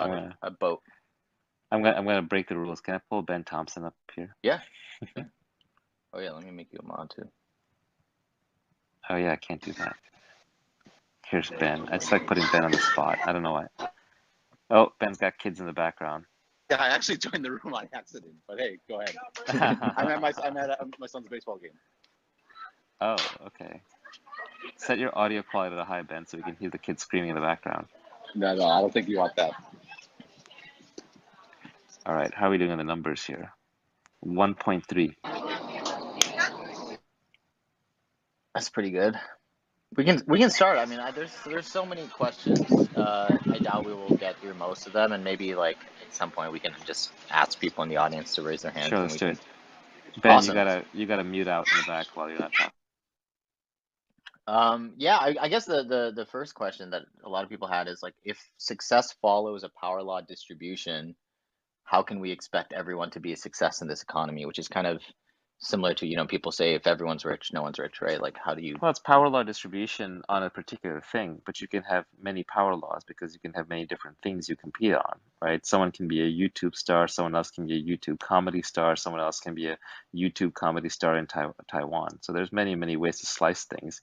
got a boat. I'm gonna break the rules. Can I pull Ben Thompson up here? Yeah. Sure. Oh yeah, let me make you a mod too. Oh yeah, I can't do that. Here's Ben. I just like putting Ben on the spot. I don't know why. Oh, Ben's got kids in the background. Yeah, I actually joined the room on accident. But hey, go ahead. I'm at my son's baseball game. Oh, okay. Set your audio quality to high, Ben, so we can hear the kids screaming in the background. No, I don't think you want that. All right, how are we doing on the numbers here? 1.3. That's pretty good. We can start. I mean, there's so many questions. I doubt we will get through most of them, and maybe like at some point we can just ask people in the audience to raise their hands. Sure, And let's we do can... it. Ben, Awesome. you gotta mute out in the back while you're not talking. Yeah, I guess the first question that a lot of people had is like, if success follows a power law distribution, how can we expect everyone to be a success in this economy? Which is kind of similar to, people say if everyone's rich, no one's rich, right? Like, how do you... Well, it's power law distribution on a particular thing, but you can have many power laws because you can have many different things you compete on, right? Someone can be a YouTube star, someone else can be a YouTube comedy star, someone else can be a YouTube comedy star in Taiwan. So there's many, many ways to slice things.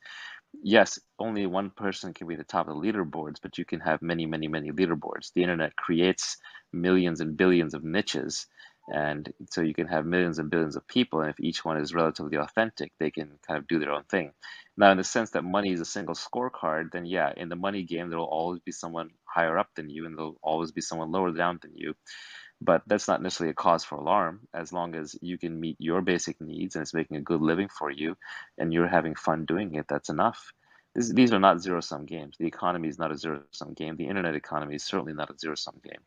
Yes, only one person can be the top of the leaderboards, but you can have many, many, many leaderboards. The internet creates millions and billions of niches, and so you can have millions and billions of people, and if each one is relatively authentic, they can kind of do their own thing. Now, in the sense that money is a single scorecard, then yeah, in the money game, there will always be someone higher up than you, and there'll always be someone lower down than you. But that's not necessarily a cause for alarm. As long as you can meet your basic needs and it's making a good living for you and you're having fun doing it, that's enough. These are not zero-sum games. The economy is not a zero-sum game. The internet economy is certainly not a zero-sum game.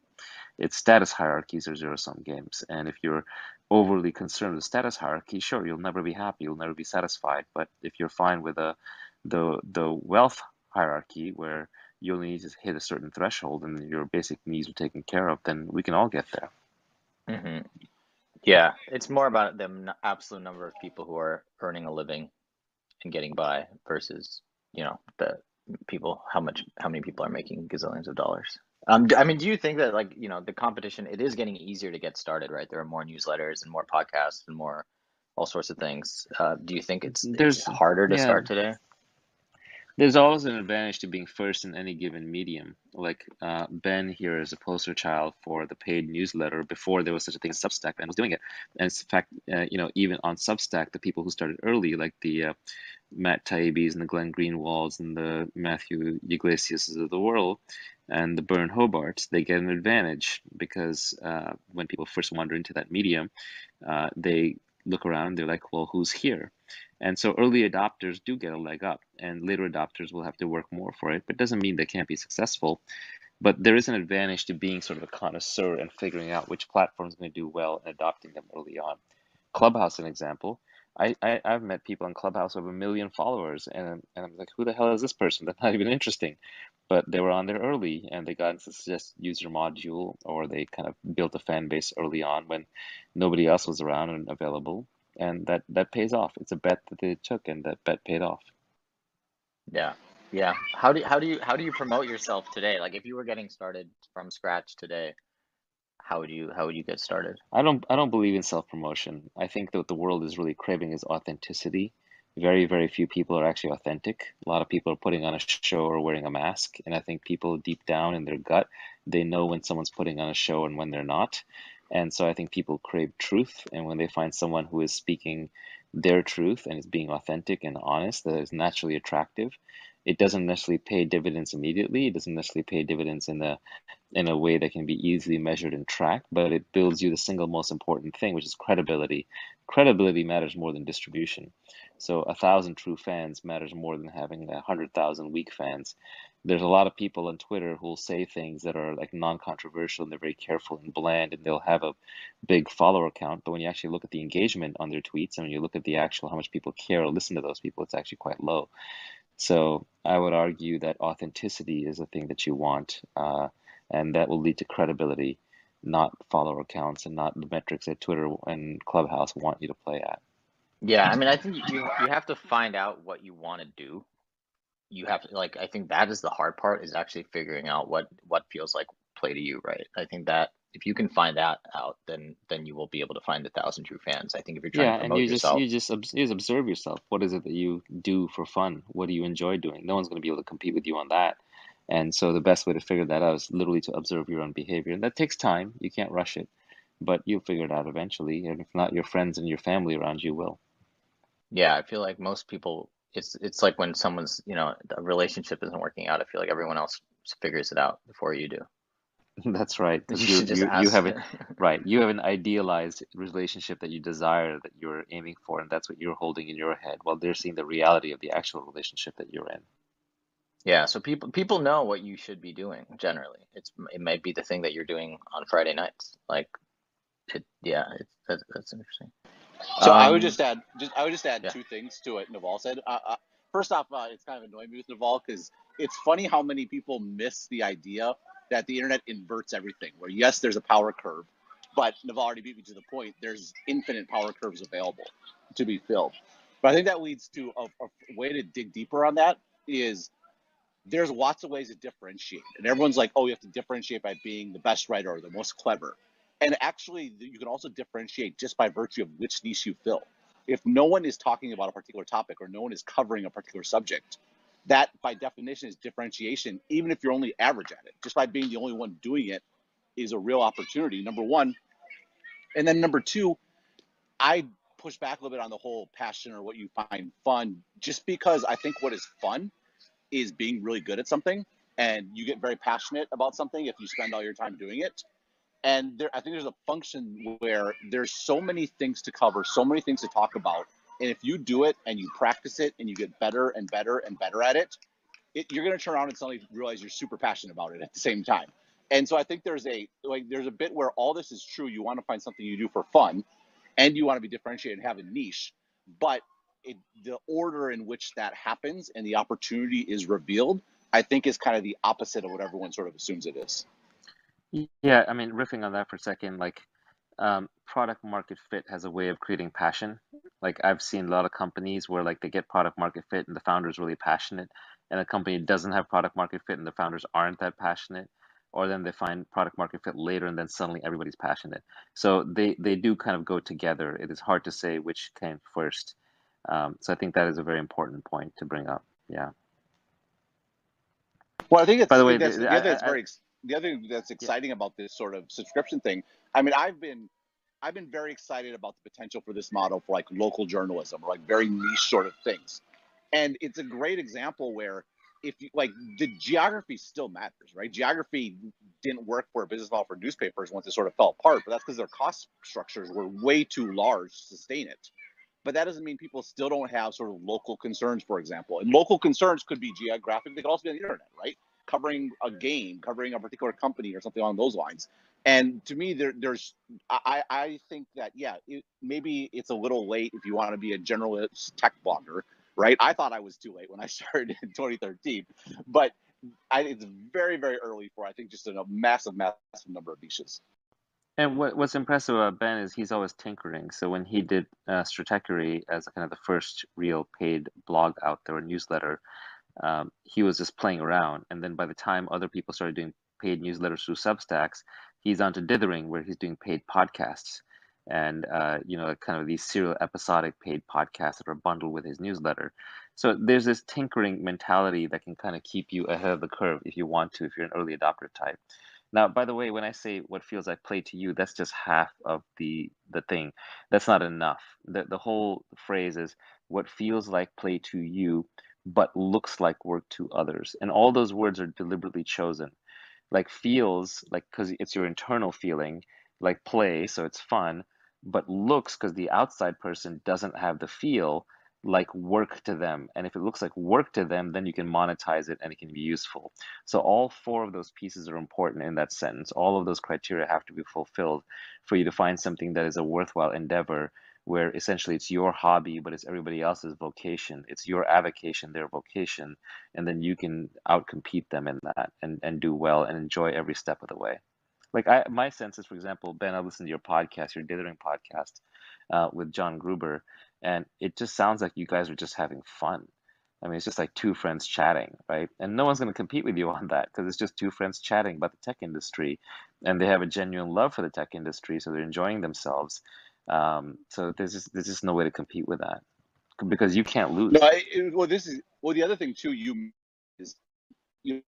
Its status hierarchies are zero-sum games. And if you're overly concerned with status hierarchy, sure, you'll never be happy, you'll never be satisfied. But if you're fine with the wealth hierarchy where you only need to hit a certain threshold and your basic needs are taken care of, then we can all get there. hmm Yeah, it's more about the absolute number of people who are earning a living and getting by versus, the people, how many people are making gazillions of dollars. I mean, do you think that like, the competition, it is getting easier to get started, right? There are more newsletters and more podcasts and more all sorts of things. Do you think it's There's, harder to yeah, start today? there's always an advantage to being first in any given medium. Like Ben here is a poster child for the paid newsletter before there was such a thing as Substack. Ben was doing it, and in fact, even on Substack, the people who started early, like the Matt Taibbi's and the Glenn Greenwalds and the Matthew Iglesias of the world, and the Bern Hobarts, they get an advantage because when people first wander into that medium, they look around, they're like, well, who's here? And so early adopters do get a leg up, and later adopters will have to work more for it, but it doesn't mean they can't be successful. But there is an advantage to being sort of a connoisseur and figuring out which platform is going to do well and adopting them early on. Clubhouse, an example. I've met people on Clubhouse with 1 million followers, and I'm like, who the hell is this person? That's not even interesting. But they were on there early, and they got into suggest user module, or they kind of built a fan base early on when nobody else was around and available, and that pays off. It's a bet that they took, and that bet paid off. Yeah. Yeah. How do you promote yourself today? Like if you were getting started from scratch today, how would you get started? I don't believe in self-promotion. I think that what the world is really craving is authenticity. Very, very few people are actually authentic. A lot of people are putting on a show or wearing a mask, and I think people deep down in their gut, they know when someone's putting on a show and when they're not. And so I think people crave truth, and when they find someone who is speaking their truth and is being authentic and honest, that is naturally attractive. It doesn't necessarily pay dividends immediately. It doesn't necessarily pay dividends in a way that can be easily measured and tracked, but it builds you the single most important thing, which is credibility. Credibility matters more than distribution. So 1,000 true fans matters more than having 100,000 weak fans. There's a lot of people on Twitter who will say things that are like non-controversial and they're very careful and bland and they'll have a big follower count, but when you actually look at the engagement on their tweets and when you look at the actual how much people care or listen to those people, it's actually quite low. So I would argue that authenticity is a thing that you want, and that will lead to credibility, not follower counts and not the metrics that Twitter and Clubhouse want you to play at. Yeah, I mean, I think you have to find out what you want to do. You have to, like, I think that is the hard part, is actually figuring out what feels like play to you, right? I think that if you can find that out, then you will be able to find 1,000 true fans. I think if you're trying Yeah, to and promote yourself, you just observe yourself. What is it that you do for fun? What do you enjoy doing? No one's going to be able to compete with you on that. And so the best way to figure that out is literally to observe your own behavior. And that takes time. You can't rush it, but you'll figure it out eventually. And if not, your friends and your family around you will. yeah, I feel like most people, it's like when someone's, a relationship isn't working out, I feel like everyone else figures it out before you do. That's right, You because should just you ask. have it right. You have an idealized relationship that you desire, that you're aiming for, and that's what you're holding in your head, while they're seeing the reality of the actual relationship that you're in. Yeah, so people know what you should be doing generally. It might be the thing that you're doing on Friday nights. Like yeah, that's interesting. So Um, I would just add yeah. two things to what Naval said. First off, it's kind of annoying me with Naval because it's funny how many people miss the idea that the internet inverts everything. Where yes, there's a power curve, but Naval already beat me to the point. There's infinite power curves available to be filled. But I think that leads to a way to dig deeper on that is there's lots of ways to differentiate. And everyone's like, oh, you have to differentiate by being the best writer or the most clever. And actually, you can also differentiate just by virtue of which niche you fill. If no one is talking about a particular topic or no one is covering a particular subject, that by definition is differentiation, even if you're only average at it. Just by being the only one doing it is a real opportunity, number one. And then number two, I push back a little bit on the whole passion or what you find fun, just because I think what is fun is being really good at something, and you get very passionate about something if you spend all your time doing it. And I think there's a function where there's so many things to cover, so many things to talk about, and if you do it and you practice it and you get better and better and better at it, you're going to turn around and suddenly realize you're super passionate about it at the same time. And so I think there's a bit where all this is true. You want to find something you do for fun, and you want to be differentiated and have a niche, but the order in which that happens and the opportunity is revealed, I think, is kind of the opposite of what everyone sort of assumes it is. Yeah, I mean, riffing on that for a second, like product market fit has a way of creating passion. Like I've seen a lot of companies where like they get product market fit and the founder is really passionate, and a company doesn't have product market fit and the founders aren't that passionate, or then they find product market fit later and then suddenly everybody's passionate. So they do kind of go together. It is hard to say which came first. So I think that is a very important point to bring up. Yeah. Well, I think By it's the way, that's the other thing that's yeah. exciting about this sort of subscription thing. I mean, I've been very excited about the potential for this model for like local journalism or like very niche sort of things. And it's a great example where if you like the geography still matters, right? Geography didn't work for a business model for newspapers once it sort of fell apart, but that's because their cost structures were way too large to sustain it. But that doesn't mean people still don't have sort of local concerns, for example. And local concerns could be geographic, they could also be on the internet, right? Covering a game, covering a particular company or something along those lines. And to me, I think that, yeah, maybe it's a little late if you want to be a generalist tech blogger, right? I thought I was too late when I started in 2013, but it's very, very early for, I think, just a massive, massive number of niches. And what's impressive about Ben is he's always tinkering. So when he did Stratechery as kind of the first real paid blog out there, a newsletter, he was just playing around. And then by the time other people started doing paid newsletters through Substacks, he's on to dithering, where he's doing paid podcasts. And kind of these serial episodic paid podcasts that are bundled with his newsletter. So there's this tinkering mentality that can kind of keep you ahead of the curve if you want to, if you're an early adopter type. Now, by the way, when I say what feels like play to you, that's just half of the thing. That's not enough. The whole phrase is what feels like play to you, but looks like work to others. And all those words are deliberately chosen. Like feels like because it's your internal feeling, like play, so it's fun, but looks because the outside person doesn't have the feel like work to them. And if it looks like work to them, then you can monetize it and it can be useful. So all four of those pieces are important in that sentence. All of those criteria have to be fulfilled for you to find something that is a worthwhile endeavor, where essentially it's your hobby, but it's everybody else's vocation. It's your avocation, their vocation, and then you can outcompete them in that and do well and enjoy every step of the way. Like my sense is, for example, Ben, I listened to your podcast, your Dithering podcast, with John Gruber, and it just sounds like you guys are just having fun. I mean, it's just like two friends chatting, right? And no one's going to compete with you on that because it's just two friends chatting about the tech industry, and they have a genuine love for the tech industry, so they're enjoying themselves. So there's just no way to compete with that because you can't No, lose. well, the other thing too, is you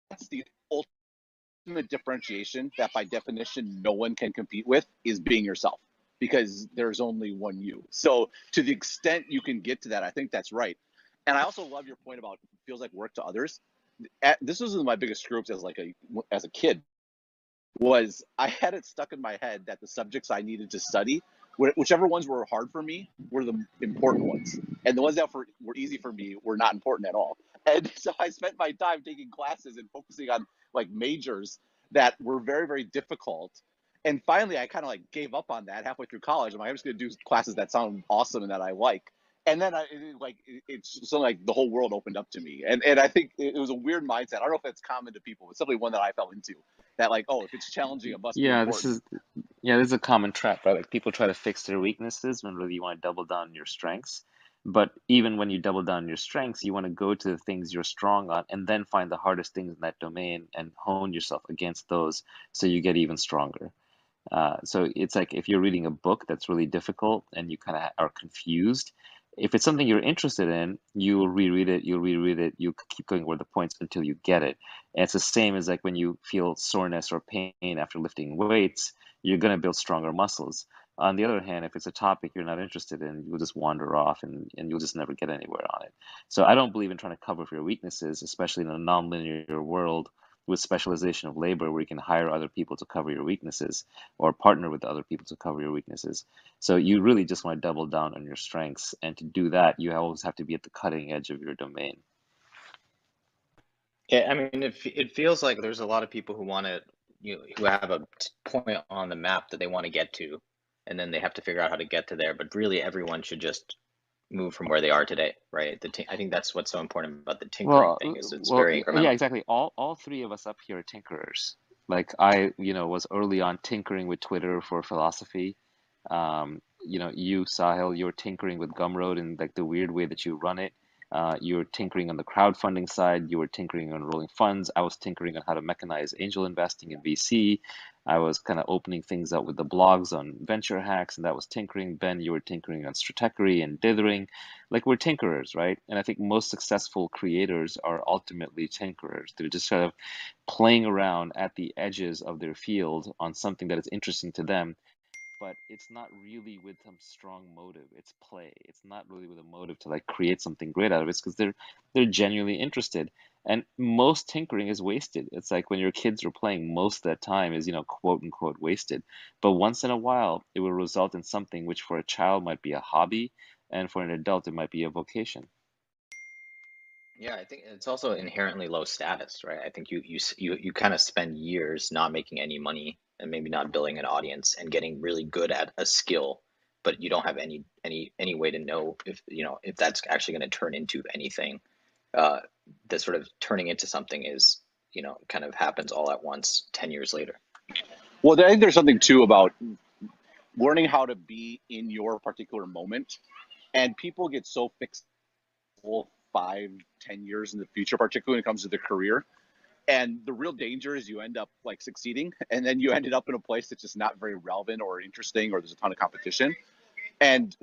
that's the ultimate differentiation that by definition no one can compete with is being yourself because there's only one you. So to the extent you can get to that, I think that's right. And I also love your point about it feels like work to others. This was one of my biggest screw ups as a kid was I had it stuck in my head that the subjects I needed to study, whichever ones were hard for me, were the important ones, and the ones that were easy for me were not important at all. And so I spent my time taking classes and focusing on like majors that were very, very difficult. And finally, I kind of like gave up on that halfway through college. I'm like, I'm just going to do classes that sound awesome and that I like. And then it's something like the whole world opened up to me. And I think it was a weird mindset. I don't know if that's common to people. It's simply one that I fell into that like, oh, if it's challenging, it must be Yeah, important. this is a common trap, right? Like people try to fix their weaknesses when really you want to double down on your strengths. But even when you double down on your strengths, you want to go to the things you're strong on and then find the hardest things in that domain and hone yourself against those so you get even stronger. So it's like if you're reading a book that's really difficult and you kind of are confused, if it's something you're interested in, you'll reread it, you keep going over the points until you get it. And it's the same as like when you feel soreness or pain after lifting weights, you're going to build stronger muscles. On the other hand, if it's a topic you're not interested in, you'll just wander off and you'll just never get anywhere on it. So I don't believe in trying to cover for your weaknesses, especially in a nonlinear world with specialization of labor where you can hire other people to cover your weaknesses or partner with other people to cover your weaknesses. So you really just want to double down on your strengths. And to do that, you always have to be at the cutting edge of your domain. Yeah, I mean, it feels like there's a lot of people who want to, who have a point on the map that they want to get to, and then they have to figure out how to get to there. But really, everyone should just move from where they are today, right? I think that's what's so important about the tinkering thing is it's very Yeah, incremental. exactly. All three of us up here are tinkerers. Like I, was early on tinkering with Twitter for philosophy. You, Sahil, you're tinkering with Gumroad and like the weird way that you run it. You're tinkering on the crowdfunding side. You were tinkering on rolling funds. I was tinkering on how to mechanize angel investing in VC. I was kind of opening things up with the blogs on venture hacks, and that was tinkering. Ben, you were tinkering on stratechery and dithering. Like we're tinkerers, right? And I think most successful creators are ultimately tinkerers. They're just sort of playing around at the edges of their field on something that is interesting to them, but it's not really with some strong motive. It's play. It's not really with a motive to like create something great out of it. It's because they're genuinely interested. And most tinkering is wasted. It's like when your kids are playing, most of that time is, quote unquote wasted. But once in a while, it will result in something which for a child might be a hobby, and for an adult, it might be a vocation. Yeah, I think it's also inherently low status, right? I think you kind of spend years not making any money and maybe not building an audience and getting really good at a skill, but you don't have any way to know if that's actually going to turn into anything. Uh, the sort of turning into something is, kind of happens all at once 10 years later. Well, I think there's something too about learning how to be in your particular moment, and people get so fixed 5, 10 years in the future, particularly when it comes to their career. And the real danger is you end up like succeeding, and then you ended up in a place that's just not very relevant or interesting, or there's a ton of competition. And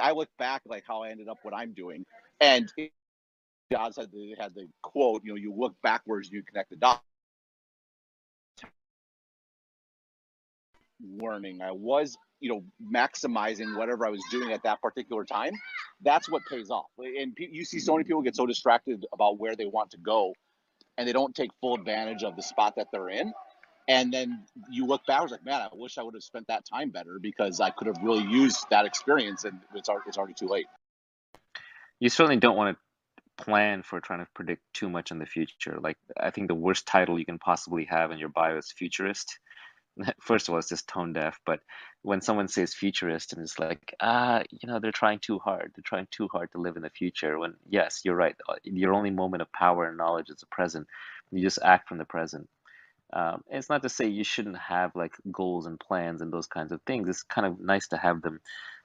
I look back like how I ended up what I'm doing, and Oz had the quote, you look backwards, you connect the dots. Learning, I was, maximizing whatever I was doing at that particular time. That's what pays off. And you see so many people get so distracted about where they want to go, and they don't take full advantage of the spot that they're in. And then you look back, like, man, I wish I would have spent that time better because I could have really used that experience, and it's already too late. You certainly don't want to plan for trying to predict too much in the future. Like, I think the worst title you can possibly have in your bio is futurist. First of all, it's just tone deaf, but when someone says futurist, and it's like, they're trying too hard. They're trying too hard to live in the future. When, yes, you're right. Your only moment of power and knowledge is the present. You just act from the present. And it's not to say you shouldn't have like goals and plans and those kinds of things. It's kind of nice to have them,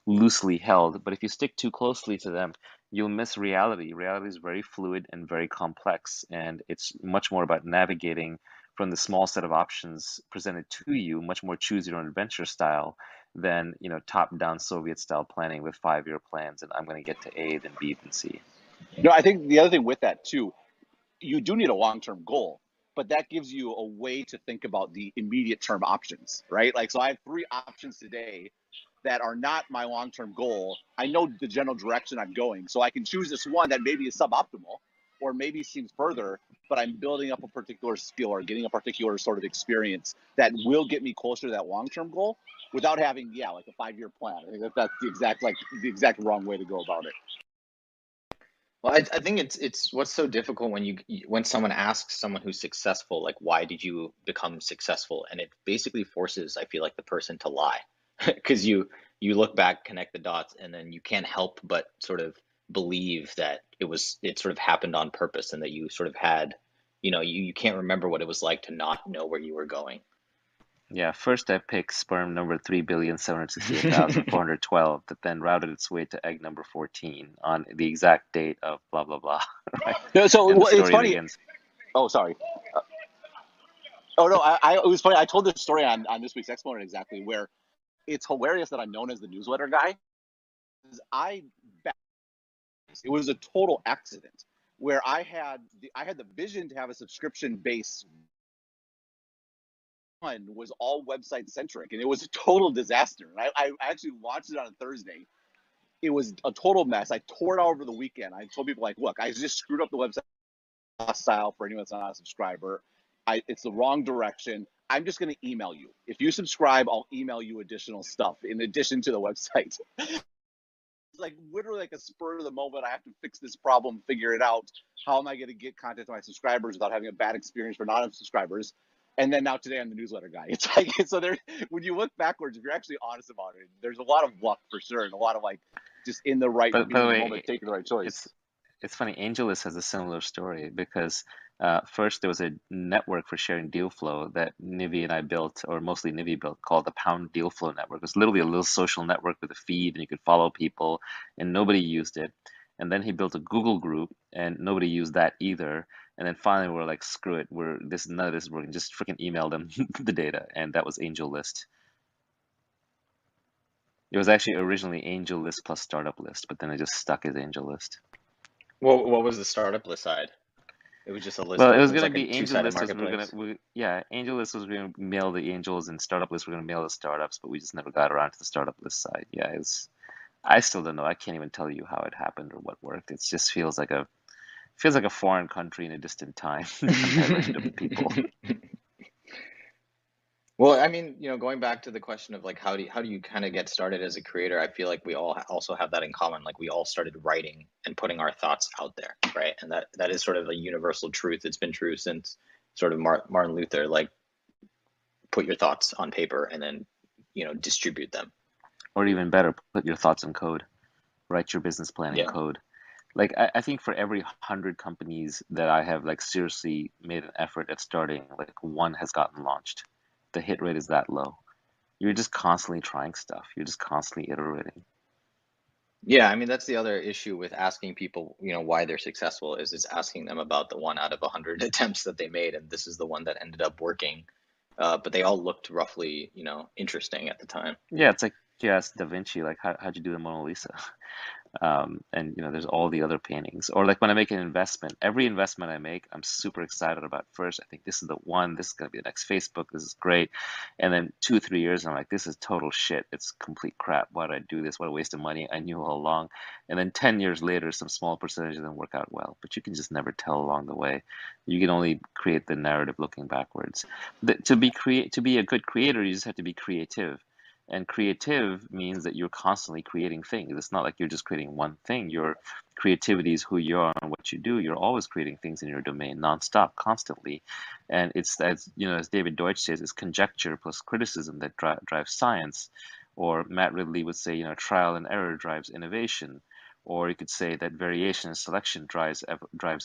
loosely held. But if you stick too closely to them, you'll miss reality. Reality is very fluid and very complex, and it's much more about navigating from the small set of options presented to you, much more choose your own adventure style than, top-down Soviet style planning with 5-year plans and I'm going to get to A, then B, then C. No, I think the other thing with that too, you do need a long-term goal, but that gives you a way to think about the immediate term options, right? Like, so I have 3 options today that are not my long-term goal. I know the general direction I'm going, so I can choose this one that maybe is suboptimal or maybe seems further, but I'm building up a particular skill or getting a particular sort of experience that will get me closer to that long-term goal without having, like a 5-year plan. I think that's the exact wrong way to go about it. Well, I think it's what's so difficult when someone asks someone who's successful, like, why did you become successful? And it basically forces, I feel like, the person to lie, because you look back, connect the dots, and then you can't help but sort of believe that it sort of happened on purpose, and that you sort of had, you can't remember what it was like to not know where you were going. Yeah, first I picked sperm number 3,768,412 that then routed its way to egg number 14 on the exact date of blah, blah, blah, right? So And the it's story funny. begins. Oh, sorry. Oh, no, it was funny. I told this story on this week's Exponent exactly, where it's hilarious that I'm known as the newsletter guy. It was a total accident where I had the vision to have a subscription base. One was all website centric, and it was a total disaster. And I actually launched it on a Thursday. It was a total mess. I tore it all over the weekend. I told people, like, look, I just screwed up the website style for anyone that's not a subscriber. It's the wrong direction. I'm just going to email you. If you subscribe, I'll email you additional stuff in addition to the website. It's like literally like a spur of the moment. I have to fix this problem, figure it out. How am I going to get content to my subscribers without having a bad experience for non-subscribers? And then now today I'm the newsletter guy. It's like, so there, when you look backwards, if you're actually honest about it, there's a lot of luck for sure, and a lot of like just in the right By the way, moment, taking the right choice. it's funny. AngelList has a similar story because first there was a network for sharing deal flow that Nivi and I built, or mostly Nivi built, called the Pound Deal Flow Network. It was literally a little social network with a feed, and you could follow people, and nobody used it. And then he built a Google group, and nobody used that either. And then finally, we're like, screw it, none of this is working. Just freaking email them the data, and that was AngelList. It was actually originally AngelList plus Startup List, but then it just stuck as AngelList. Well, what was the startup list side? It was just a list Well, it of, was it was gonna like a be two-sided AngelList was marketplace. AngelList was gonna mail the angels and Startup List we're gonna mail the startups, but we just never got around to the Startup List side. Yeah, I still don't know. I can't even tell you how it happened or what worked. It just feels like a foreign country in a distant time. Random people. Well, I mean, going back to the question of like how do you kind of get started as a creator? I feel like we all also have that in common. Like we all started writing and putting our thoughts out there, right? And that is sort of a universal truth. It's been true since sort of Martin Luther. Like, put your thoughts on paper and then distribute them. Or even better, put your thoughts in code. Write your business plan in Yeah. code. Like I think for every 100 companies that I have like seriously made an effort at starting, like one has gotten launched. The hit rate is that low. You're just constantly trying stuff. You're just constantly iterating. Yeah, I mean that's the other issue with asking people, why they're successful is it's asking them about the one out of 100 attempts that they made, and this is the one that ended up working. But they all looked roughly, interesting at the time. Yeah, it's like you ask Da Vinci, like, how'd you do the Mona Lisa? And there's all the other paintings. Or like when I make an investment, every investment I make, I'm super excited about first. I think this is the one, this is going to be the next Facebook, this is great. And then 2, 3 years, I'm like, this is total shit. It's complete crap. Why did I do this? What a waste of money. I knew all along. And then 10 years later, some small percentage of them work out well. But you can just never tell along the way. You can only create the narrative looking backwards. To be a good creator, you just have to be creative. And creative means that you're constantly creating things. It's not like you're just creating one thing. Your creativity is who you are and what you do. You're always creating things in your domain, nonstop, constantly. And it's as David Deutsch says, it's conjecture plus criticism that drives science. Or Matt Ridley would say, trial and error drives innovation. Or you could say that variation and selection drives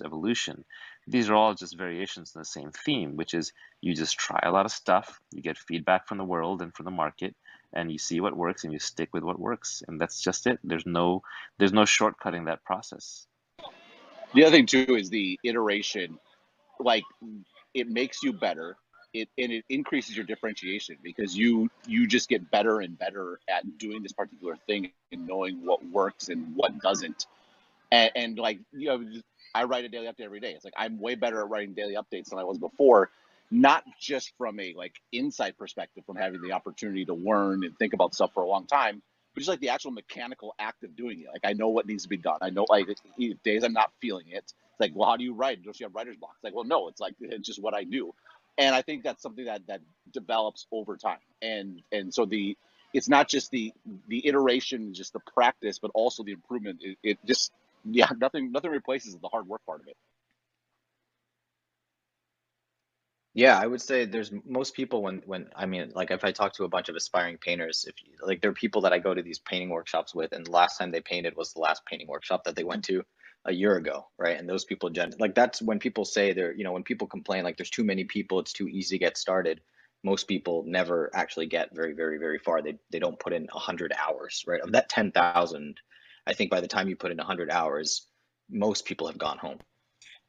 evolution. These are all just variations in the same theme, which is you just try a lot of stuff, you get feedback from the world and from the market, and you see what works and you stick with what works. And that's just it. There's no shortcutting that process. The other thing too is the iteration. Like, it makes you better. It increases your differentiation because you just get better and better at doing this particular thing and knowing what works and what doesn't. And like, I write a daily update every day. It's like I'm way better at writing daily updates than I was before, not just from a like insight perspective from having the opportunity to learn and think about stuff for a long time, but just like the actual mechanical act of doing it. Like, I know what needs to be done. I know, like, days I'm not feeling it. It's like, well, how do you write? Don't you have writer's block? It's like, well, no, it's just what I do. And I think that's something that develops over time. And so it's not just the iteration, just the practice, but also the improvement. It just, yeah, nothing replaces the hard work part of it. Yeah, I would say there's most people when I mean, like if I talk to a bunch of aspiring painters, if like there are people that I go to these painting workshops with, and the last time they painted was the last painting workshop that they went to a year ago, right? And those people like that's when people say they're, when people complain like there's too many people, it's too easy to get started. Most people never actually get very, very, very far. They don't put in 100 hours, right? Of that 10,000, I think by the time you put in 100 hours, most people have gone home.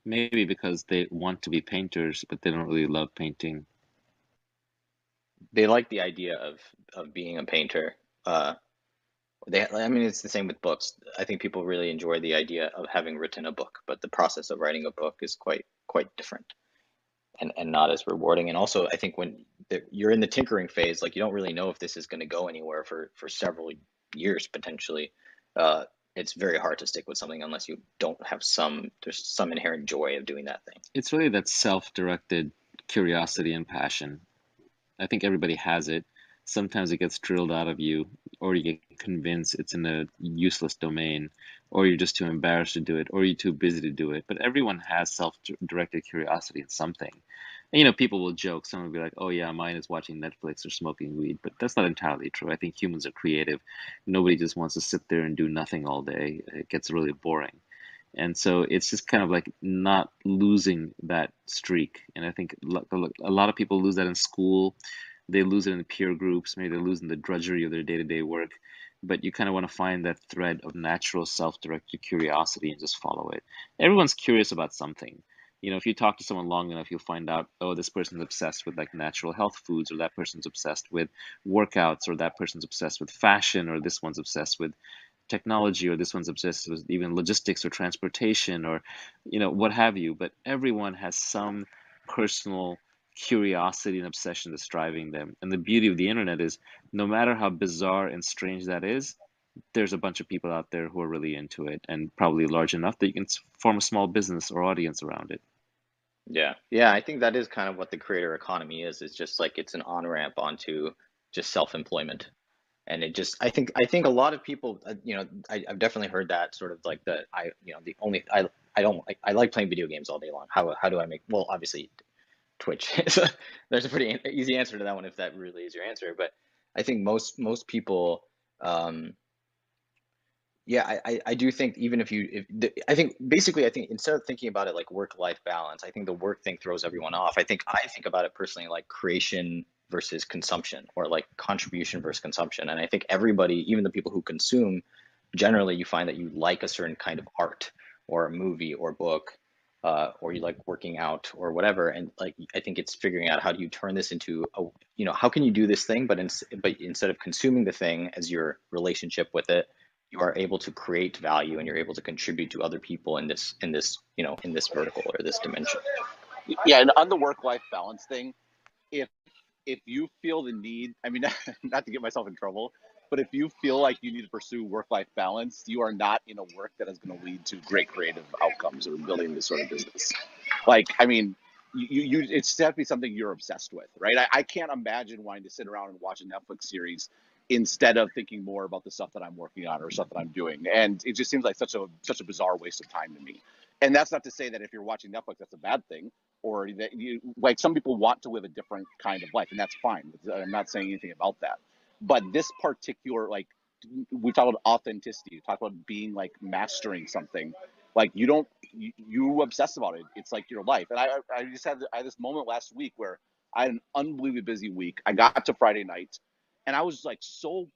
Maybe because they want to be painters, but they don't really love painting. They like the idea of being a painter. I mean, it's the same with books. I think people really enjoy the idea of having written a book, but the process of writing a book is quite different and not as rewarding. And also, I think when you're in the tinkering phase, like you don't really know if this is going to go anywhere for several years potentially. It's very hard to stick with something unless you don't have there's some inherent joy of doing that thing. It's really that self-directed curiosity and passion. I think everybody has it. Sometimes it gets drilled out of you, or you get convinced it's in a useless domain, or you're just too embarrassed to do it, or you're too busy to do it. But everyone has self-directed curiosity in something. And, people will joke. Someone will be like, "Oh yeah, mine is watching Netflix or smoking weed," but that's not entirely true. I think humans are creative. Nobody just wants to sit there and do nothing all day. It gets really boring. And so it's just kind of like not losing that streak. And I think a lot of people lose that in school. They lose it in peer groups. Maybe they lose in the drudgery of their day-to-day work. But you kind of want to find that thread of natural self-directed curiosity and just follow it. Everyone's curious about something. If you talk to someone long enough, you'll find out, oh, this person's obsessed with like natural health foods, or that person's obsessed with workouts, or that person's obsessed with fashion, or this one's obsessed with technology, or this one's obsessed with even logistics or transportation, or what have you. But everyone has some personal curiosity and obsession that's driving them. And the beauty of the internet is no matter how bizarre and strange that is, there's a bunch of people out there who are really into it, and probably large enough that you can form a small business or audience around it. Yeah, I think that is kind of what the creator economy is. It's just like it's an on-ramp onto just self-employment. And it just, I think a lot of people, I've definitely heard that sort of like the only, I don't, I like playing video games all day long. How do I make, well, obviously Twitch. There's a pretty easy answer to that one if that really is your answer. But I think most people, yeah, I do think even I think basically I think instead of thinking about it like work-life balance, I think the work thing throws everyone off. I think about it personally like creation versus consumption, or like contribution versus consumption. And I think everybody, even the people who consume, generally you find that you like a certain kind of art or a movie or book, or you like working out or whatever. And like I think it's figuring out how do you turn this into how can you do this thing, but instead of consuming the thing as your relationship with it, you are able to create value and you're able to contribute to other people in this in this vertical or this dimension. Yeah, and on the work-life balance thing, if you feel the need, I mean, not to get myself in trouble, but if you feel like you need to pursue work-life balance, you are not in a work that is going to lead to great creative outcomes or building this sort of business. Like, I mean, it's definitely something you're obsessed with, right? I can't imagine wanting to sit around and watch a Netflix series instead of thinking more about the stuff that I'm working on or stuff that I'm doing. And it just seems like such a bizarre waste of time to me. And that's not to say that if you're watching Netflix, that's a bad thing, or that like some people want to live a different kind of life, and that's fine. I'm not saying anything about that. But this particular, like, we talk about authenticity. We talk about being like mastering something. Like you obsess about it. It's like your life. And I just had this moment last week where I had an unbelievably busy week. I got to Friday night, and I was like so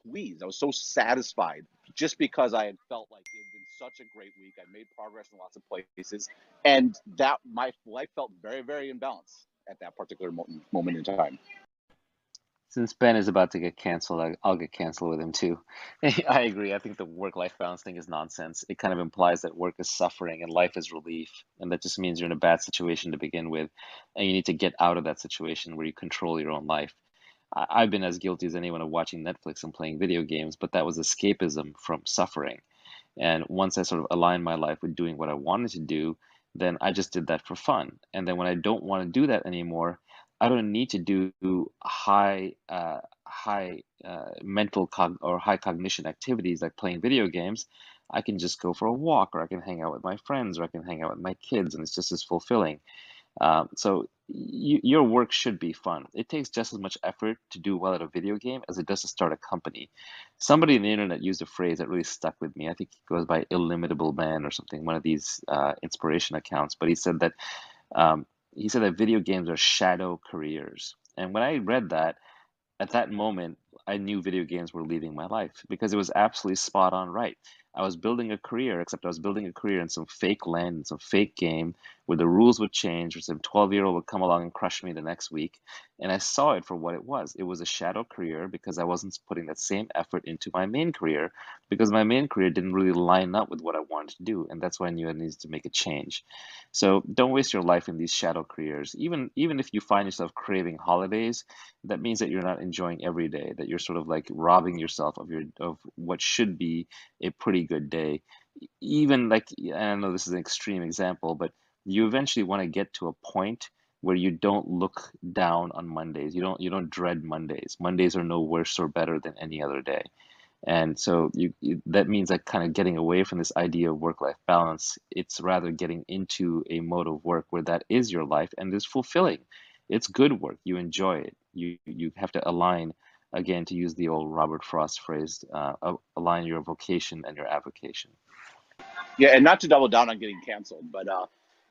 pleased. I was so satisfied just because I had felt like it had been such a great week. I made progress in lots of places, and that my life felt very, very in balance at that particular moment in time. Since Ben is about to get canceled, I'll get canceled with him too. I agree. I think the work-life balance thing is nonsense. It kind of implies that work is suffering and life is relief, and that just means you're in a bad situation to begin with, and you need to get out of that situation where you control your own life. I've been as guilty as anyone of watching Netflix and playing video games, but that was escapism from suffering. And once I sort of aligned my life with doing what I wanted to do, then I just did that for fun. And then when I don't want to do that anymore, I don't need to do mental or high cognition activities like playing video games. I can just go for a walk, or I can hang out with my friends, or I can hang out with my kids, and it's just as fulfilling. So your work should be fun. It takes just as much effort to do well at a video game as it does to start a company. Somebody on the internet used a phrase that really stuck with me. I think it goes by Illimitable Man or something, one of these inspiration accounts. But um, he said that video games are shadow careers. And when I read that, at that moment, I knew video games were leaving my life because it was absolutely spot on right. I was building a career, except I was building a career in some fake land, in some fake game where the rules would change, or some 12-year-old would come along and crush me the next week. And I saw it for what it was. It was a shadow career because I wasn't putting that same effort into my main career, because my main career didn't really line up with what I wanted to do. And that's why I knew I needed to make a change. So don't waste your life in these shadow careers. Even if you find yourself craving holidays, that means that you're not enjoying every day, that you're sort of like robbing yourself of what should be a pretty good day. Even like, I know this is an extreme example, but you eventually want to get to a point where you don't look down on Mondays. You don't dread Mondays. Mondays are no worse or better than any other day. And so that means like kind of getting away from this idea of work-life balance. It's rather getting into a mode of work where that is your life and is fulfilling. It's good work. You enjoy it. You have to align, again, to use the old Robert Frost phrase, align your vocation and your avocation. Yeah, and not to double down on getting canceled, but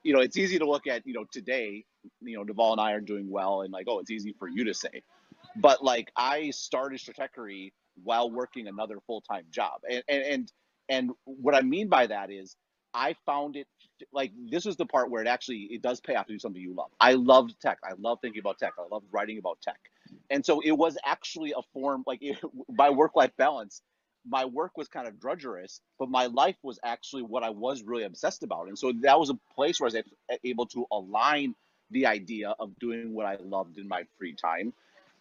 it's easy to look at, today, Naval and I are doing well, and like, oh, it's easy for you to say. But like, I started Stratechery while working another full-time job. And what I mean by that is I found it like, this is the part where it does pay off to do something you love. I loved tech. I love thinking about tech. I love writing about tech. And so it was actually a form, like by work-life balance, my work was kind of drudgerous, but my life was actually what I was really obsessed about. And so that was a place where I was able to align the idea of doing what I loved in my free time.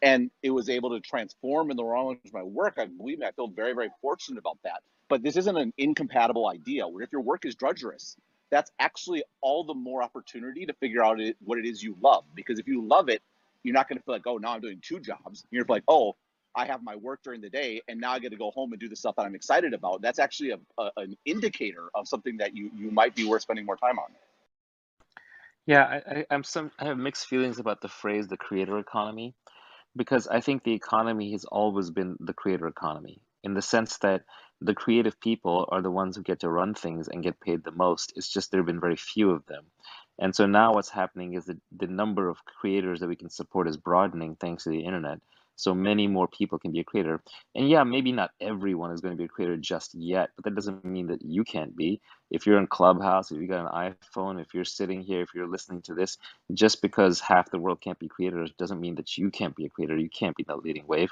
And it was able to transform in the wrong into my work. I believe me, I feel very, very fortunate about that. But this isn't an incompatible idea where if your work is drudgerous, that's actually all the more opportunity to figure out what it is you love. Because if you love it, you're not going to feel like, oh, now I'm doing two jobs. You're like, oh, I have my work during the day, and now I get to go home and do the stuff that I'm excited about. That's actually an indicator of something that you might be worth spending more time on. Yeah, I have mixed feelings about the phrase the creator economy, because I think the economy has always been the creator economy, in the sense that the creative people are the ones who get to run things and get paid the most. It's just there have been very few of them. And so now what's happening is that the number of creators that we can support is broadening thanks to the internet. So many more people can be a creator. And yeah, maybe not everyone is going to be a creator just yet, but that doesn't mean that you can't be. If you're in Clubhouse, if you got an iPhone, if you're sitting here, if you're listening to this, just because half the world can't be creators doesn't mean that you can't be a creator. You can't be the leading wave.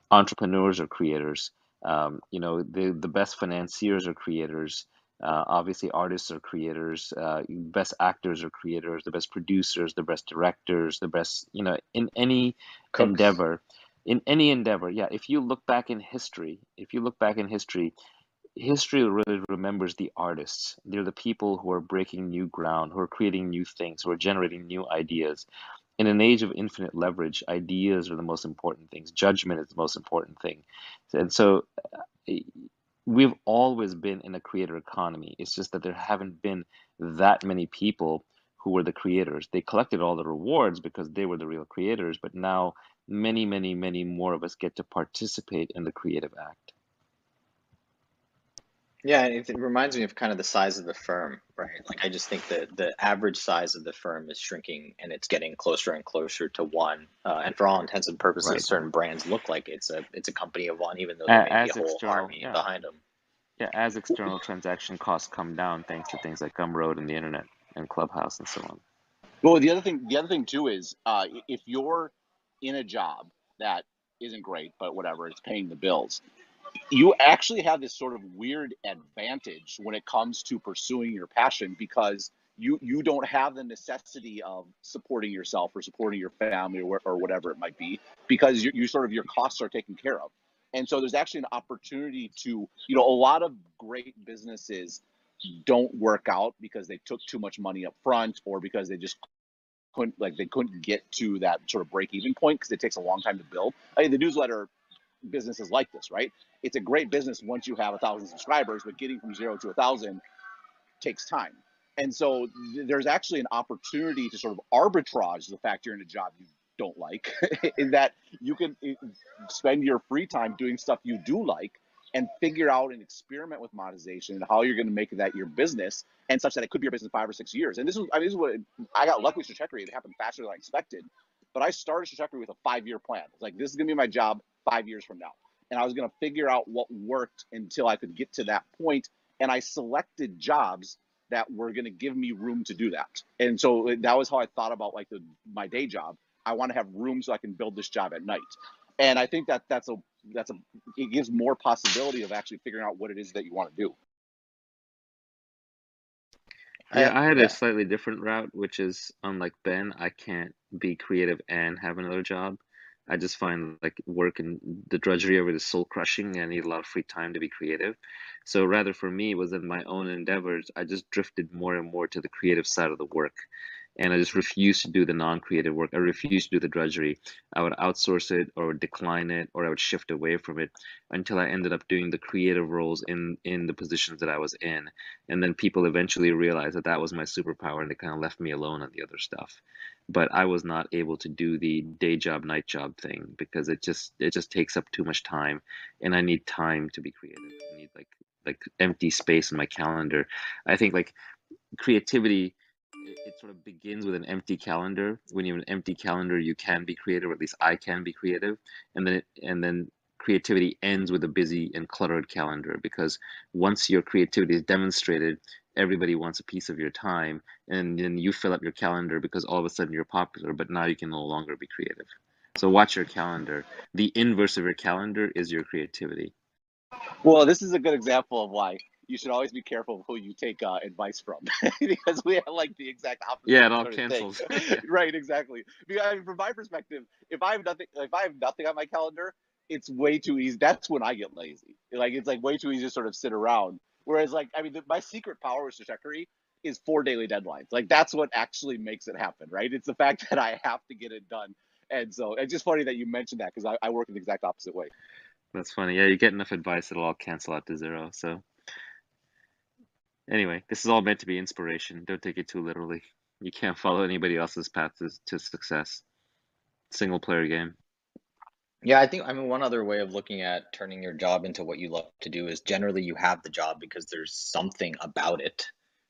Entrepreneurs are creators. The best financiers are creators. Obviously, artists are creators. Best actors are creators. The best producers, the best directors, the best, in any Cooks. endeavor. In any endeavor, yeah. If you look back in history, history really remembers the artists. They're the people who are breaking new ground, who are creating new things, who are generating new ideas. In an age of infinite leverage, ideas are the most important things. Judgment is the most important thing. And so we've always been in a creator economy. It's just that there haven't been that many people who were the creators. They collected all the rewards because they were the real creators, but now many, many, many more of us get to participate in the creative act. Yeah, it reminds me of kind of the size of the firm, right? Like I just think that the average size of the firm is shrinking and it's getting closer and closer to one. And for all intents and purposes, Right. certain brands look like it's a company of one, even though there may be a As whole external, army yeah, behind them. yeah, as external transaction costs come down thanks to things like Gumroad and the internet and Clubhouse and so on. Well, the other thing too is if you're in a job that isn't great, but whatever, it's paying the bills, you actually have this sort of weird advantage when it comes to pursuing your passion because you don't have the necessity of supporting yourself or supporting your family or whatever it might be because you sort of your costs are taken care of. And so there's actually an opportunity to, a lot of great businesses don't work out because they took too much money up front or because they couldn't get to that sort of break even point because it takes a long time to build. I mean, the newsletter business is like this, right? It's a great business once you have 1,000 subscribers, but getting from 0 to 1,000 takes time. And so there's actually an opportunity to sort of arbitrage the fact you're in a job you don't like, in that you can spend your free time doing stuff you do like and figure out and experiment with monetization and how you're going to make that your business and such that it could be your business in 5 or 6 years. And this is what I got lucky with trajectory. It happened faster than I expected. But I started trajectory with a 5-year plan. It's like, this is going to be my job 5 years from now. And I was going to figure out what worked until I could get to that point. And I selected jobs that were going to give me room to do that. And so that was how I thought about like my day job. I want to have room so I can build this job at night. And I think that's a it gives more possibility of actually figuring out what it is that you want to do. Yeah, I had a Yeah. slightly different route, which is unlike Ben, I can't be creative and have another job. I just find like work and the drudgery of it is soul crushing and I need a lot of free time to be creative. So rather for me was in my own endeavors, I just drifted more and more to the creative side of the work. And I just refused to do the non-creative work. I refused to do the drudgery. I would outsource it or decline it or I would shift away from it until I ended up doing the creative roles in the positions that I was in. And then people eventually realized that that was my superpower and they kind of left me alone on the other stuff. But I was not able to do the day job, night job thing because it just takes up too much time and I need time to be creative. I need like empty space in my calendar. I think like creativity it sort of begins with an empty calendar. When you have an empty calendar, you can be creative, or at least I can be creative. And then creativity ends with a busy and cluttered calendar because once your creativity is demonstrated, everybody wants a piece of your time, and then you fill up your calendar because all of a sudden you're popular, but now you can no longer be creative. So watch your calendar. The inverse of your calendar is your creativity. Well, this is a good example of why you should always be careful of who you take advice from because we have like the exact Yeah, opposite it all sort of thing. cancels. Yeah. Right, exactly. Because I mean, from my perspective, if I have nothing on my calendar, it's way too easy. That's when I get lazy. Like it's like way too easy to sort of sit around. Whereas like I mean, my secret power with trajectory is 4 daily deadlines. Like that's what actually makes it happen, right? It's the fact that I have to get it done. And so it's just funny that you mentioned that because I work in the exact opposite way. That's funny. Yeah, you get enough advice, it'll all cancel out to zero. So anyway, this is all meant to be inspiration. Don't take it too literally. You can't follow anybody else's path to success. Single player game. Yeah, I mean, one other way of looking at turning your job into what you love to do is generally you have the job because there's something about it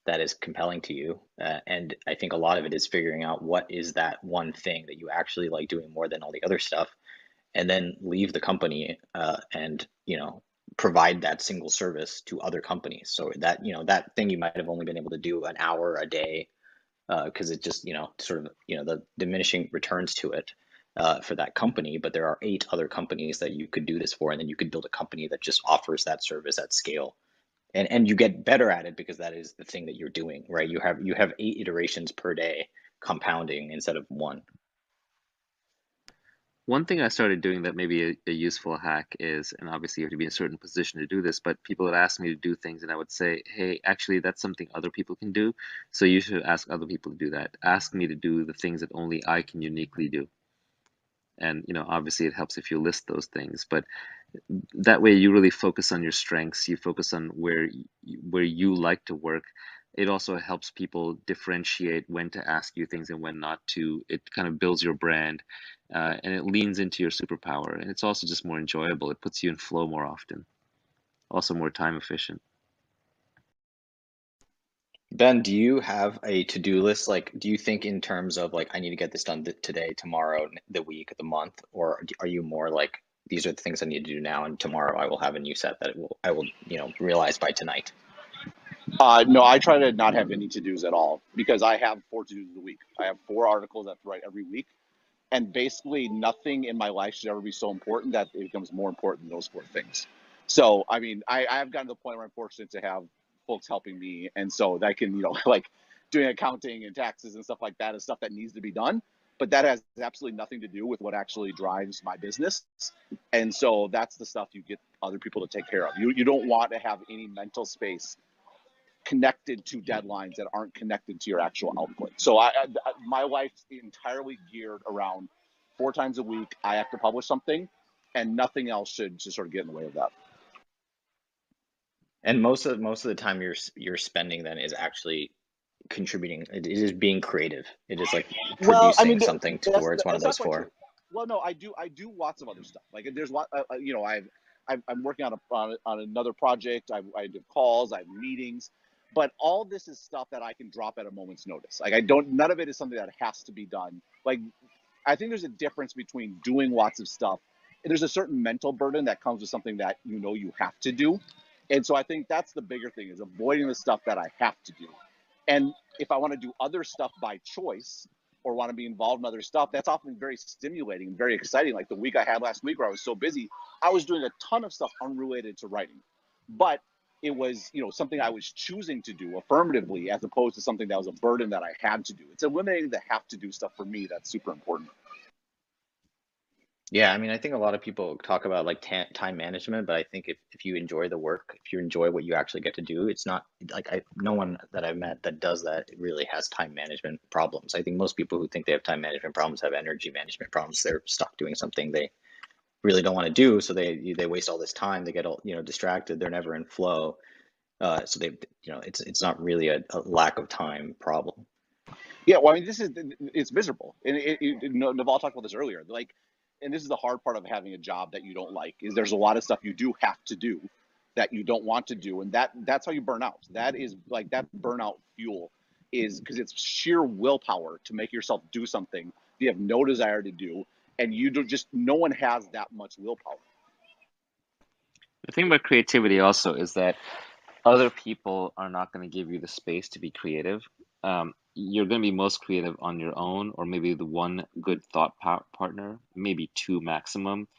that is compelling to you. And I think a lot of it is figuring out what is that one thing that you actually like doing more than all the other stuff, and then leave the company and, provide that single service to other companies. So that, that thing you might have only been able to do an hour a day because it just, sort of, the diminishing returns to it for that company. But there are 8 other companies that you could do this for, and then you could build a company that just offers that service at scale. And you get better at it because that is the thing that you're doing, right? You have 8 iterations per day compounding instead of one. One thing I started doing that may be a useful hack is, and obviously you have to be in a certain position to do this, but people would ask me to do things and I would say, hey, actually, that's something other people can do. So you should ask other people to do that. Ask me to do the things that only I can uniquely do. And, obviously it helps if you list those things, but that way you really focus on your strengths, you focus on where you like to work. It also helps people differentiate when to ask you things and when not to. It kind of builds your brand, and it leans into your superpower, and it's also just more enjoyable. It puts you in flow more often, also more time efficient. Ben, do you have a to-do list? Like, do you think in terms of like, I need to get this done today, tomorrow, the week, the month, or are you more like, these are the things I need to do now, and tomorrow I will have a new set that I will, realize by tonight? No, I try to not have any to-dos at all because I have 4 to-dos a week. I have 4 articles I have to write every week. And basically nothing in my life should ever be so important that it becomes more important than those 4 things. So, I mean, I have gotten to the point where I'm fortunate to have folks helping me. And so that can, like doing accounting and taxes and stuff like that is stuff that needs to be done. But that has absolutely nothing to do with what actually drives my business. And so that's the stuff you get other people to take care of. You don't want to have any mental space connected to deadlines that aren't connected to your actual output. So my life's entirely geared around 4 times a week I have to publish something, and nothing else should just sort of get in the way of that. And most of the time you're spending then is actually contributing. It is being creative. It is like Well, I producing mean, something towards one of that's not those quite four. true. Well, no, I do lots of other stuff. Like there's I'm working on another project. I do calls, I have meetings, but all this is stuff that I can drop at a moment's notice. Like none of it is something that has to be done. Like I think there's a difference between doing lots of stuff. There's a certain mental burden that comes with something that you have to do. And so I think that's the bigger thing, is avoiding the stuff that I have to do. And if I want to do other stuff by choice or want to be involved in other stuff, that's often very stimulating and very exciting. Like the week I had last week where I was so busy, I was doing a ton of stuff unrelated to writing. But it was, something I was choosing to do affirmatively as opposed to something that was a burden that I had to do. It's eliminating the have to do stuff for me that's super important. Yeah, I mean, I think a lot of people talk about like time management, but I think if you enjoy the work, if you enjoy what you actually get to do, it's not like no one that I've met that does that really has time management problems. I think most people who think they have time management problems have energy management problems. They're stuck doing something they really don't want to do, so they waste all this time. They get all, distracted. They're never in flow. So it's not really a lack of time problem. Yeah, well, I mean, it's miserable, and Naval talked about this earlier. Like, and this is the hard part of having a job that you don't like, is there's a lot of stuff you do have to do that you don't want to do, and that's how you burn out. That is like that burnout fuel is because it's sheer willpower to make yourself do something you have no desire to do, and no one has that much willpower. The thing about creativity also is that other people are not going to give you the space to be creative. You're going to be most creative on your own, or maybe the one good thought partner, maybe two maximum.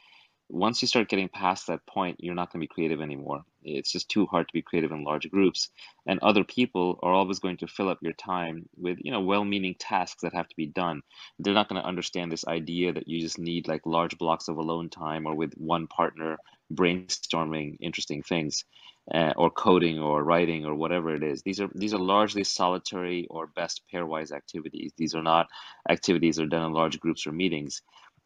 Once you start getting past that point, you're not going to be creative anymore. It's just too hard to be creative in large groups. And other people are always going to fill up your time with, well-meaning tasks that have to be done. They're not going to understand this idea that you just need like large blocks of alone time or with one partner brainstorming interesting things, or coding or writing or whatever it is. These are largely solitary or best pairwise activities. These are not activities that are done in large groups or meetings.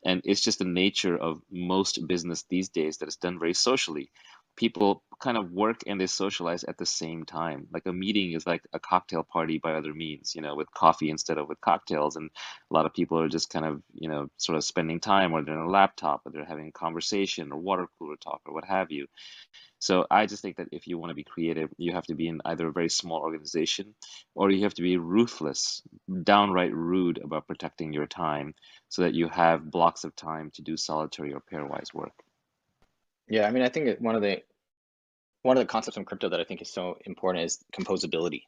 And it's just the nature of most business these days that is done very socially. People kind of work and they socialize at the same time. Like a meeting is like a cocktail party by other means, with coffee instead of with cocktails. And a lot of people are just kind of, sort of spending time, or they're on a laptop, or they're having a conversation or water cooler talk or what have you. So I just think that if you want to be creative, you have to be in either a very small organization, or you have to be ruthless, downright rude about protecting your time so that you have blocks of time to do solitary or pairwise work. Yeah, I mean, I think one of the concepts in crypto that I think is so important is composability.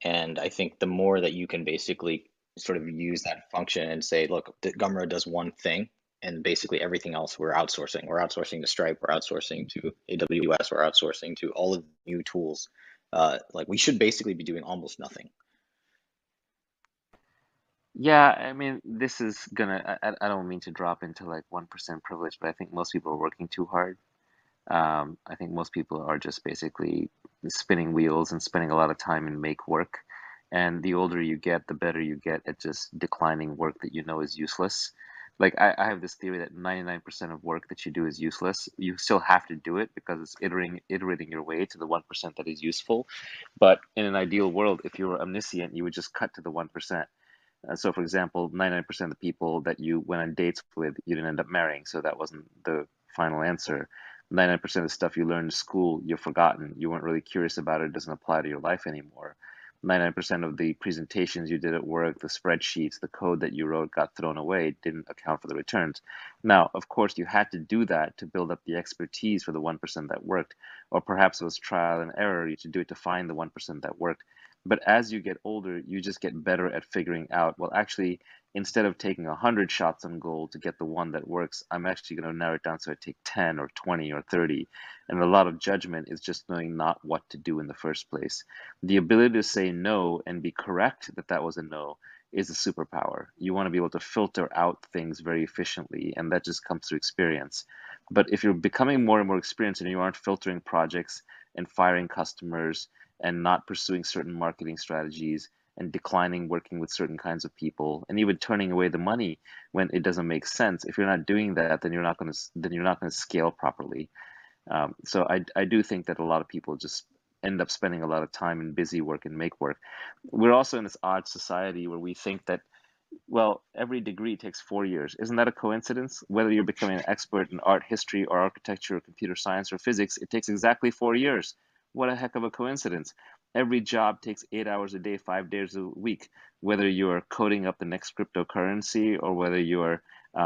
And I think the more that you can basically sort of use that function and say, look, the Gumroad does one thing, and basically everything else we're outsourcing. We're outsourcing to Stripe, we're outsourcing to AWS, we're outsourcing to all of the new tools. Like we should basically be doing almost nothing. Yeah, I mean, this is gonna, I don't mean to drop into like 1% privilege, but I think most people are working too hard. I think most people are just basically spinning wheels and spending a lot of time in make work. And the older you get, the better you get at just declining work that you know is useless. Like I have this theory that 99% of work that you do is useless. You still have to do it because it's iterating your way to the 1% that is useful. But in an ideal world, if you were omniscient, you would just cut to the 1%. So, for example, 99% of the people that you went on dates with, you didn't end up marrying. So that wasn't the final answer. 99% of the stuff you learned in school, you've forgotten. You weren't really curious about it. It doesn't apply to your life anymore. 99% of the presentations you did at work, the spreadsheets, the code that you wrote got thrown away, didn't account for the returns. Now, of course, you had to do that to build up the expertise for the 1% that worked, or perhaps it was trial and error. You should do it to find the 1% that worked. But as you get older, you just get better at figuring out, well, actually, instead of taking 100 shots on goal to get the one that works, I'm actually going to narrow it down so I take 10 or 20 or 30. And a lot of judgment is just knowing not what to do in the first place. The ability to say no and be correct that that was a no is a superpower. You want to be able to filter out things very efficiently, and that just comes through experience. But if you're becoming more and more experienced and you aren't filtering projects and firing customers and not pursuing certain marketing strategies and declining working with certain kinds of people and even turning away the money when it doesn't make sense, if you're not doing that, then you're not going to scale properly. So I do think that a lot of people just end up spending a lot of time in busy work and make work. We're also in this odd society where we think that, well, every degree takes 4 years. Isn't that a coincidence? Whether you're becoming an expert in art history or architecture or computer science or physics, it takes exactly 4 years. What a heck of a coincidence. Every job takes 8 hours a day, 5 days a week. Whether you're coding up the next cryptocurrency or whether you're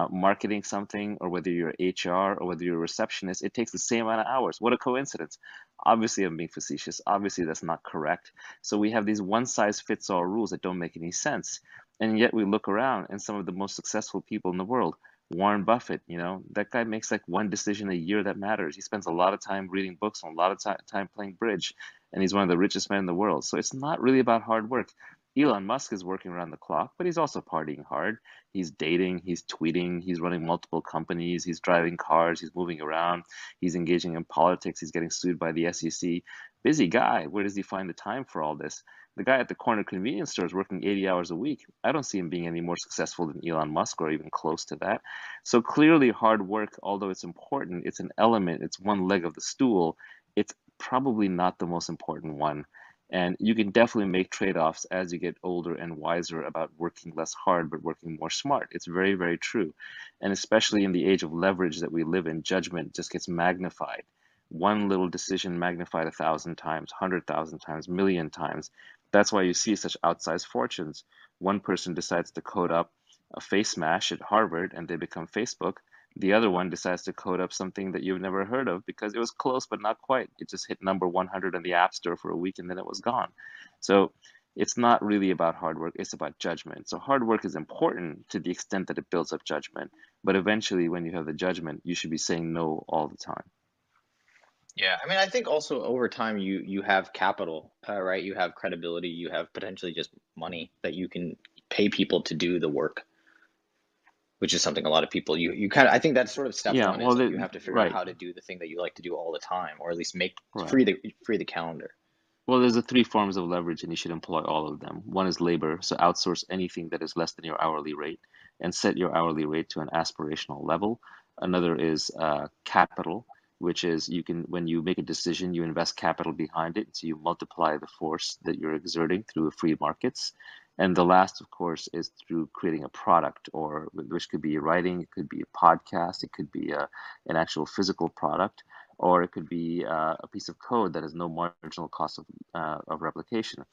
marketing something or whether you're HR or whether you're a receptionist, it takes the same amount of hours. What a coincidence. Obviously, I'm being facetious. Obviously, that's not correct. So we have these one-size-fits-all rules that don't make any sense. And yet we look around and some of the most successful people in the world, Warren Buffett, that guy makes like one decision a year that matters. He spends a lot of time reading books and a lot of time playing bridge, and he's one of the richest men in the world. So it's not really about hard work. Elon Musk is working around the clock, but he's also partying hard. He's dating, he's tweeting, he's running multiple companies, he's driving cars, he's moving around, he's engaging in politics, he's getting sued by the SEC. Busy guy. Where does he find the time for all this? The guy at the corner convenience store is working 80 hours a week. I don't see him being any more successful than Elon Musk or even close to that. So clearly, hard work, although it's important, it's an element, it's one leg of the stool. It's probably not the most important one. And you can definitely make trade-offs as you get older and wiser about working less hard, but working more smart. It's very, very true. And especially in the age of leverage that we live in, judgment just gets magnified. One little decision magnified 1,000 times, 100,000 times, million times. That's why you see such outsized fortunes. One person decides to code up a face mash at Harvard and they become Facebook. The other one decides to code up something that you've never heard of because it was close, but not quite. It just hit number 100 in the App Store for a week and then it was gone. So it's not really about hard work, it's about judgment. So hard work is important to the extent that it builds up judgment. But eventually, when you have the judgment, you should be saying no all the time. Yeah, I mean, I think also over time you have capital, right? You have credibility, you have potentially just money that you can pay people to do the work, which is something a lot of people you kind of I think that's sort of step Yeah, one is well, like you have to figure out right, how to do the thing that you like to do all the time, or at least make right. free the calendar. Well, there's the three forms of leverage, and you should employ all of them. One is labor, so outsource anything that is less than your hourly rate and set your hourly rate to an aspirational level. Another is capital, which is when you make a decision, you invest capital behind it, so you multiply the force that you're exerting through free markets. And the last, of course, is through creating a product, or which could be writing, it could be a podcast, it could be an actual physical product, or it could be a piece of code that has no marginal cost of replication.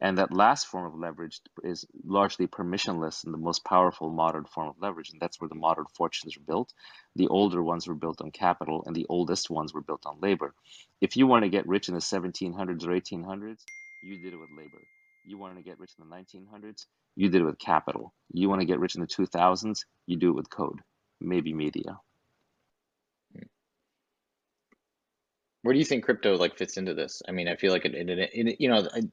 And that last form of leverage is largely permissionless and the most powerful modern form of leverage. And that's where the modern fortunes are built. The older ones were built on capital, and the oldest ones were built on labor. If you want to get rich in the 1700s or 1800s, you did it with labor. You want to get rich in the 1900s, you did it with capital. You want to get rich in the 2000s, you do it with code, maybe media. Where do you think crypto like fits into this? I mean, I feel like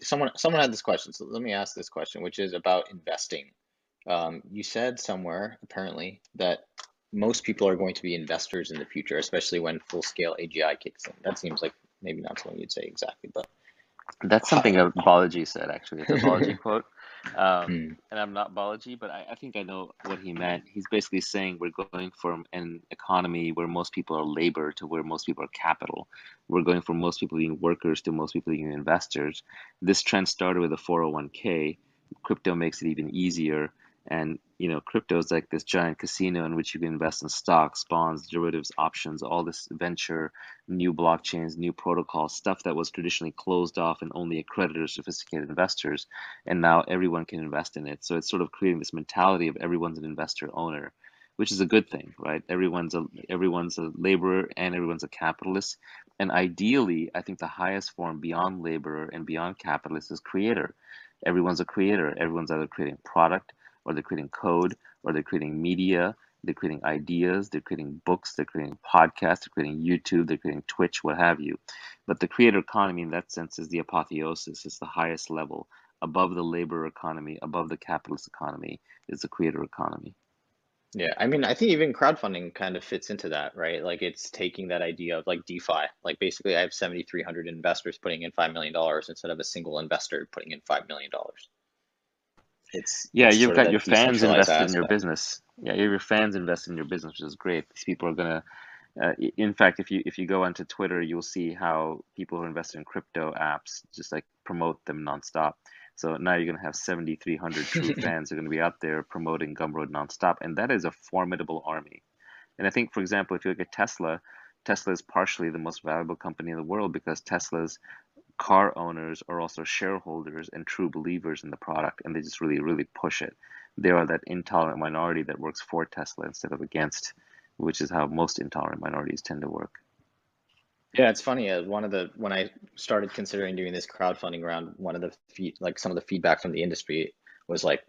someone had this question, so let me ask this question, which is about investing. You said somewhere apparently that most people are going to be investors in the future, especially when full-scale AGI kicks in. That seems like maybe not something you'd say exactly, but That's something Balaji said, actually. It's a Balaji quote. Hmm. And I'm not Balaji, but I think I know what he meant. He's basically saying we're going from an economy where most people are labor to where most people are capital. We're going from most people being workers to most people being investors. This trend started with a 401k. Crypto makes it even easier. And crypto is like this giant casino in which you can invest in stocks, bonds, derivatives, options, all this venture, new blockchains, new protocols, stuff that was traditionally closed off and only accredited sophisticated investors. And now everyone can invest in it. So it's sort of creating this mentality of everyone's an investor owner, which is a good thing, right? Everyone's a laborer and everyone's a capitalist. And ideally, I think the highest form beyond laborer and beyond capitalist is creator. Everyone's a creator. Everyone's either creating product, or they're creating code, or they're creating media, they're creating ideas, they're creating books, they're creating podcasts, they're creating YouTube, they're creating Twitch, what have you. But the creator economy in that sense is the apotheosis, it's the highest level. Above the labor economy, above the capitalist economy is the creator economy. Yeah, I mean, I think even crowdfunding kind of fits into that, right? Like it's taking that idea of like DeFi. Like basically I have 7,300 investors putting in $5 million instead of a single investor putting in $5 million. Yeah, It's you've sort of got your that fans decentralized invested in your aspect. business. Yeah, you have your fans invested in your business, which is great. These people are gonna, in fact, if you go onto Twitter, you'll see how people who invest in crypto apps just like promote them nonstop. So now you're gonna have 7,300 true fans who are gonna be out there promoting Gumroad nonstop, and that is a formidable army. And I think, for example, if you look at Tesla, Tesla is partially the most valuable company in the world because Tesla's car owners are also shareholders and true believers in the product, and they just really, really push it. They are that intolerant minority that works for Tesla instead of against, which is how most intolerant minorities tend to work. Yeah, it's funny. When I started considering doing this crowdfunding round, one of the some of the feedback from the industry was like,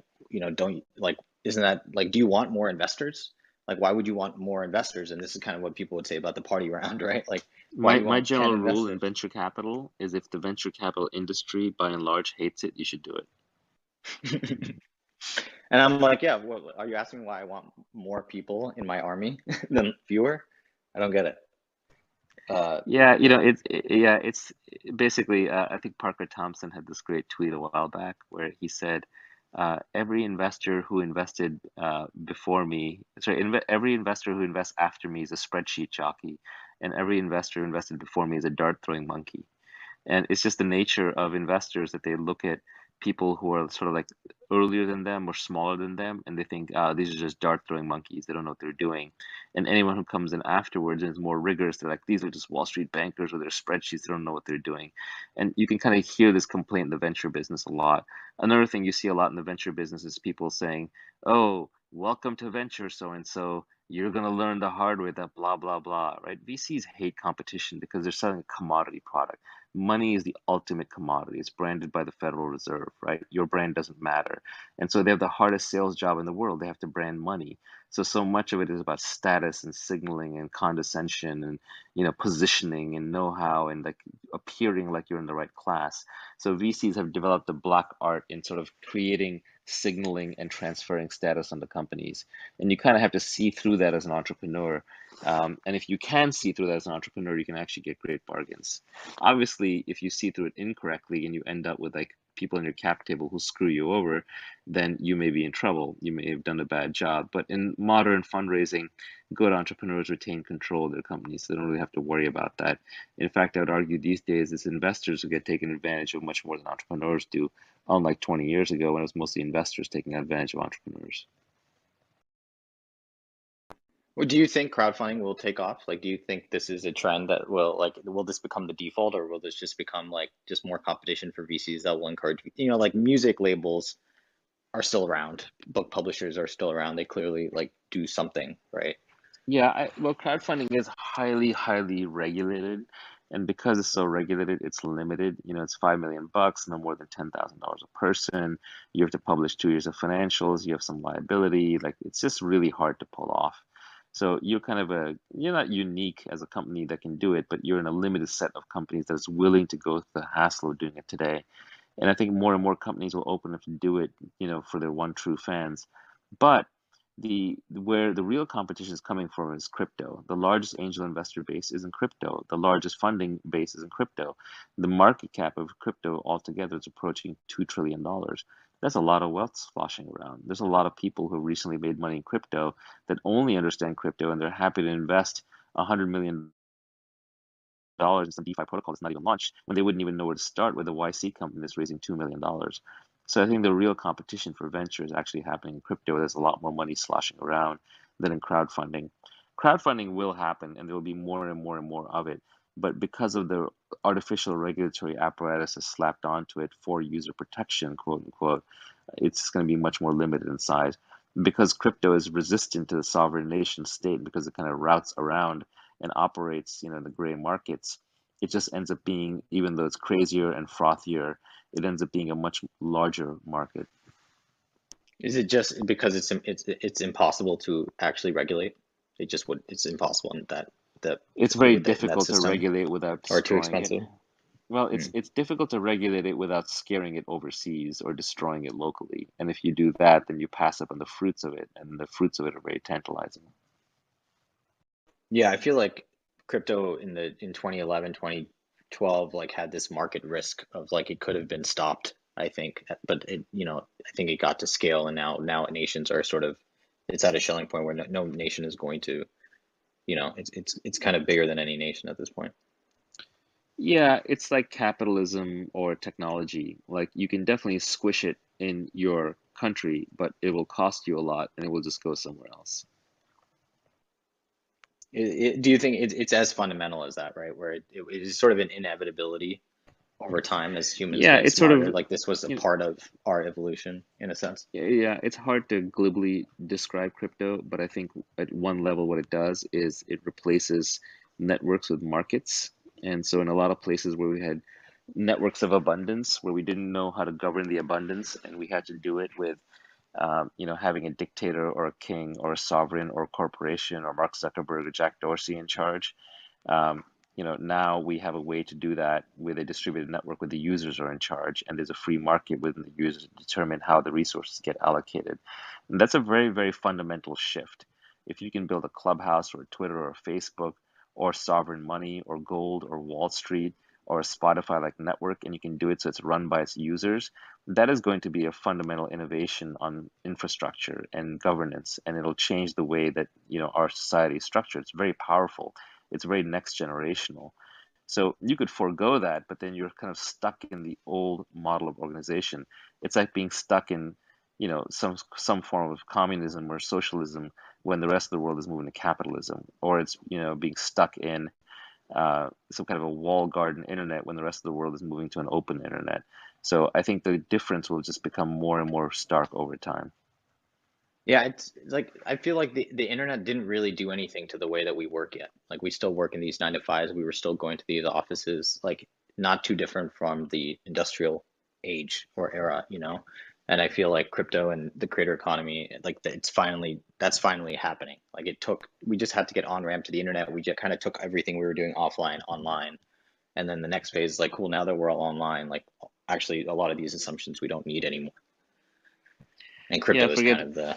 don't like, isn't that like, do you want more investors? Like, why would you want more investors? And this is kind of what people would say about the party round, right? Like, why do My you my want 10 general rule in investors? venture capital is if the venture capital industry by and large hates it, you should do it. And I'm like, yeah, well, are you asking why I want more people in my army than fewer? I don't get it. Yeah, Yeah. it's basically, I think Parker Thompson had this great tweet a while back where he said, every investor who invested every investor who invests after me is a spreadsheet jockey, and every investor who invested before me is a dart throwing monkey. And it's just the nature of investors that they look at people who are sort of like earlier than them or smaller than them, and they think, these are just dart throwing monkeys. They don't know what they're doing. And anyone who comes in afterwards and is more rigorous, they're like, these are just Wall Street bankers with their spreadsheets. They don't know what they're doing. And you can kind of hear this complaint in the venture business a lot. Another thing you see a lot in the venture business is people saying, oh, welcome to venture so and so. You're going to learn the hard way that blah, blah, blah, right? VCs hate competition because they're selling a commodity product. Money is the ultimate commodity. It's branded by the Federal Reserve, right? Your brand doesn't matter. And so they have the hardest sales job in the world. They have to brand money. So much of it is about status and signaling and condescension and, positioning and know-how and like appearing like you're in the right class. So VCs have developed a black art in sort of creating signaling and transferring status onto companies. And you kind of have to see through that as an entrepreneur. And if you can see through that as an entrepreneur, you can actually get great bargains. Obviously, if you see through it incorrectly and you end up with like people in your cap table who screw you over, then you may be in trouble. You may have done a bad job. But in modern fundraising, good entrepreneurs retain control of their companies, so they don't really have to worry about that. In fact, I would argue these days it's investors who get taken advantage of much more than entrepreneurs do, unlike 20 years ago when it was mostly investors taking advantage of entrepreneurs. Well, do you think crowdfunding will take off? Like, do you think this is a trend that will this become the default, or will this just become like just more competition for VCs that will encourage, like music labels are still around, book publishers are still around. They clearly like do something, right? Yeah, well, crowdfunding is highly, highly regulated, and because it's so regulated, it's limited. It's 5 million bucks, no more than $10,000 a person. You have to publish 2 years of financials. You have some liability. Like it's just really hard to pull off. So you're not unique as a company that can do it, but you're in a limited set of companies that is willing to go through the hassle of doing it today. And I think more and more companies will open up to do it, for their one true fans. But where the real competition is coming from is crypto. The largest angel investor base is in crypto. The largest funding base is in crypto. The market cap of crypto altogether is approaching $2 trillion. That's a lot of wealth sloshing around. There's a lot of people who recently made money in crypto that only understand crypto and they're happy to invest $100 million in some DeFi protocol that's not even launched when they wouldn't even know where to start with a YC company that's raising $2 million. So I think the real competition for venture is actually happening in crypto. There's a lot more money sloshing around than in crowdfunding. Crowdfunding will happen, and there will be more and more and more of it. But because of the artificial regulatory apparatus that's slapped onto it for user protection, quote unquote, it's going to be much more limited in size. Because crypto is resistant to the sovereign nation state, because it kind of routes around and operates, in the gray markets, it just ends up being, even though it's crazier and frothier, it ends up being a much larger market. Is it just because it's impossible to actually regulate? It's impossible in that It's very in that difficult to system, regulate without or too destroying it. expensive? Well, Hmm. it's difficult to regulate it without scaring it overseas or destroying it locally. And if you do that, then you pass up on the fruits of it, and the fruits of it are very tantalizing. Yeah, I feel like crypto in 2011, 2012 like had this market risk of like it could have been stopped, I think. But I think it got to scale, and now nations are sort of, it's at a shelling point where no nation is going to, it's kind of bigger than any nation at this point. Yeah, it's like capitalism or technology. Like you can definitely squish it in your country, but it will cost you a lot and it will just go somewhere else. Do you think it's as fundamental as that, right? Where it is sort of an inevitability over time as humans Yeah, get it's sort smarter. of, Like this was a you know, part of our evolution in a sense. yeah, it's hard to glibly describe crypto, but I think at one level what it does is it replaces networks with markets. And so in a lot of places where we had networks of abundance, where we didn't know how to govern the abundance, and we had to do it with having a dictator or a king or a sovereign or a corporation or Mark Zuckerberg or Jack Dorsey in charge. Um, now we have a way to do that with a distributed network where the users are in charge, and there's a free market within the users to determine how the resources get allocated. And that's a very, very fundamental shift. If you can build a Clubhouse or a Twitter or a Facebook or sovereign money or gold or Wall Street or a Spotify like network, and you can do it so it's run by its users, that is going to be a fundamental innovation on infrastructure and governance, and it'll change the way that our society is structured. It's very powerful. It's very next generational. So you could forego that, but then you're kind of stuck in the old model of organization. It's like being stuck in, some form of communism or socialism when the rest of the world is moving to capitalism, or it's being stuck in some kind of a wall garden internet when the rest of the world is moving to an open internet. So I think the difference will just become more and more stark over time. Yeah, it's like I feel like the internet didn't really do anything to the way that we work yet. Like we still work in these 9 to 5s. We were still going to these offices, like not too different from the industrial age or era. And I feel like crypto and the creator economy, like that's finally happening. Like we just had to get on ramp to the internet. We just kind of took everything we were doing offline online. And then the next phase is like, cool, now that we're all online, like actually a lot of these assumptions we don't need anymore. And Yeah, crypto is kind of the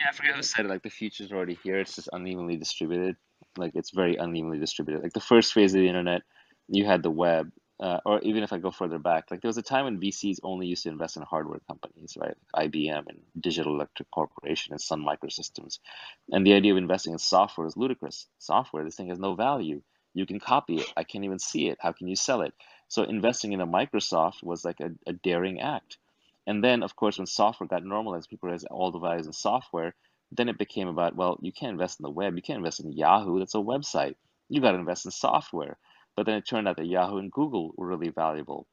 I forget who said it. Like the future's already here. It's just unevenly distributed. Like it's very unevenly distributed. Like the first phase of the internet, you had the web, or even if I go further back, like there was a time when VCs only used to invest in hardware companies, right? IBM and Digital Electric Corporation and Sun Microsystems. And the idea of investing in software is ludicrous. Software, this thing has no value. You can copy it. I can't even see it. How can you sell it? So investing in a Microsoft was like a daring act. And then, of course, when software got normalized, people realized all the values in software. Then it became about, well, you can't invest in the web. You can't invest in Yahoo. That's a website. You got to invest in software. But then it turned out that Yahoo and Google were really valuable.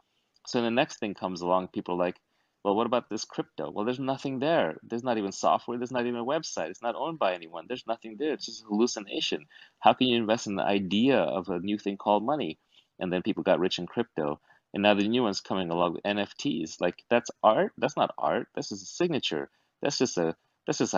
So the next thing comes along, people are like, well, what about this crypto? Well, there's nothing there. There's not even software. There's not even a website. It's not owned by anyone. There's nothing there. It's just a hallucination. How can you invest in the idea of a new thing called money? And then people got rich in crypto. And now the new one's coming along with NFTs. Like that's art? That's not art. That's just a signature. That's just a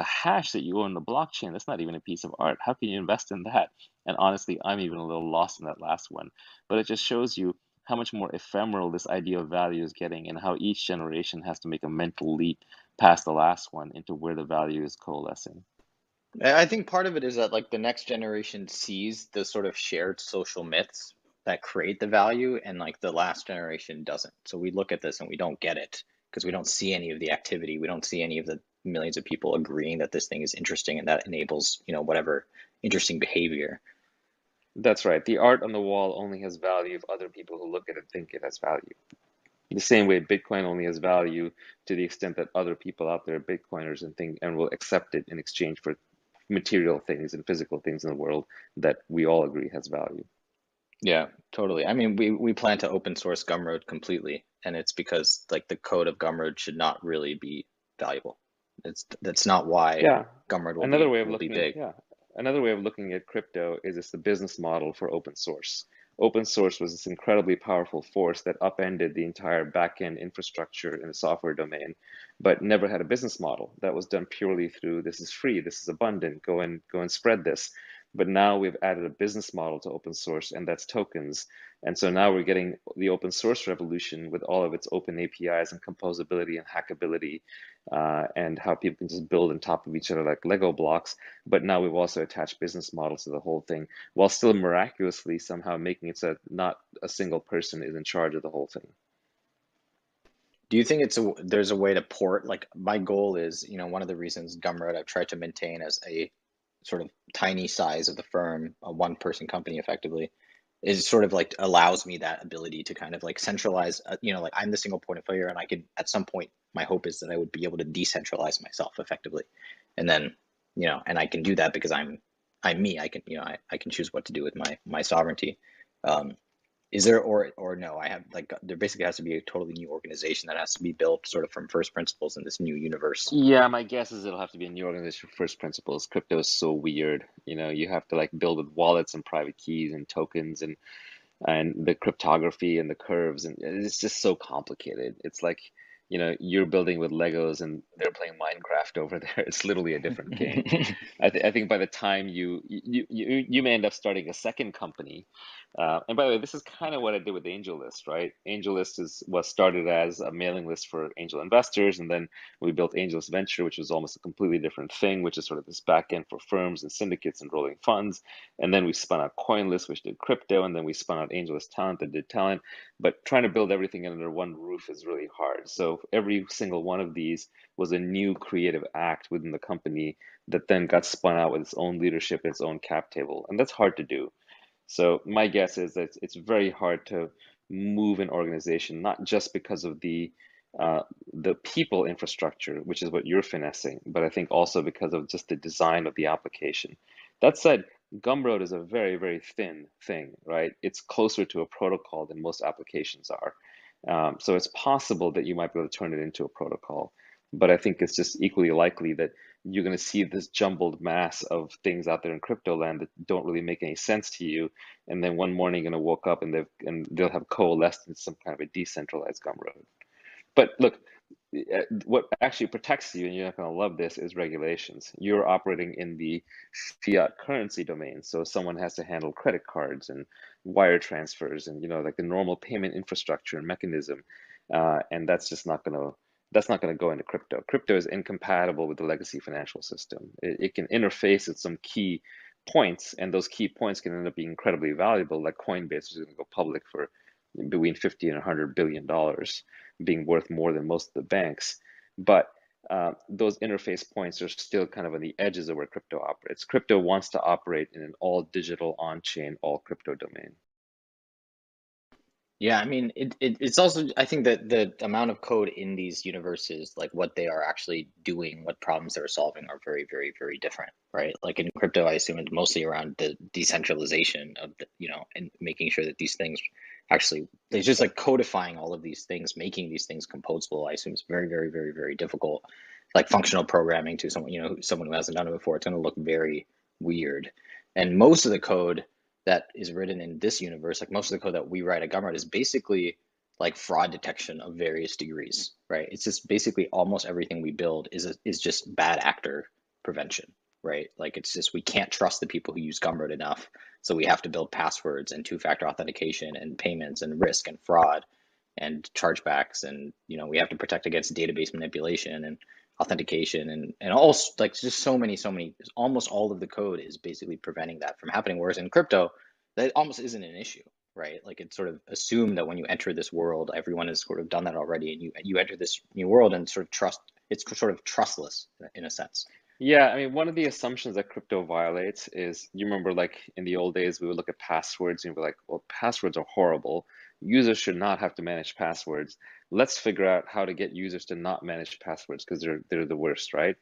hash that you own in the blockchain. That's not even a piece of art. How can you invest in that? And honestly, I'm even a little lost in that last one. But it just shows you how much more ephemeral this idea of value is getting, and how each generation has to make a mental leap past the last one into where the value is coalescing. I think part of it is that like the next generation sees the sort of shared social myths that create the value, and like the last generation doesn't. So we look at this and we don't get it because we don't see any of the activity. We don't see any of the millions of people agreeing that this thing is interesting and that enables, whatever interesting behavior. That's right. The art on the wall only has value if other people who look at it think it has value. The same way Bitcoin only has value to the extent that other people out there are Bitcoiners and think and will accept it in exchange for material things and physical things in the world that we all agree has value. Yeah, totally. I mean, we plan to open source Gumroad completely, and it's because like the code of Gumroad should not really be valuable. That's not why Yeah. Gumroad Another way of will be looking at big. another way of looking at crypto is it's the business model for open source. Open source was this incredibly powerful force that upended the entire backend infrastructure in the software domain, but never had a business model that was done purely through this is free, this is abundant, go and spread this. But now we've added a business model to open source, and that's tokens. And so now we're getting the open source revolution with all of its open APIs and composability and hackability, and how people can just build on top of each other like Lego blocks. But now we've also attached business models to the whole thing, while still miraculously somehow making it so that not a single person is in charge of the whole thing. Do you think there's a way to port, like my goal is, one of the reasons Gumroad I've tried to maintain as a sort of tiny size of the firm, a one-person company effectively, is sort of like allows me that ability to kind of like centralize, like I'm the single point of failure, and I could at some point, my hope is that I would be able to decentralize myself effectively. And then, and I can do that because I'm me. I can, I can choose what to do with my sovereignty. Is there, or no, I have like, there basically has to be a totally new organization that has to be built sort of from first principles in this new universe. Yeah, my guess is it'll have to be a new organization first principles. Crypto is so weird. You have to like build with wallets and private keys and tokens and the cryptography and the curves, and it's just so complicated. It's like, you're building with Legos and they're playing Minecraft over there. It's literally a different game. I think by the time you may end up starting a second company. And by the way, this is kind of what I did with AngelList, right? AngelList was started as a mailing list for angel investors, and then we built AngelList Venture, which was almost a completely different thing, which is sort of this back end for firms and syndicates and rolling funds. And then we spun out CoinList, which did crypto, and then we spun out AngelList Talent that did talent. But trying to build everything under one roof is really hard. So every single one of these was a new creative act within the company that then got spun out with its own leadership, its own cap table, and that's hard to do. So my guess is that it's very hard to move an organization, not just because of the people infrastructure, which is what you're finessing, but I think also because of just the design of the application. That said, Gumroad is a very, very thin thing, right? It's closer to a protocol than most applications are. So it's possible that you might be able to turn it into a protocol, but I think it's just equally likely that you're going to see this jumbled mass of things out there in crypto land that don't really make any sense to you, and then one morning you're going to woke up and they'll have coalesced in some kind of a decentralized Gumroad. But look, what actually protects you, and you're not going to love this, is regulations. You're operating in the fiat currency domain, so someone has to handle credit cards and wire transfers and like the normal payment infrastructure and mechanism, and that's not going to go into crypto. Crypto is incompatible with the legacy financial system. It can interface at some key points, and those key points can end up being incredibly valuable. Like Coinbase is going to go public for between 50 and $100 billion, being worth more than most of the banks. But those interface points are still kind of on the edges of where crypto operates. Crypto wants to operate in an all digital, on chain, all crypto domain. Yeah, I mean, it's also, I think that the amount of code in these universes, like what they are actually doing, what problems they're solving are very, very, very different, right? Like in crypto, I assume it's mostly around the decentralization of the, and making sure that these things actually, it's just like codifying all of these things, making these things composable, I assume is very, very, very, very difficult. Like functional programming to someone, someone who hasn't done it before, it's going to look very weird. And most of the code that is written in this universe, like most of the code that we write at Gumroad is basically like fraud detection of various degrees, right? It's just basically almost everything we build is just bad actor prevention, right? Like it's just we can't trust the people who use Gumroad enough, so we have to build passwords and two-factor authentication and payments and risk and fraud and chargebacks, and we have to protect against database manipulation and authentication and all, like just so many, almost all of the code is basically preventing that from happening. Whereas in crypto, that almost isn't an issue, right? Like it's sort of assumed that when you enter this world, everyone has sort of done that already, and you enter this new world and sort of trust, it's sort of trustless in a sense. Yeah, I mean, one of the assumptions that crypto violates is, you remember, like in the old days, we would look at passwords and we're like, well, passwords are horrible. Users should not have to manage passwords. Let's figure out how to get users to not manage passwords because they're the worst, right?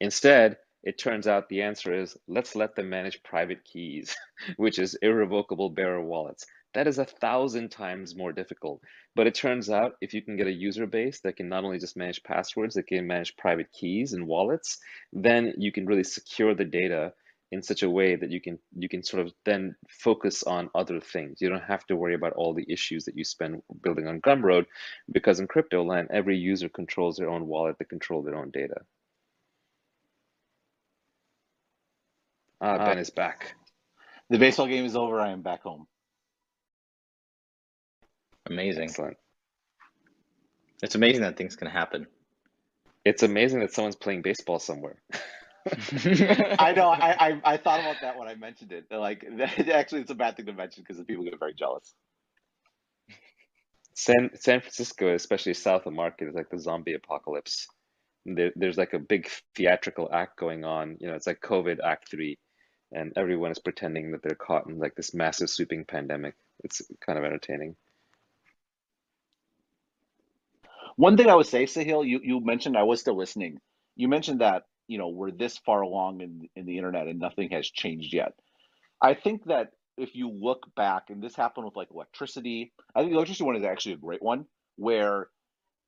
Instead, it turns out the answer is let's let them manage private keys, which is irrevocable bearer wallets. That is 1,000 times more difficult. But it turns out if you can get a user base that can not only just manage passwords, that can manage private keys and wallets, then you can really secure the data in such a way that you can sort of then focus on other things. You don't have to worry about all the issues that you spend building on Gumroad, because in crypto land, every user controls their own wallet, they control their own data. Ah, Ben is back. The baseball game is over. I am back home. Amazing. Excellent. It's amazing that things can happen. It's amazing that someone's playing baseball somewhere. I know. I thought about that when I mentioned it. Like, actually, it's a bad thing to mention because the people get very jealous. San Francisco, especially south of Market, is like the zombie apocalypse. There's like a big theatrical act going on. You know, it's like COVID Act 3, and everyone is pretending that they're caught in like this massive sweeping pandemic. It's kind of entertaining. One thing I would say, Sahil, you mentioned, I was still listening. You mentioned that, we're this far along in the internet and nothing has changed yet. I think that if you look back, and this happened with like electricity, I think the electricity one is actually a great one, where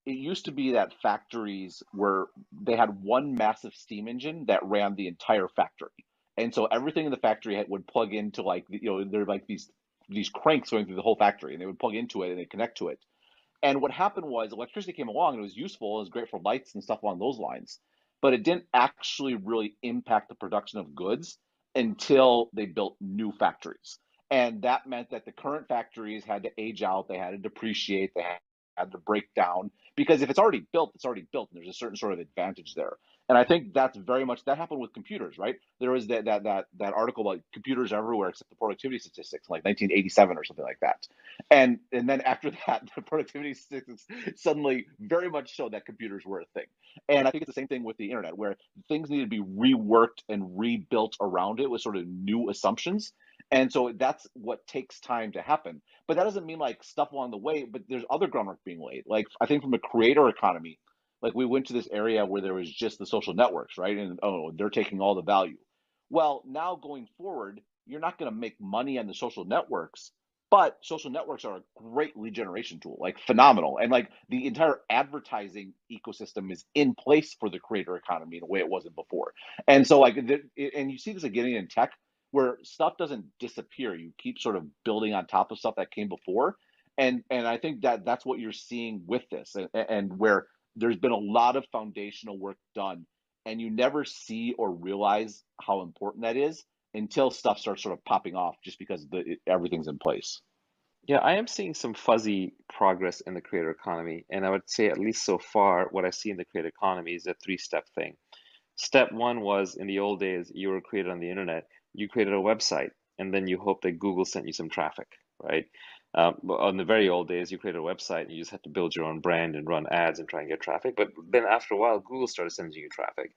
it used to be that factories were they had one massive steam engine that ran the entire factory, and so everything in the factory would plug into like there are like these cranks going through the whole factory, and they would plug into it and they connect to it. And what happened was electricity came along and it was useful, it was great for lights and stuff along those lines, but it didn't actually really impact the production of goods until they built new factories. And that meant that the current factories had to age out, they had to depreciate, they had to break down because if it's already built, it's already built, and there's a certain sort of advantage there. And I think that's very much that happened with computers, right? There was that article about computers everywhere except the productivity statistics, like 1987 or something like that. And then after that, the productivity statistics suddenly very much showed that computers were a thing. And I think it's the same thing with the internet, where things need to be reworked and rebuilt around it with sort of new assumptions. And so that's what takes time to happen. But that doesn't mean like stuff along the way, but there's other groundwork being laid. Like I think from a creator economy, like we went to this area where there was just the social networks, right? And oh, they're taking all the value. Well, now going forward, you're not going to make money on the social networks, but social networks are a great lead generation tool, like phenomenal. And like the entire advertising ecosystem is in place for the creator economy in a way it wasn't before. And so like, and you see this again in tech where stuff doesn't disappear. You keep sort of building on top of stuff that came before. And I think that that's what you're seeing with this, and where there's been a lot of foundational work done, and you never see or realize how important that is until stuff starts sort of popping off just because everything's in place. Yeah, I am seeing some fuzzy progress in the creator economy, and I would say at least so far, what I see in the creator economy is a three-step thing. Step one was in the old days, you were created on the internet, you created a website, and then you hope that Google sent you some traffic, right? But on the very old days, you created a website and you just had to build your own brand and run ads and try and get traffic. But then after a while, Google started sending you traffic.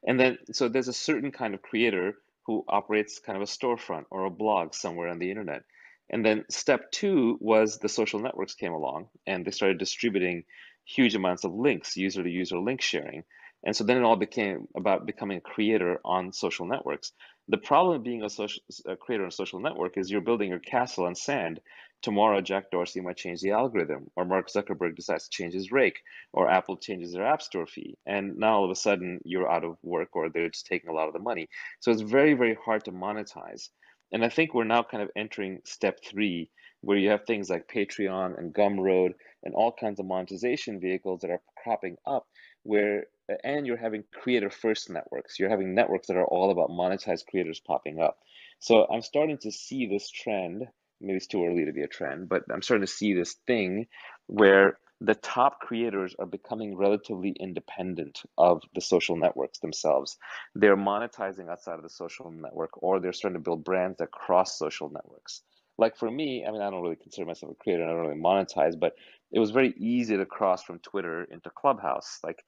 And then, so there's a certain kind of creator who operates kind of a storefront or a blog somewhere on the internet. And then step two was the social networks came along and they started distributing huge amounts of links, user to user link sharing. And so then it all became about becoming a creator on social networks. The problem of being a creator on a social network is you're building your castle on sand. Tomorrow, Jack Dorsey might change the algorithm, or Mark Zuckerberg decides to change his rake, or Apple changes their App Store fee. And now all of a sudden you're out of work, or they're just taking a lot of the money. So it's very, very hard to monetize. And I think we're now kind of entering step three, where you have things like Patreon and Gumroad and all kinds of monetization vehicles that are cropping up, where and you're having creator first networks. You're having networks that are all about monetized creators popping up. So I'm starting to see this trend. Maybe it's too early to be a trend, but I'm starting to see this thing where the top creators are becoming relatively independent of the social networks themselves. They're monetizing outside of the social network, or they're starting to build brands that cross social networks. Like for me, I mean, I don't really consider myself a creator, I don't really monetize, but it was very easy to cross from Twitter into Clubhouse. Like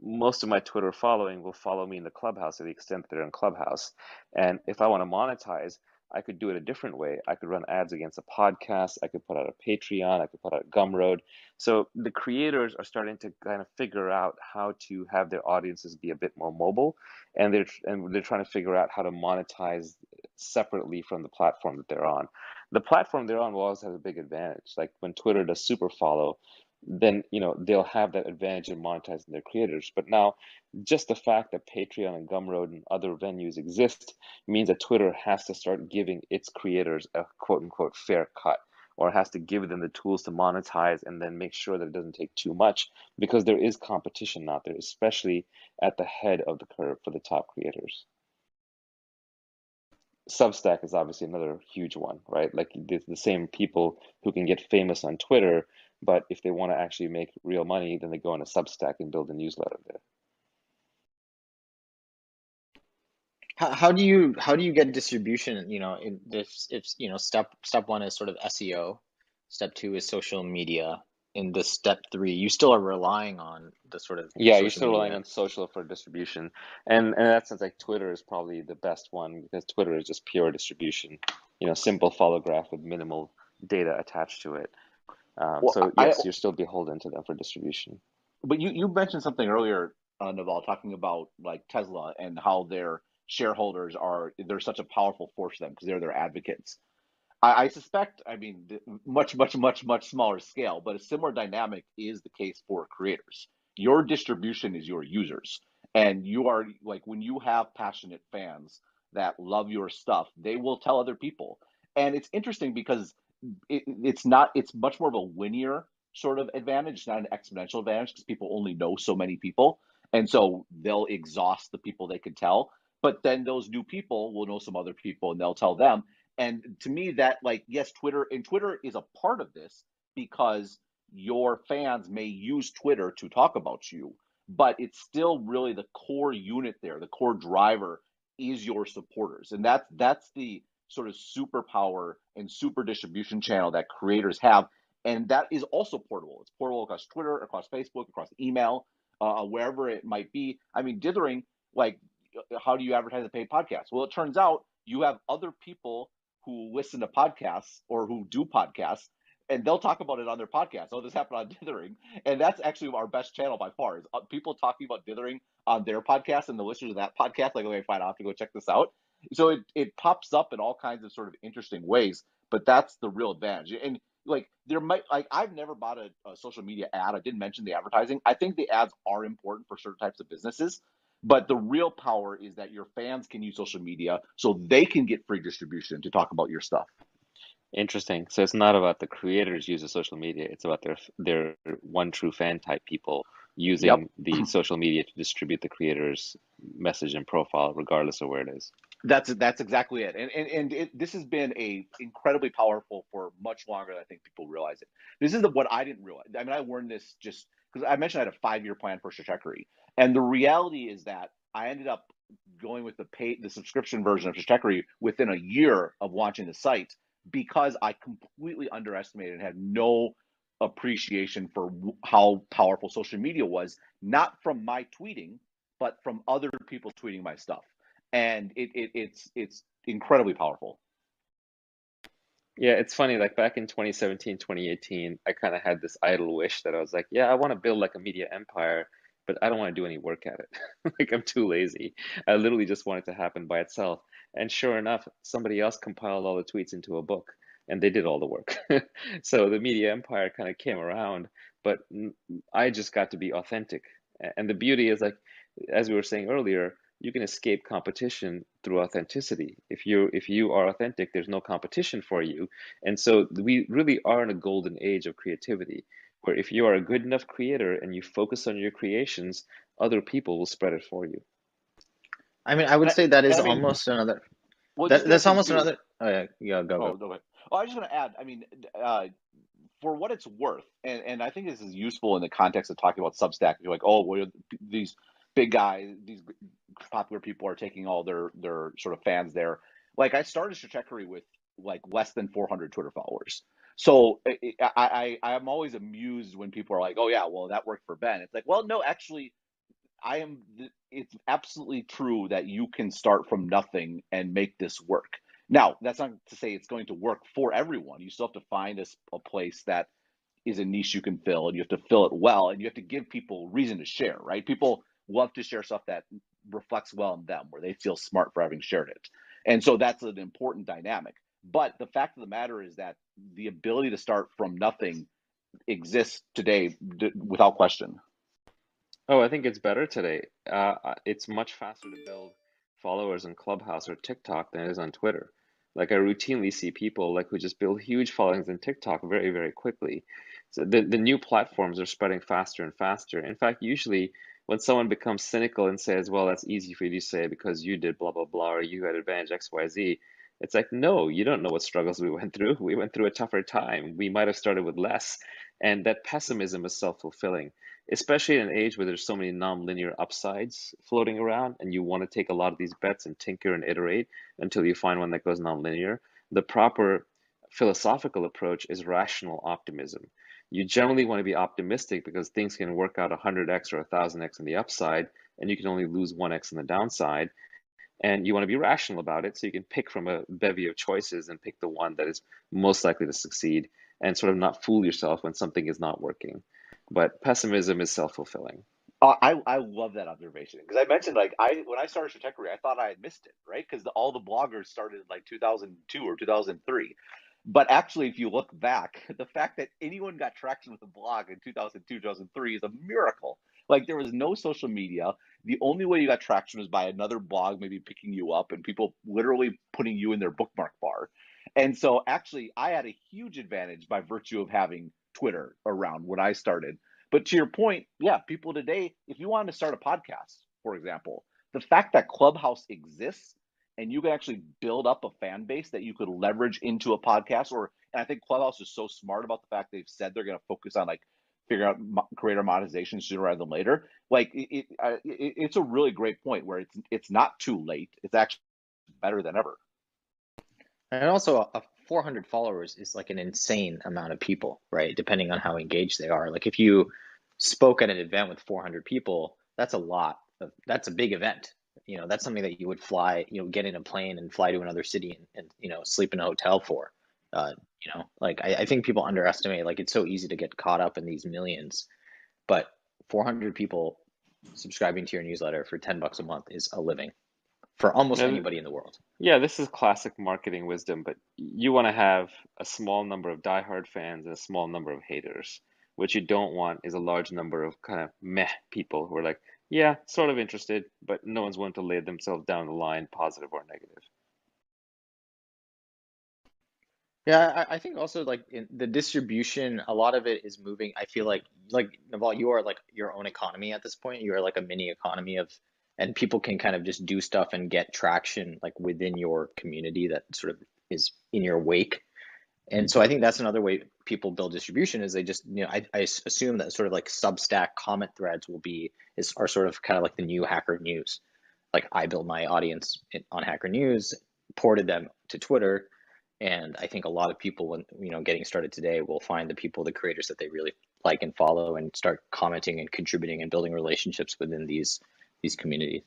most of my Twitter following will follow me in the Clubhouse to the extent that they're in Clubhouse. And if I want to monetize, I could do it a different way. I could run ads against a podcast. I could put out a Patreon. I could put out Gumroad. So the creators are starting to kind of figure out how to have their audiences be a bit more mobile, and they're trying to figure out how to monetize separately from the platform that they're on. The platform they're on will always have a big advantage. Like when Twitter does super follow, then they'll have that advantage of monetizing their creators. But now, just the fact that Patreon and Gumroad and other venues exist means that Twitter has to start giving its creators a quote unquote fair cut, or has to give them the tools to monetize and then make sure that it doesn't take too much, because there is competition out there, especially at the head of the curve for the top creators. Substack is obviously another huge one, right? Like the same people who can get famous on Twitter, but if they want to actually make real money, then they go on a Substack and build a newsletter there. How do you get distribution? In this, if step one is sort of SEO, step two is social media. In this step three, you still are relying on the sort of Yeah, you're social still relying media. on social for distribution. And in that sense, like Twitter is probably the best one because Twitter is just pure distribution, simple follow graph with minimal data attached to it. Well, So I yes, you're still beholden to them for distribution. but you mentioned something earlier, Naval, talking about like Tesla and how their shareholders they're such a powerful force for them because they're their advocates. I suspect, I mean, much, much, much, much smaller scale, but a similar dynamic is the case for creators. Your distribution is your users. And you are like, when you have passionate fans that love your stuff, they will tell other people. And it's interesting because it's much more of a linear sort of advantage. It's not an exponential advantage because people only know so many people. And so they'll exhaust the people they can tell. But then those new people will know some other people and they'll tell them. And to me, that like, yes, Twitter is a part of this because your fans may use Twitter to talk about you, but it's still really the core unit there, the core driver is your supporters. And that's the sort of superpower and super distribution channel that creators have. And that is also portable. It's portable across Twitter, across Facebook, across email, wherever it might be. I mean, dithering, like, how do you advertise a paid podcast? Well, it turns out you have other people who listen to podcasts or who do podcasts, and they'll talk about it on their podcast. Oh, this happened on Dithering, and that's actually our best channel by far. Is people talking about Dithering on their podcast, and the listeners of that podcast like, okay, fine, I'll have to go check this out. So it pops up in all kinds of sort of interesting ways, but that's the real advantage. And like there might like I've never bought a social media ad. I didn't mention the advertising. I think the ads are important for certain types of businesses, but the real power is that your fans can use social media so they can get free distribution to talk about your stuff. Interesting. So it's not about the creators use of social media. It's about their one true fan type people Yep. using the social media to distribute the creator's message and profile, regardless of where it is. That's exactly it, and this has been a incredibly powerful for much longer than I think people realize it. This is what I didn't realize. I mean, I learned this just because I mentioned I had a 5-year plan for Stratechery, and the reality is that I ended up going with the subscription version of Stratechery within a year of launching the site because I completely underestimated and had no appreciation for how powerful social media was, not from my tweeting, but from other people tweeting my stuff, and it's incredibly powerful. Yeah, it's funny, like back in 2017, 2018, I kind of had this idle wish that I was like, yeah, I want to build like a media empire, but I don't want to do any work at it. Like I'm too lazy. I literally just want it to happen by itself. And sure enough, somebody else compiled all the tweets into a book and they did all the work. So the media empire kind of came around, but I just got to be authentic. And the beauty is like, as we were saying earlier, you can escape competition through authenticity. If you are authentic, there's no competition for you. And so we really are in a golden age of creativity, where if you are a good enough creator and you focus on your creations, other people will spread it for you. I mean, I would say that is I mean, almost another. well, just the other That's thing almost too. another. Oh yeah, yeah, go. Oh, no, wait. Oh, I was just going to add. I mean, uh, for what it's worth, and I think this is useful in the context of talking about Substack. You're like, oh, well, these big guys, these popular people are taking all their sort of fans there. Like, I started Stratechery with like less than 400 Twitter followers. So I'm always amused when people are like, oh yeah, well that worked for Ben. It's like, well, no, actually, it's absolutely true that you can start from nothing and make this work. Now, that's not to say it's going to work for everyone. You still have to find a place that is a niche you can fill, and you have to fill it well, and you have to give people reason to share, right? People love to share stuff that reflects well on them, where they feel smart for having shared it. And so that's an important dynamic. But the fact of the matter is that the ability to start from nothing exists today without question. Oh, I think it's better today. It's much faster to build followers on Clubhouse or TikTok than it is on Twitter. Like I routinely see people like who just build huge followings on TikTok very, very quickly. So the new platforms are spreading faster and faster. In fact, usually when someone becomes cynical and says, well, that's easy for you to say because you did blah, blah, blah, or you had advantage XYZ, it's like, no, you don't know what struggles we went through. We went through a tougher time. We might have started with less. And that pessimism is self-fulfilling, especially in an age where there's so many non-linear upsides floating around and you want to take a lot of these bets and tinker and iterate until you find one that goes non-linear. The proper philosophical approach is rational optimism. You generally want to be optimistic because things can work out 100x or 1000x on the upside, and you can only lose 1x on the downside. And you want to be rational about it so you can pick from a bevy of choices and pick the one that is most likely to succeed and sort of not fool yourself when something is not working. But pessimism is self-fulfilling. I love that observation because I mentioned like when I started Stratechery, I thought I had missed it, right? Because all the bloggers started in like 2002 or 2003. But actually, if you look back, the fact that anyone got traction with a blog in 2002, 2003 is a miracle. Like there was no social media. The only way you got traction was by another blog maybe picking you up and people literally putting you in their bookmark bar. And so actually, I had a huge advantage by virtue of having Twitter around when I started. But to your point, yeah, people today, if you wanted to start a podcast, for example, the fact that Clubhouse exists and you can actually build up a fan base that you could leverage into a podcast, and I think Clubhouse is so smart about the fact they've said they're going to focus on like figuring out creator monetization sooner rather than later. Like it's a really great point where it's not too late. It's actually better than ever. And also, a 400 followers is like an insane amount of people, right? Depending on how engaged they are. Like if you spoke at an event with 400 people, that's a lot that's a big event. You know, that's something that you would fly, you know, get in a plane and fly to another city and you know, sleep in a hotel for. You know, like I think people underestimate, like it's so easy to get caught up in these millions, but 400 people subscribing to your newsletter for $10 a month is a living for almost Now, anybody in the world. yeah, this is classic marketing wisdom, but you want to have a small number of diehard fans and a small number of haters. What you don't want is a large number of kind of meh people who are like, yeah, sort of interested, but no one's willing to lay themselves down the line, positive or negative. Yeah, I think also like in the distribution, a lot of it is moving. I feel like Naval, you are like your own economy at this point. You are like a mini economy of, and people can kind of just do stuff and get traction like within your community that sort of is in your wake. And so I think that's another way people build distribution is they just, you know, I assume that sort of like Substack comment threads are sort of kind of like the new Hacker News. Like I build my audience on Hacker News, ported them to Twitter, and I think a lot of people, when you know, getting started today, will find the creators that they really like and follow, and start commenting and contributing and building relationships within these communities.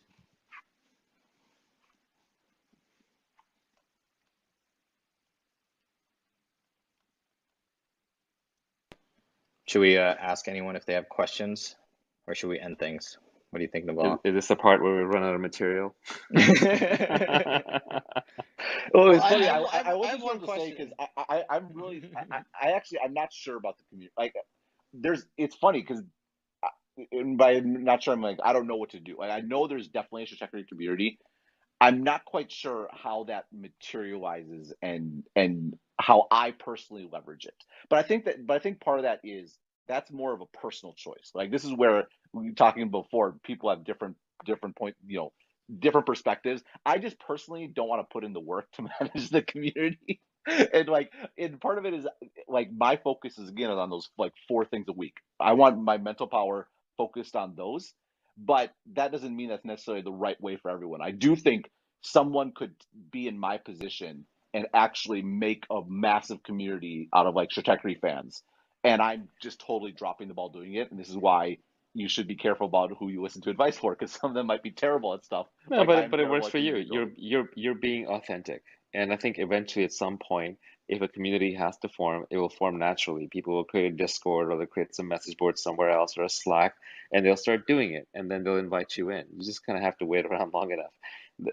Should we ask anyone if they have questions, or should we end things? What do you think, Naval? Is this the part where we run out of material? Well, Well, it's funny. I I have wasn't one sure to say question. because I'm really I actually I'm not sure about the community. Like, it's funny because by not sure I'm like I don't know what to do. Like I know there's definitely a Stratechery community. I'm not quite sure how that materializes and how I personally leverage it. But I think part of that is that's more of a personal choice. Like this is where we were talking before, people have different point, you know, different perspectives. I just personally don't want to put in the work to manage the community. And part of it is like my focus is again on those like 4 things a week. I want my mental power focused on those, but that doesn't mean that's necessarily the right way for everyone. I do think someone could be in my position and actually make a massive community out of like Stratechery fans. And I'm just totally dropping the ball doing it. And this is why you should be careful about who you listen to advice for, because some of them might be terrible at stuff. No, Like I'm but it terrible works at for you. communicating. You're being authentic. And I think eventually at some point, if a community has to form, it will form naturally. People will create a Discord or they'll create some message board somewhere else or a Slack, and they'll start doing it, and then they'll invite you in. You just kind of have to wait around long enough.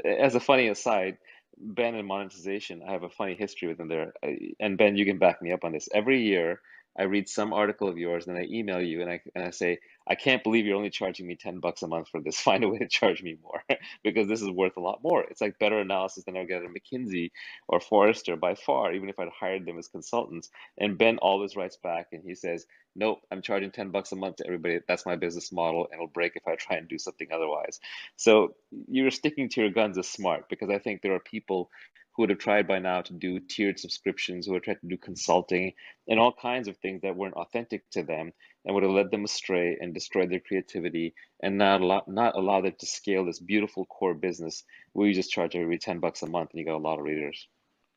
As a funny aside, Ben and monetization, I have a funny history with them there. And Ben, you can back me up on this. Every year, I read some article of yours, and I email you, and I say, I can't believe you're only charging me $10 a month for this. Find a way to charge me more because this is worth a lot more. It's like better analysis than I would get at McKinsey or Forrester by far, even if I'd hired them as consultants. And Ben always writes back and he says, nope, I'm charging $10 a month to everybody. That's my business model, and it'll break if I try and do something otherwise. So you're sticking to your guns is smart, because I think there are people who would have tried by now to do tiered subscriptions, who would have tried to do consulting and all kinds of things that weren't authentic to them, and would have led them astray and destroyed their creativity, and not allow them to scale this beautiful core business where you just charge everybody $10 a month and you got a lot of readers.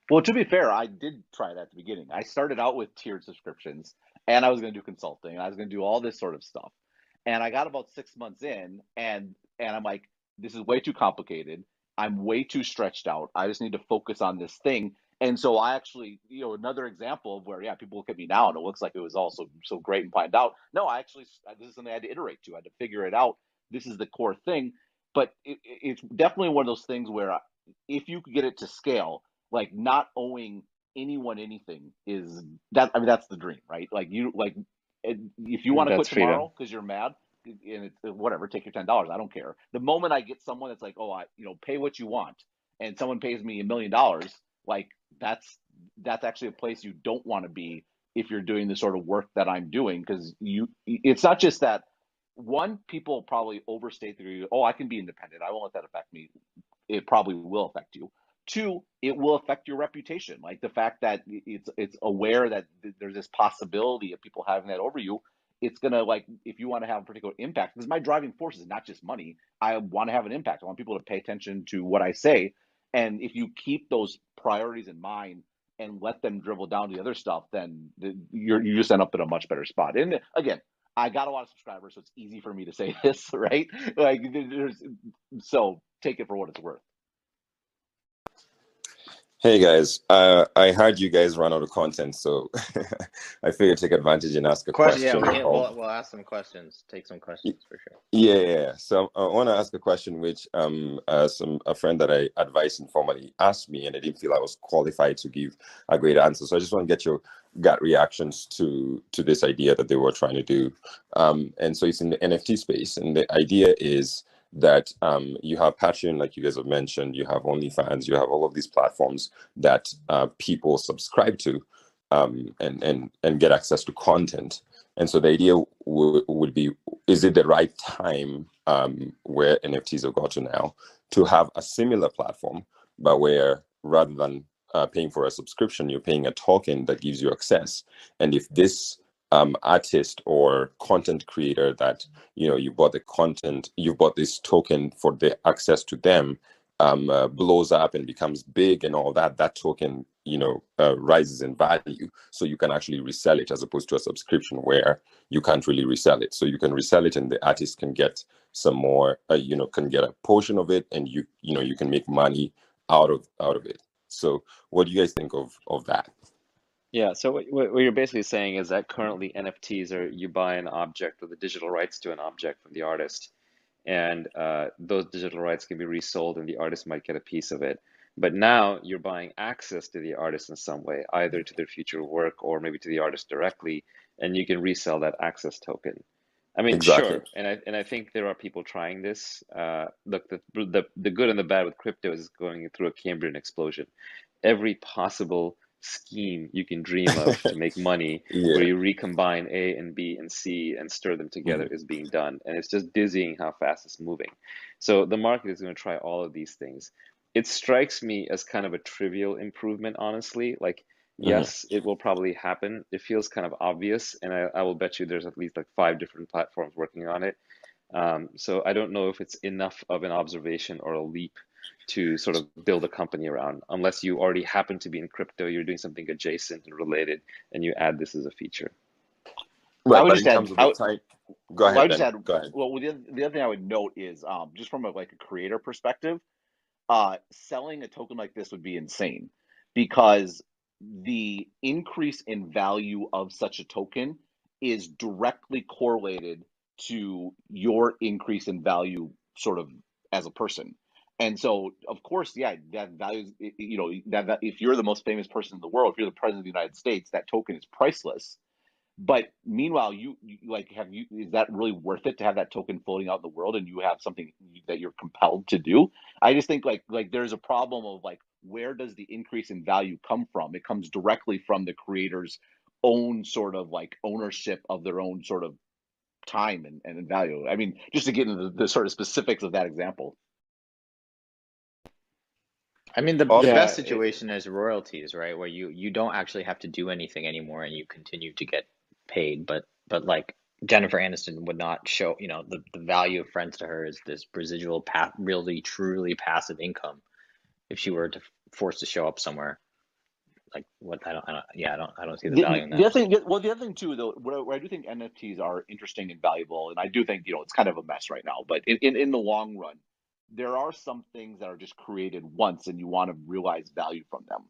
Well, to be fair, I did try that at the beginning. I started out with tiered subscriptions, and I was going to do consulting, and I was going to do all this sort of stuff. And I got about 6 months in, and I'm like, this is way too complicated. I'm way too stretched out. I just need to focus on this thing. And so I actually, another example of where, yeah, people look at me now and it looks like it was all so great and planned out. No, this is something I had to iterate to. I had to figure it out. This is the core thing. But it's definitely one of those things where if you could get it to scale, like not owing anyone anything is that, I mean, that's the dream, right? Like if you want to quit That's freedom. tomorrow because you're mad, and it's whatever, take your $10. I don't care. The moment I get someone that's like, oh, pay what you want, and someone pays me $1 million, like that's actually a place you don't want to be if you're doing the sort of work that I'm doing, because it's not just that. One, people probably overstate the, oh, I can be independent, I won't let that affect me. It probably will affect you. Two, it will affect your reputation. Like the fact that it's aware that there's this possibility of people having that over you. It's gonna, like, if you want to have a particular impact, because my driving force is not just money. I want to have an impact. I want people to pay attention to what I say. And if you keep those priorities in mind and let them dribble down to the other stuff, then you just end up in a much better spot. And again, I got a lot of subscribers, so it's easy for me to say this, right? Like so take it for what it's worth. Hey guys, I heard you guys run out of content, so I figured take advantage and ask a Question, yeah, question. we'll ask some questions, take some questions for sure. Yeah. So I want to ask a question which a friend that I advised informally asked me, and I didn't feel I was qualified to give a great answer. So I just want to get your gut reactions to this idea that they were trying to do. And so it's in the NFT space, and the idea is that you have Patreon, like you guys have mentioned, you have OnlyFans, you have all of these platforms that people subscribe to and get access to content. And so the idea would be, is it the right time where NFTs have got to now to have a similar platform, but where rather than paying for a subscription, you're paying a token that gives you access. And if this artist or content creator that you bought the content, you bought this token for the access to them, blows up and becomes big and all that, that token rises in value, so you can actually resell it, as opposed to a subscription where you can't really resell it. So you can resell it and the artist can get some more, can get a portion of it, and you can make money out of it. So what do you guys think of that? Yeah, so what you're basically saying is that currently NFTs are, you buy an object or the digital rights to an object from the artist, and those digital rights can be resold and the artist might get a piece of it. But now you're buying access to the artist in some way, either to their future work or maybe to the artist directly, and you can resell that access token. I mean, Exactly. sure, and I think there are people trying this. Look, the good and the bad with crypto is going through a Cambrian explosion. Every possible scheme you can dream of to make money, where Yeah. you recombine A and B and C and stir them together, is being done, and it's just dizzying how fast it's moving. So the market is going to try all of these things. It strikes me as kind of a trivial improvement, honestly. Like, yes, it will probably happen. It feels kind of obvious, and I will bet you there's at least like 5 different platforms working on it. So I don't know if it's enough of an observation or a leap to sort of build a company around, unless you already happen to be in crypto, you're doing something adjacent and related, and you add this as a feature. I Right, would but just in add, terms of the time, go I ahead, would just Ben. add, Go ahead. well, the other thing I would note is just from like a creator perspective, selling a token like this would be insane because the increase in value of such a token is directly correlated to your increase in value sort of as a person. And so, of course, yeah, that values, that if you're the most famous person in the world, if you're the president of the United States, that token is priceless. But meanwhile, you like is that really worth it to have that token floating out in the world and you have something that you're compelled to do? I just think like there's a problem of like where does the increase in value come from? It comes directly from the creator's own sort of like ownership of their own sort of time and value. I mean, just to get into the sort of specifics of that example. I mean, the Awesome. best Yeah, situation is royalties, right? Where you don't actually have to do anything anymore and you continue to get paid. But like Jennifer Aniston would not show, the value of Friends to her is this residual really truly passive income if she were to forced to show up somewhere. Like what I don't see the value in The that. other thing, well, the other thing too, though, where I do think NFTs are interesting and valuable, and I do think it's kind of a mess right now, but in the long run, there are some things that are just created once, and you want to realize value from them.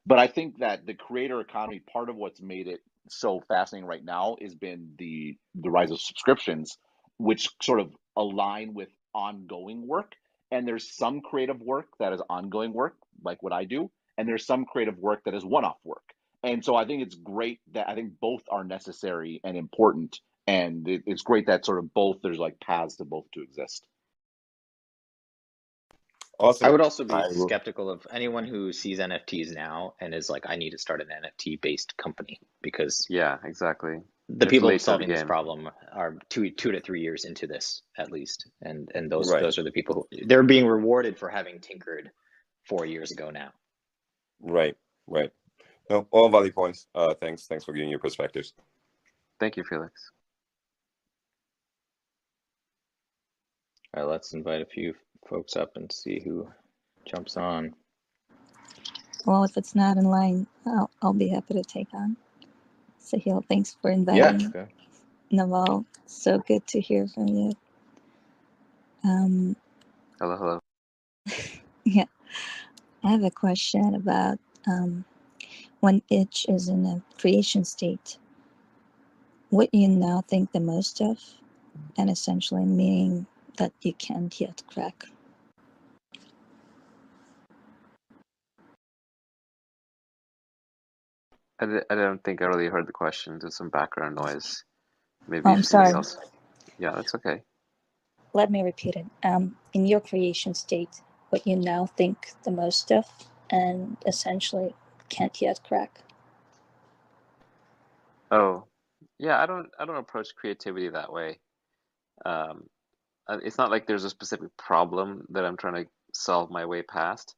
But I think that the creator economy, part of what's made it so fascinating right now, has been the rise of subscriptions, which sort of align with ongoing work. And there's some creative work that is ongoing work, like what I do, and there's some creative work that is one-off work. And so I think it's great that I think both are necessary and important. And it's great that sort of both, there's like paths to both to exist. I Awesome. would also be I will. skeptical of anyone who sees NFTs now and is like, I need to start an NFT based company because yeah, exactly. the It's people late to the solving this game. problem are two to 3 years into this at least, and those Right, those are the people who they're being rewarded for having tinkered 4 years ago now. right, right. No, all valid points. Thanks for giving your perspectives. Thank you, Felix. All right, let's invite a few folks up and see who jumps on. Well, if it's not in line, I'll be happy to take on. Sahil, thanks for Yeah, inviting. okay. Naval, so good to hear from you. Hello. Yeah, I have a question about when itch is in a creation state, what you now think the most of, and essentially meaning that you can't yet crack. I don't think I really heard the question. There's some background noise. Maybe Oh, I'm if somebody sorry. else. Yeah, that's okay. Let me repeat it. In your creation state, what you now think the most of, and essentially can't yet crack. Oh, yeah, I don't approach creativity that way. Um, it's not like there's a specific problem that I'm trying to solve my way past.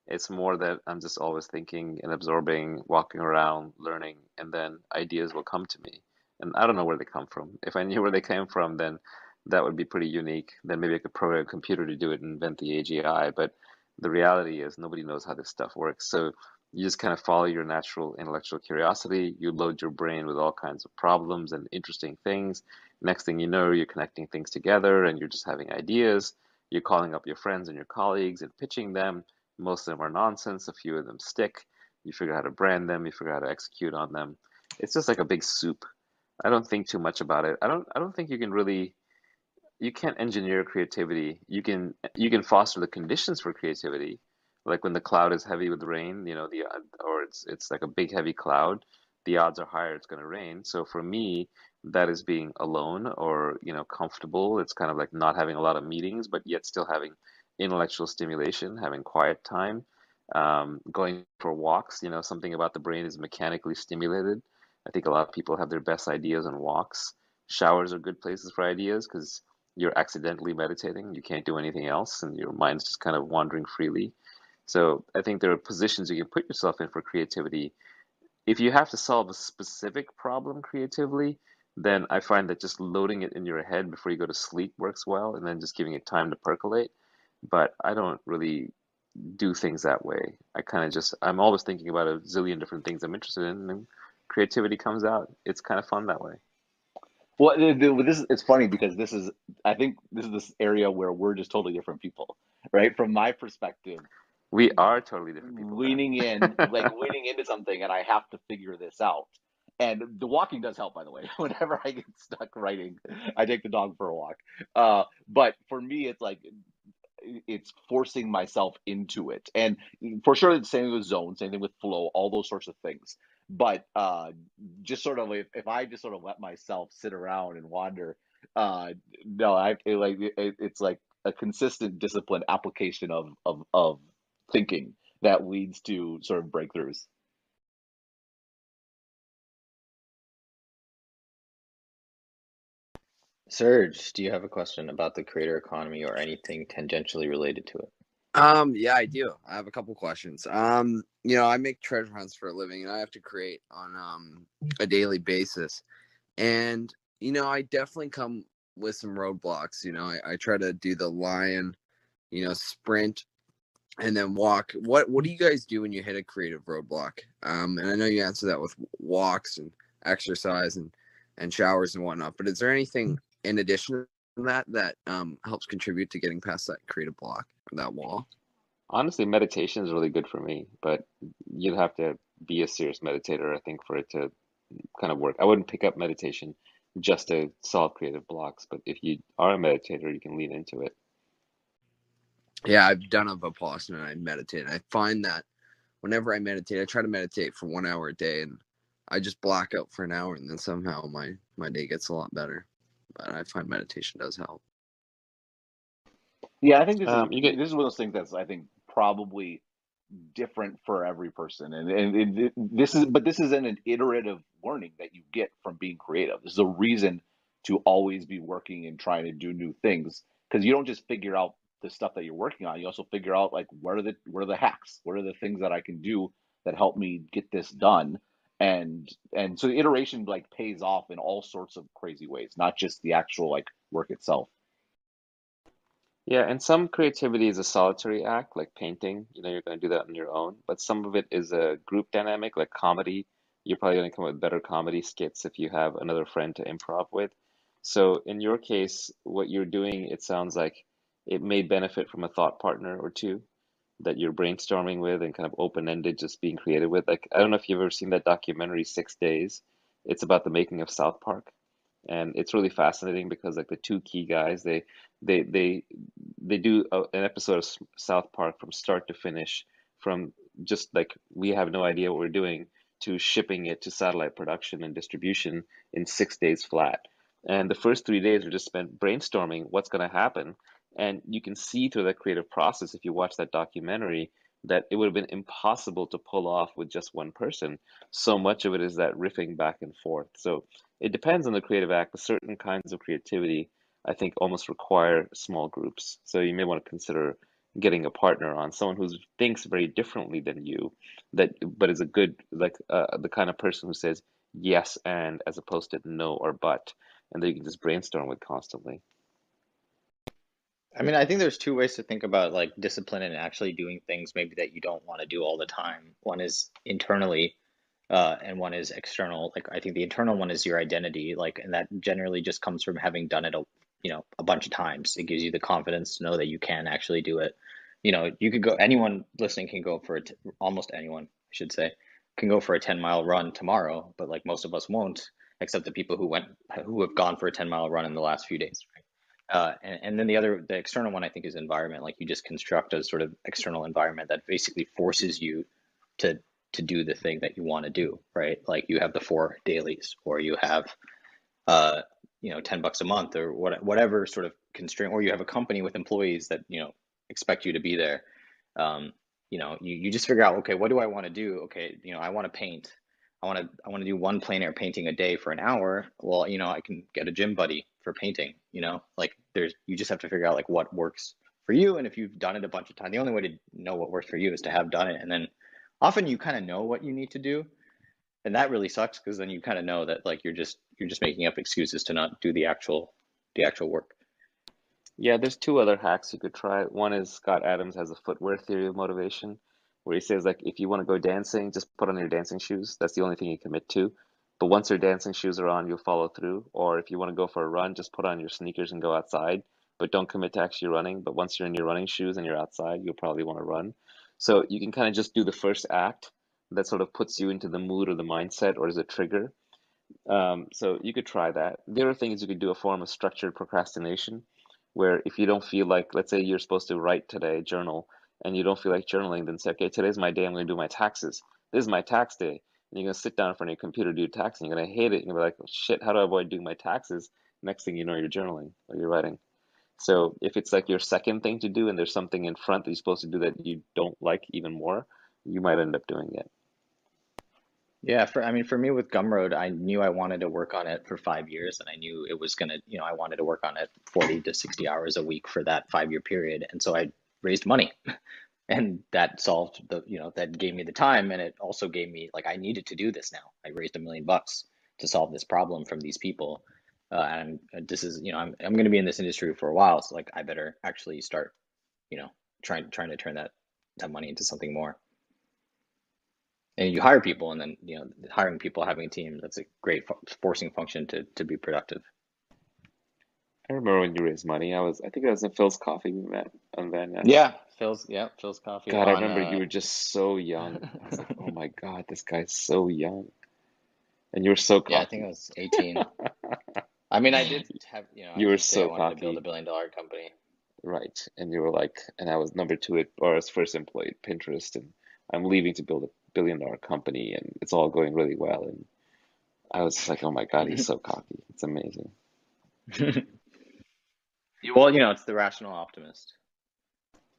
It's more that I'm just always thinking and absorbing, walking around, learning, and then ideas will come to me. And I don't know where they come from. If I knew where they came from, then that would be pretty unique. Then maybe I could program a computer to do it and invent the AGI. But the reality is nobody knows how this stuff works. So you just kind of follow your natural intellectual curiosity. You load your brain with all kinds of problems and interesting things. Next thing you know, you're connecting things together and you're just having ideas. You're calling up your friends and your colleagues and pitching them. Most of them are nonsense. A few of them stick. You figure out how to brand them. You figure out how to execute on them. It's just like a big soup. I don't think too much about it. I don't think you can really you can't engineer creativity. You can foster the conditions for creativity. Like when the cloud is heavy with rain, or it's like a big heavy cloud, the odds are higher it's going to rain. So for me, that is being alone or, comfortable. It's kind of like not having a lot of meetings, but yet still having intellectual stimulation, having quiet time, going for walks. Something about the brain is mechanically stimulated. I think a lot of people have their best ideas on walks. Showers are good places for ideas because you're accidentally meditating. You can't do anything else, and your mind's just kind of wandering freely. So I think there are positions you can put yourself in for creativity. If you have to solve a specific problem creatively, then I find that just loading it in your head before you go to sleep works well, and then just giving it time to percolate. But I don't really do things that way. I'm always thinking about a zillion different things I'm interested in, and creativity comes out. It's kind of fun that way. Well, it's funny because I think this is this area where we're just totally different people, right? From my perspective, We are totally different people, leaning man. leaning into something, and I have to figure this out. And the walking does help, by the way. Whenever I get stuck writing, I take the dog for a walk. But for me, it's like it's forcing myself into it. And for sure, the same with zone, same thing with flow, all those sorts of things. But just sort of if I just sort of let myself sit around and wander, uh, no, it's like a consistent disciplined application of thinking that leads to sort of breakthroughs. Serge, do you have a question about the creator economy or anything tangentially related to it? Yeah, I do. I have a couple questions. I make treasure hunts for a living and I have to create on a daily basis. And I definitely come with some roadblocks. I try to do the lion, sprint and then walk. What do you guys do when you hit a creative roadblock? And I know you answer that with walks and exercise and showers and whatnot, but is there anything in addition to that helps contribute to getting past that creative block or that wall? Honestly, meditation is really good for me, but you'd have to be a serious meditator, I think, for it to kind of work. I wouldn't pick up meditation just to solve creative blocks, but if you are a meditator, you can lean into it. Yeah, I've done a Vipassana and I meditate. I find that whenever I meditate, I try to meditate for 1 hour a day and I just black out for an hour and then somehow my day gets a lot better. But I find meditation does help. Yeah, I think this is You get this is one of those things that's I think probably different for every person, and this is an iterative learning that you get from being creative. This is a reason to always be working and trying to do new things because you don't just figure out the stuff that you're working on. You also figure out like what are the hacks, what are the things that I can do that help me get this done, and so the iteration like pays off in all sorts of crazy ways, not just the actual like work itself. Yeah, and some creativity is a solitary act, like painting. You're going to do that on your own. But some of it is a group dynamic, like comedy. You're probably going to come up with better comedy skits if you have another friend to improv with. So in your case, what you're doing, it sounds like it may benefit from a thought partner or two that you're brainstorming with and kind of open-ended, just being creative with. Like, I don't know if you've ever seen that documentary, 6 Days. It's about the making of South Park. And it's really fascinating because like the two key guys, they they they do an episode of South Park from start to finish, from just like we have no idea what we're doing to shipping it to satellite production and distribution in 6 days flat. And the first 3 days were just spent brainstorming what's going to happen. And you can see through that creative process, if you watch that documentary, that it would have been impossible to pull off with just one person. So much of it is that riffing back and forth. So it depends on the creative act, but certain kinds of creativity, I think, almost require small groups. So you may want to consider getting a partner on someone who thinks very differently than you, that but is a good like the kind of person who says yes and as opposed to no or but, and that you can just brainstorm with constantly. I mean, I think there's two ways to think about like discipline and actually doing things maybe that you don't want to do all the time. One is internally, and one is external. Like I think the internal one is your identity, like, and that generally just comes from having done it a bunch of times. It gives you the confidence to know that you can actually do it. You could go, anyone listening can go for it, almost anyone, I should say, can go for a 10-mile run tomorrow, but like most of us won't, except the people who have gone for a 10-mile run in the last few days, right? And then the external one, I think, is environment. Like you just construct a sort of external environment that basically forces you to to do the thing that you want to do, right? Like you have the 4 dailies, or you have uh, $10 a month, or whatever sort of constraint, or you have a company with employees that expect you to be there. You just figure out, okay, what do I want to do? Okay, I want to paint. I want to do one plein air painting a day for an hour. Well, I can get a gym buddy for painting. Like you just have to figure out like what works for you, and if you've done it a bunch of times, the only way to know what works for you is to have done it, and then often you kind of know what you need to do, and that really sucks because then you kind of know that like you're just making up excuses to not do the actual work. Yeah, there's two other hacks you could try. One is Scott Adams has a footwear theory of motivation, where he says like if you want to go dancing, just put on your dancing shoes. That's the only thing you commit to. But once your dancing shoes are on, you'll follow through. Or if you want to go for a run, just put on your sneakers and go outside, but don't commit to actually running. But once you're in your running shoes and you're outside, you'll probably want to run. So you can kind of just do the first act that sort of puts you into the mood or the mindset or as a trigger. So you could try that. The other thing is you could do a form of structured procrastination, where if you don't feel like, let's say you're supposed to write today, journal, and you don't feel like journaling, then say, okay, today's my day, I'm going to do my taxes. This is my tax day. And you're going to sit down in front of your computer, do your tax, and you're going to hate it. You're going to be like, oh, shit, how do I avoid doing my taxes? Next thing you know, you're journaling or you're writing. So if it's like your second thing to do and there's something in front that you're supposed to do that you don't like even more, you might end up doing it. Yeah, for me with Gumroad, I knew I wanted to work on it for 5 years, and I knew it was gonna, I wanted to work on it 40 to 60 hours a week for that 5 year period. And so I raised money, and that solved that gave me the time, and it also gave me, like, I needed to do this now. I raised $1 million to solve this problem from these people. And this is, I'm going to be in this industry for a while, so like I better actually start, trying to turn that money into something more. And you hire people, and then hiring people, having a team, that's a great forcing function to be productive. I remember when you raised money. I think I was in Phil's Coffee we met on Van Nuys. Yeah, Phil's Coffee. God, I remember you were just so young. I was like, oh my God, this guy's so young. And you were so cocky. Yeah, I think I was 18. I mean, I did have, You I were did say so I wanted to build cocky. $1 billion company. Right. And you were like, and I was number two or as first employee at Pinterest, and I'm leaving to build $1 billion company, and it's all going really well. And I was just like, oh my God, he's so cocky. It's amazing. Well, it's the rational optimist.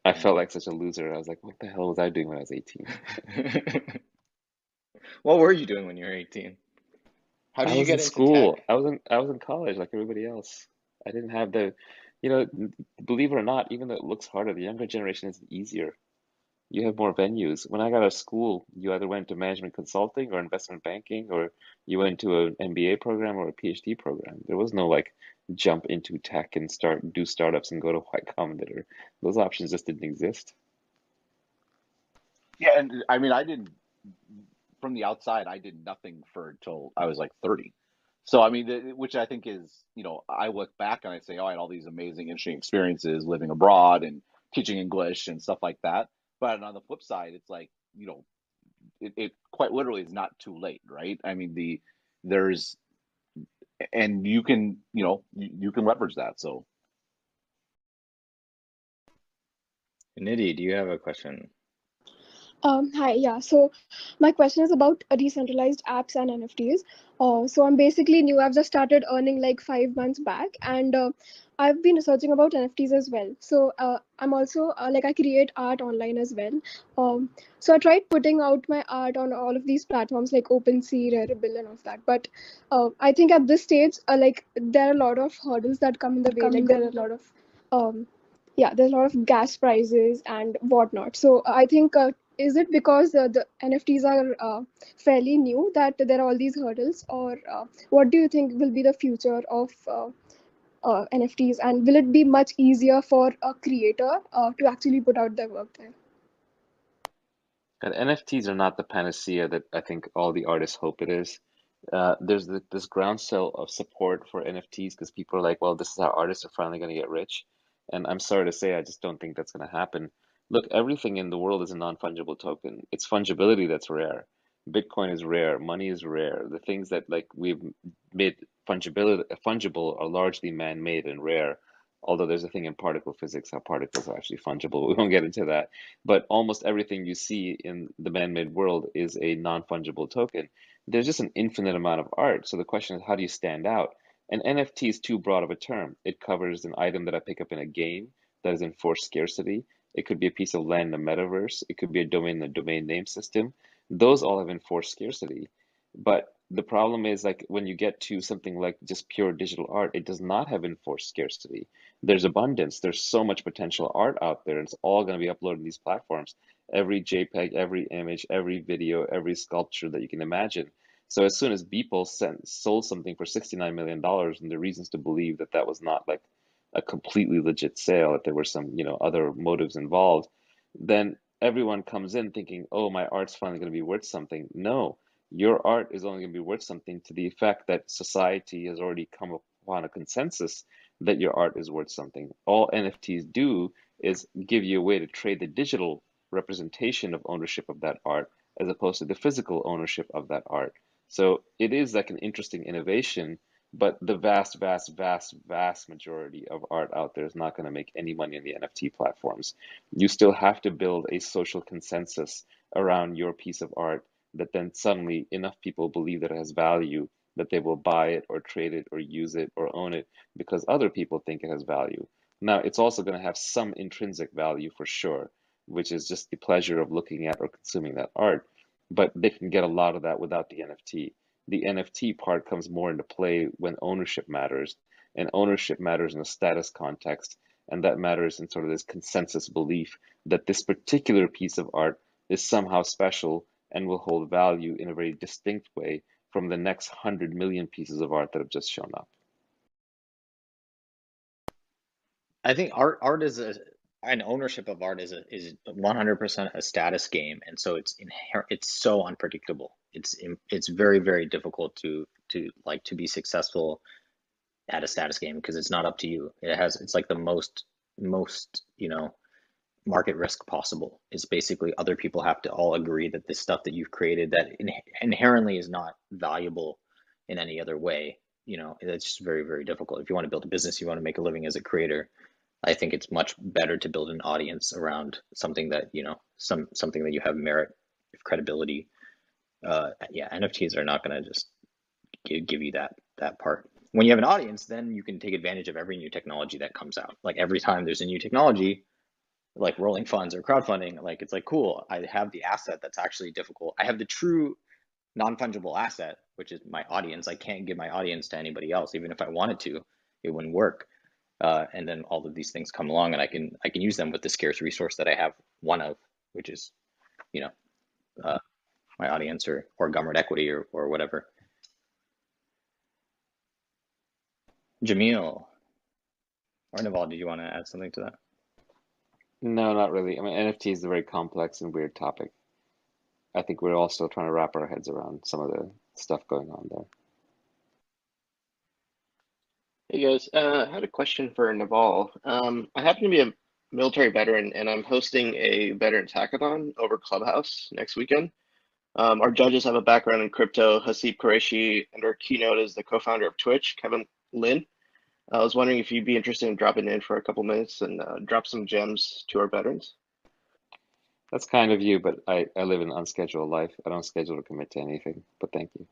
I felt like such a loser. I was like, what the hell was I doing when I was 18? What were you doing when you were 18? How did I you was in get into school. tech? I was in college like everybody else. I didn't have believe it or not, even though it looks harder, the younger generation is easier. You have more venues. When I got out of school, you either went to management consulting or investment banking, or you went to an MBA program or a PhD program. There was no like jump into tech and do startups and go to Y Combinator. Those options just didn't exist. Yeah, and I mean, from the outside, I did nothing until I was like 30. So I mean, which I think is, I look back and I say, oh, I had all these amazing, interesting experiences living abroad and teaching English and stuff like that. But on the flip side, it's like, it quite literally is not too late, right? I mean, there's, and you can, you can leverage that. So Nidhi, do you have a question? Hi, yeah. So my question is about decentralized apps and NFTs. So I'm basically new. I've just started earning like 5 months back, and I've been researching about NFTs as well. So I'm also like I create art online as well. So I tried putting out my art on all of these platforms like OpenSea, Rarible, and all of that. But I think at this stage, like there are a lot of hurdles that come in the way. Like there are a lot of there's a lot of gas prices and whatnot. So I think is it because the NFTs are fairly new that there are all these hurdles, or what do you think will be the future of NFTs, and will it be much easier for a creator to actually put out their work there? And NFTs are not the panacea that I think all the artists hope it is. There's this groundswell of support for NFTs because people are like, well, this is how artists are finally going to get rich. And I'm sorry to say, I just don't think that's going to happen. Look, everything in the world is a non-fungible token. It's fungibility that's rare. Bitcoin is rare. Money is rare. The things that like we've made fungible are largely man-made and rare. Although there's a thing in particle physics how particles are actually fungible. We won't get into that. But almost everything you see in the man-made world is a non-fungible token. There's just an infinite amount of art. So the question is, how do you stand out? And NFT is too broad of a term. It covers an item that I pick up in a game that is enforced scarcity. It could be a piece of land in the metaverse. It could be a domain in the domain name system. Those all have enforced scarcity. But the problem is like when you get to something like just pure digital art, it does not have enforced scarcity. There's abundance. There's so much potential art out there. It's all going to be uploaded to these platforms. Every JPEG, every image, every video, every sculpture that you can imagine. So as soon as Beeple sold something for $69 million, and the reasons to believe that that was not like a completely legit sale, that there were some, other motives involved, then everyone comes in thinking, oh, my art's finally going to be worth something. No, Your art is only going to be worth something to the effect that society has already come upon a consensus that your art is worth something. All NFTs do is give you a way to trade the digital representation of ownership of that art as opposed to the physical ownership of that art. So it is like an interesting innovation, but the vast, vast, vast, vast majority of art out there is not going to make any money on the NFT platforms. You still have to build a social consensus around your piece of art that then suddenly enough people believe that it has value that they will buy it or trade it or use it or own it because other people think it has value. Now, it's also going to have some intrinsic value for sure, which is just the pleasure of looking at or consuming that art. But they can get a lot of that without the NFT. The NFT part comes more into play when ownership matters, and ownership matters in a status context, and that matters in sort of this consensus belief that this particular piece of art is somehow special and will hold value in a very distinct way from the next 100 million pieces of art that have just shown up. I think art is an ownership of art is 100% a status game, and so it's so unpredictable. It's very, very difficult to be successful at a status game because it's not up to you. It's like the most market risk possible. It's basically other people have to all agree that this stuff that you've created that inherently is not valuable in any other way. It's just very, very difficult. If you want to build a business, you want to make a living as a creator, I think it's much better to build an audience around something that, something that you have merit, credibility. NFTs are not going to just give you that part. When you have an audience, then you can take advantage of every new technology that comes out. Like every time there's a new technology, like rolling funds or crowdfunding, like it's like, cool, I have the asset that's actually difficult. I have the true non-fungible asset, which is my audience. I can't give my audience to anybody else. Even if I wanted to, it wouldn't work. And then all of these things come along, and I can use them with the scarce resource that I have one of, which is, my audience or government equity or whatever. Jamil or Naval, did you want to add something to that? No, not really. I mean, NFT is a very complex and weird topic. I think we're all still trying to wrap our heads around some of the stuff going on there. Hey guys, I had a question for Naval. I happen to be a military veteran and I'm hosting a veterans hackathon over Clubhouse next weekend. Our judges have a background in crypto, Hasib Qureshi, and our keynote is the co-founder of Twitch, Kevin Lin. I was wondering if you'd be interested in dropping in for a couple minutes and drop some gems to our veterans. That's kind of you, but I live an unscheduled life. I don't schedule to commit to anything, but thank you.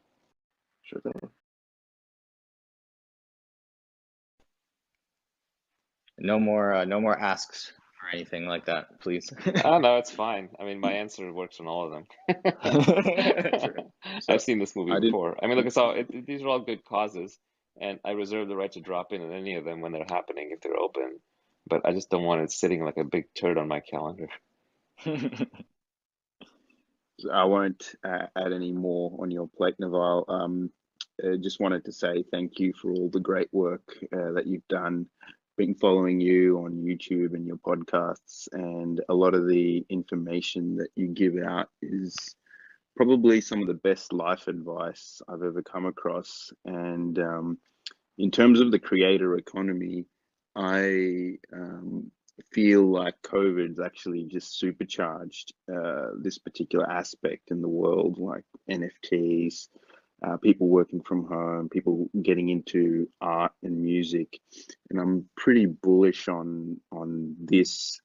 Sure thing. No more asks or anything like that, please. Oh, no, it's fine. I mean, my answer works on all of them. I've seen this movie before. I mean, look, these are all good causes, and I reserve the right to drop in on any of them when they're happening if they're open, but I just don't want it sitting like a big turd on my calendar. I won't add any more on your plate, Naval. Just wanted to say thank you for all the great work that you've done. Been following you on YouTube and your podcasts, and a lot of the information that you give out is probably some of the best life advice I've ever come across. And in terms of the creator economy, I feel like COVID's actually just supercharged this particular aspect in the world, like NFTs, people working from home, people getting into art and music, and I'm pretty bullish on this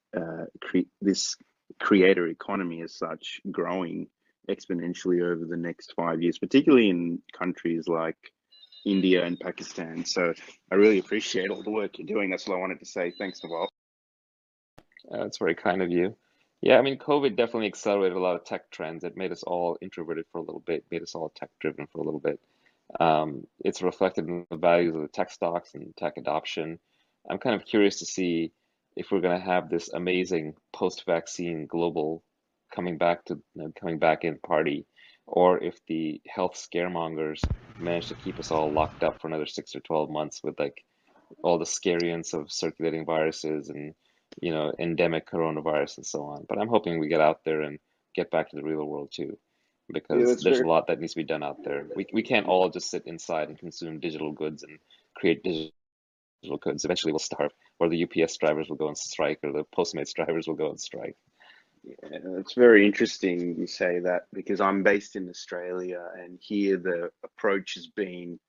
this creator economy as such growing exponentially over the next 5 years, particularly in countries like India and Pakistan. So I really appreciate all the work you're doing. That's what I wanted to say. Thanks, Naval. That's very kind of you. Yeah, I mean, COVID definitely accelerated a lot of tech trends. It made us all introverted for a little bit, made us all tech driven for a little bit. It's reflected in the values of the tech stocks and tech adoption. I'm kind of curious to see if we're going to have this amazing post-vaccine global coming back in party, or if the health scaremongers manage to keep us all locked up for another 6 or 12 months with like all the scariants of circulating viruses and endemic coronavirus and so on. But I'm hoping we get out there and get back to the real world too. Yeah, because that's there's a fair. lot that needs to be done out there. We can't all just sit inside and consume digital goods and create digital goods. Eventually we'll starve, or the UPS drivers will go on strike, or the Postmates drivers will go on strike. Yeah, it's very interesting you say that, because I'm based in Australia, and here the approach has been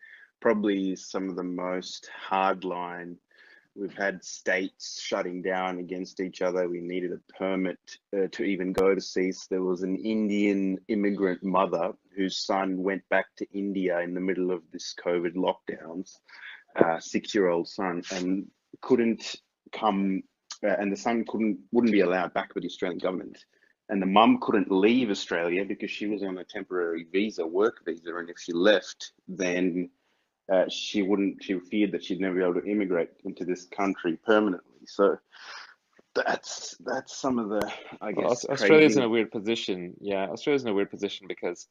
probably some of the most hardline. We've had states shutting down against each other. We needed a permit to even go to CESE. There was an Indian immigrant mother whose son went back to India in the middle of this COVID lockdowns, 6-year-old son, and couldn't come, and the son wouldn't be allowed back with the Australian government. And the mum couldn't leave Australia because she was on a temporary visa, work visa, and if she left, then she feared that she'd never be able to immigrate into this country permanently. So that's some of the, I Well, guess, Australia's in a crazy. weird position. Yeah, Australia's in a weird position because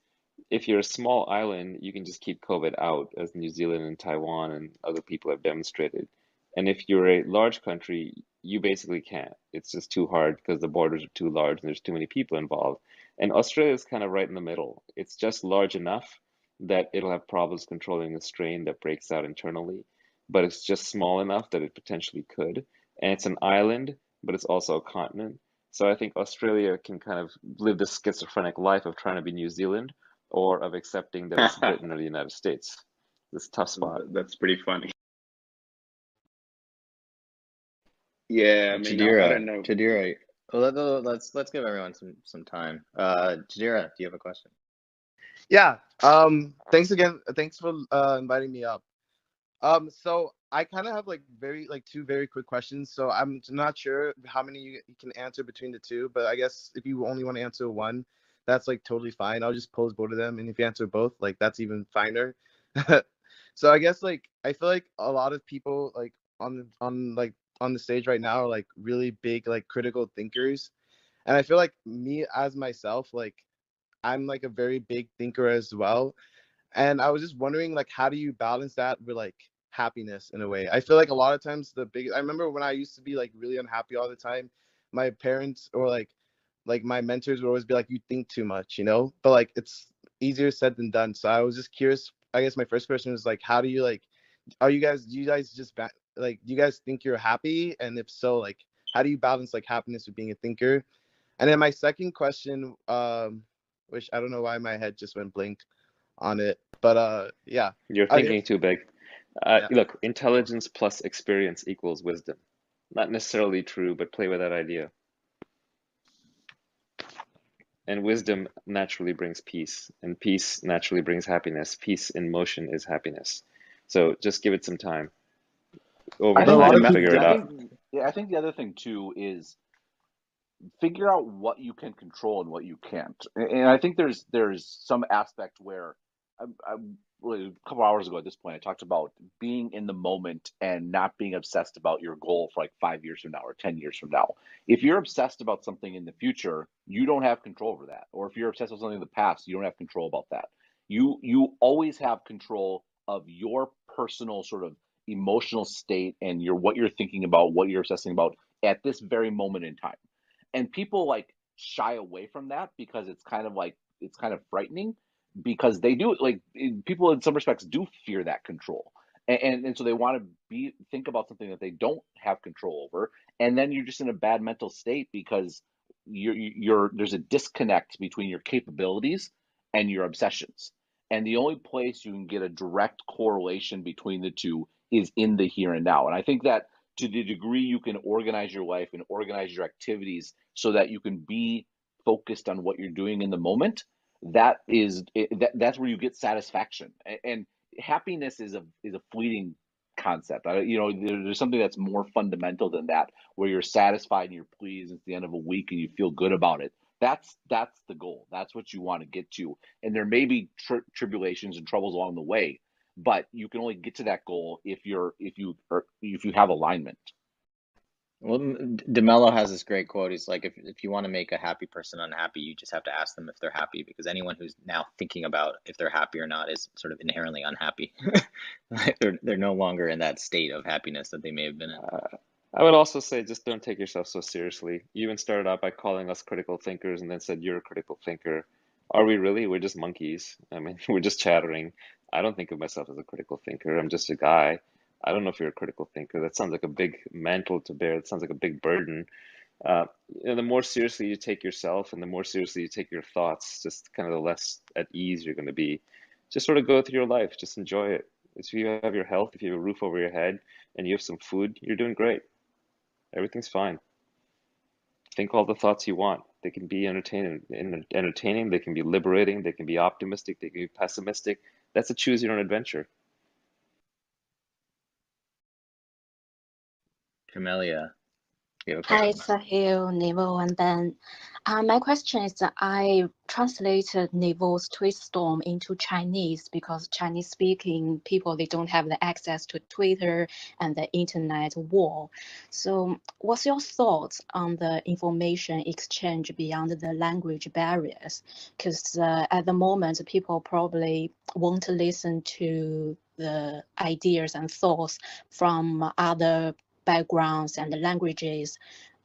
if you're a small island, you can just keep COVID out, as New Zealand and Taiwan and other people have demonstrated. And if you're a large country, you basically can't. It's just too hard because the borders are too large and there's too many people involved. And Australia's kind of right in the middle. It's just large enough that it'll have problems controlling a strain that breaks out internally, but it's just small enough that it potentially could. And it's an island, but it's also a continent. So I think Australia can kind of live this schizophrenic life of trying to be New Zealand or of accepting that it's Britain or the United States. This tough spot. That's pretty funny. Yeah, I mean, I don't know. Jadira, well, let's give everyone some time. Jadira, do you have a question? Yeah. Thanks again. Thanks for inviting me up. So I kind of have like two very quick questions. So I'm not sure how many you can answer between the two, but I guess if you only want to answer one, that's like totally fine. I'll just pose both of them, and if you answer both, like that's even finer. So I guess like I feel like a lot of people like on the stage right now are like really big like critical thinkers, and I feel like me as myself, like I'm like a very big thinker as well. And I was just wondering, like, how do you balance that with like happiness in a way? I feel like a lot of times I remember when I used to be like really unhappy all the time, my parents or like my mentors would always be like, you think too much, you know? But like it's easier said than done. So I was just curious. I guess my first question is like, how do you like, do you guys just like, do you guys think you're happy? And if so, like, how do you balance like happiness with being a thinker? And then my second question, which I don't know why my head just went blank on it, but yeah, You're I guess thinking too big. yeah. Look, intelligence plus experience equals wisdom. Not necessarily true, but play with that idea. And wisdom naturally brings peace, and peace naturally brings happiness. Peace in motion is happiness. So just give it some time. Over I But a think lot time, of you'll the figure people, it I out. think yeah, I think the other thing too is figure out what you can control and what you can't. And I think there's some aspect where I really, a couple hours ago at this point I talked about being in the moment and not being obsessed about your goal for like 5 years from now or 10 years from now. If you're obsessed about something in the future, you don't have control over that. Or if you're obsessed with something in the past, you don't have control about that. You always have control of your personal sort of emotional state and your what you're thinking about, what you're obsessing about at this very moment in time. And people like shy away from that because it's kind of frightening because they do like people in some respects do fear that control, and so they want to be think about something that they don't have control over, and then you're just in a bad mental state because you're there's a disconnect between your capabilities and your obsessions, and the only place you can get a direct correlation between the two is in the here and now. And I think that to the degree you can organize your life and organize your activities so that you can be focused on what you're doing in the moment, that's where you get satisfaction. And happiness is a fleeting concept. There's something that's more fundamental than that, where you're satisfied and you're pleased at the end of a week and you feel good about it. That's the goal. That's what you want to get to. And there may be tribulations and troubles along the way, but you can only get to that goal if you have alignment. Well, DeMello has this great quote. He's like, if you want to make a happy person unhappy, you just have to ask them if they're happy, because anyone who's now thinking about if they're happy or not is sort of inherently unhappy. They're no longer in that state of happiness that they may have been in. I would also say just don't take yourself so seriously. You even started out by calling us critical thinkers and then said you're a critical thinker. Are we really? We're just monkeys. I mean, we're just chattering. I don't think of myself as a critical thinker. I'm just a guy. I don't know if you're a critical thinker. That sounds like a big mantle to bear. That sounds like a big burden. Uh, the more seriously you take yourself and the more seriously you take your thoughts, just kind of the less at ease you're going to be. Just sort of go through your life, just enjoy it. If you have your health, if you have a roof over your head, and you have some food, you're doing great. Everything's fine. Think all the thoughts you want. They can be entertaining, they can be liberating, they can be optimistic, they can be pessimistic. That's a choose your own adventure. Camellia, you have a Hi, question? Sahil, Naval, and Ben. My question is that I translated Naval's tweet storm into Chinese because Chinese-speaking people, they don't have the access to Twitter and the internet war. So what's your thoughts on the information exchange beyond the language barriers? Because at the moment, people probably won't listen to the ideas and thoughts from other backgrounds and languages.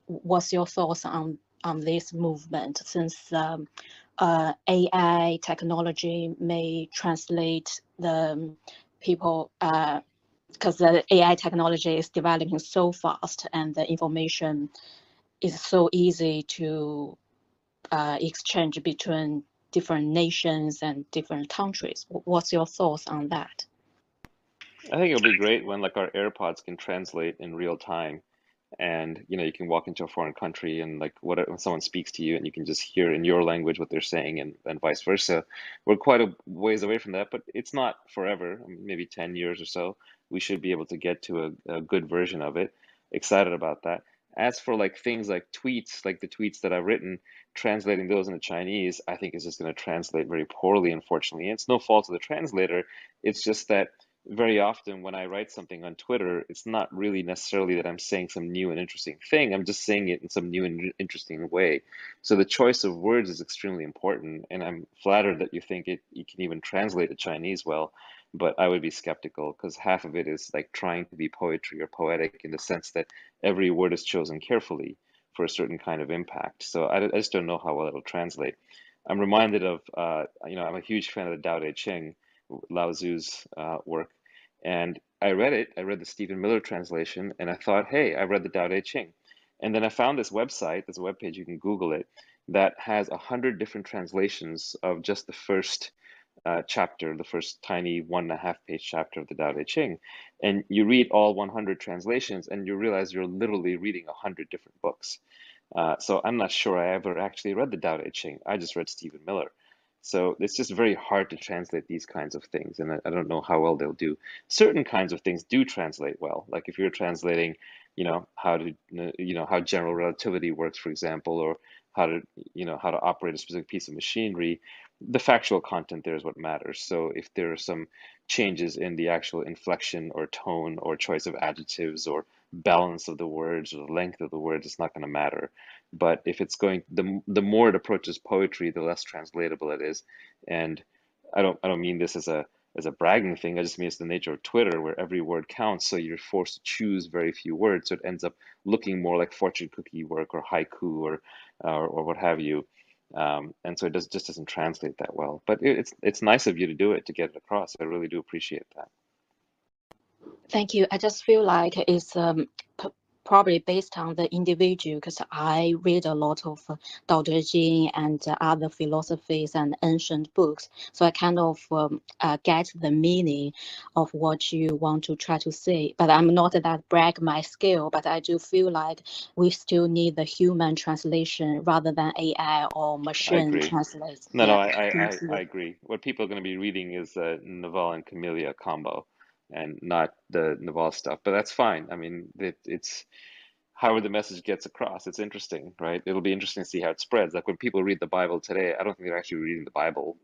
What's your thoughts on this movement, since AI technology may translate the people, because the AI technology is developing so fast and the information is so easy to exchange between different nations and different countries. What's your thoughts on that? I think it'll be great when like our AirPods can translate in real time. And you can walk into a foreign country and like when someone speaks to you and you can just hear in your language what they're saying and vice versa. We're quite a ways away from that, but it's not forever. I mean, maybe 10 years or so, we should be able to get to a good version of it. Excited about that. As for like things like tweets, like the tweets that I've written, translating those into Chinese, I think is just going to translate very poorly, unfortunately. And it's no fault of the translator. It's just that very often when I write something on Twitter, it's not really necessarily that I'm saying some new and interesting thing. I'm just saying it in some new and interesting way. So the choice of words is extremely important, and I'm flattered that you think you can even translate to Chinese well, but I would be skeptical because half of it is like trying to be poetry or poetic in the sense that every word is chosen carefully for a certain kind of impact. So I just don't know how well it'll translate. I'm reminded of, I'm a huge fan of the Tao Te Ching, Lao Tzu's work. And I read it. I read the Stephen Miller translation, and I thought, hey, I read the Tao Te Ching. And then I found this website, there's a webpage, you can Google it, that has 100 different translations of just the first chapter, the first tiny 1.5 page chapter of the Tao Te Ching. And you read all 100 translations, and you realize you're literally reading 100 different books. So I'm not sure I ever actually read the Tao Te Ching. I just read Stephen Miller. So it's just very hard to translate these kinds of things, and I don't know how well they'll do. Certain kinds of things do translate well. Like if you're translating, how general relativity works, for example, or how to operate a specific piece of machinery, the factual content there is what matters. So if there are some changes in the actual inflection or tone or choice of adjectives or balance of the words or the length of the words, it's not going to matter. But if it's the more it approaches poetry, the less translatable it is. And I don't mean this as a bragging thing. I just mean it's the nature of Twitter, where every word counts. So you're forced to choose very few words. So it ends up looking more like fortune cookie work or haiku or what have you. And so it just doesn't translate that well. But it's nice of you to do it, to get it across. I really do appreciate that. Thank you. I just feel like it's probably based on the individual, because I read a lot of Tao Te Ching and other philosophies and ancient books. So I kind of get the meaning of what you want to try to say. But I'm not that brag my skill, but I do feel like we still need the human translation rather than AI or I machine agree. translate. No, Yeah. I Thank you. agree. What people are going to be reading is Naval and Camellia combo, and not the Naval stuff. But that's fine. I mean, it's however the message gets across. It's interesting, right? It'll be interesting to see how it spreads. Like when people read the Bible today, I don't think they're actually reading the Bible.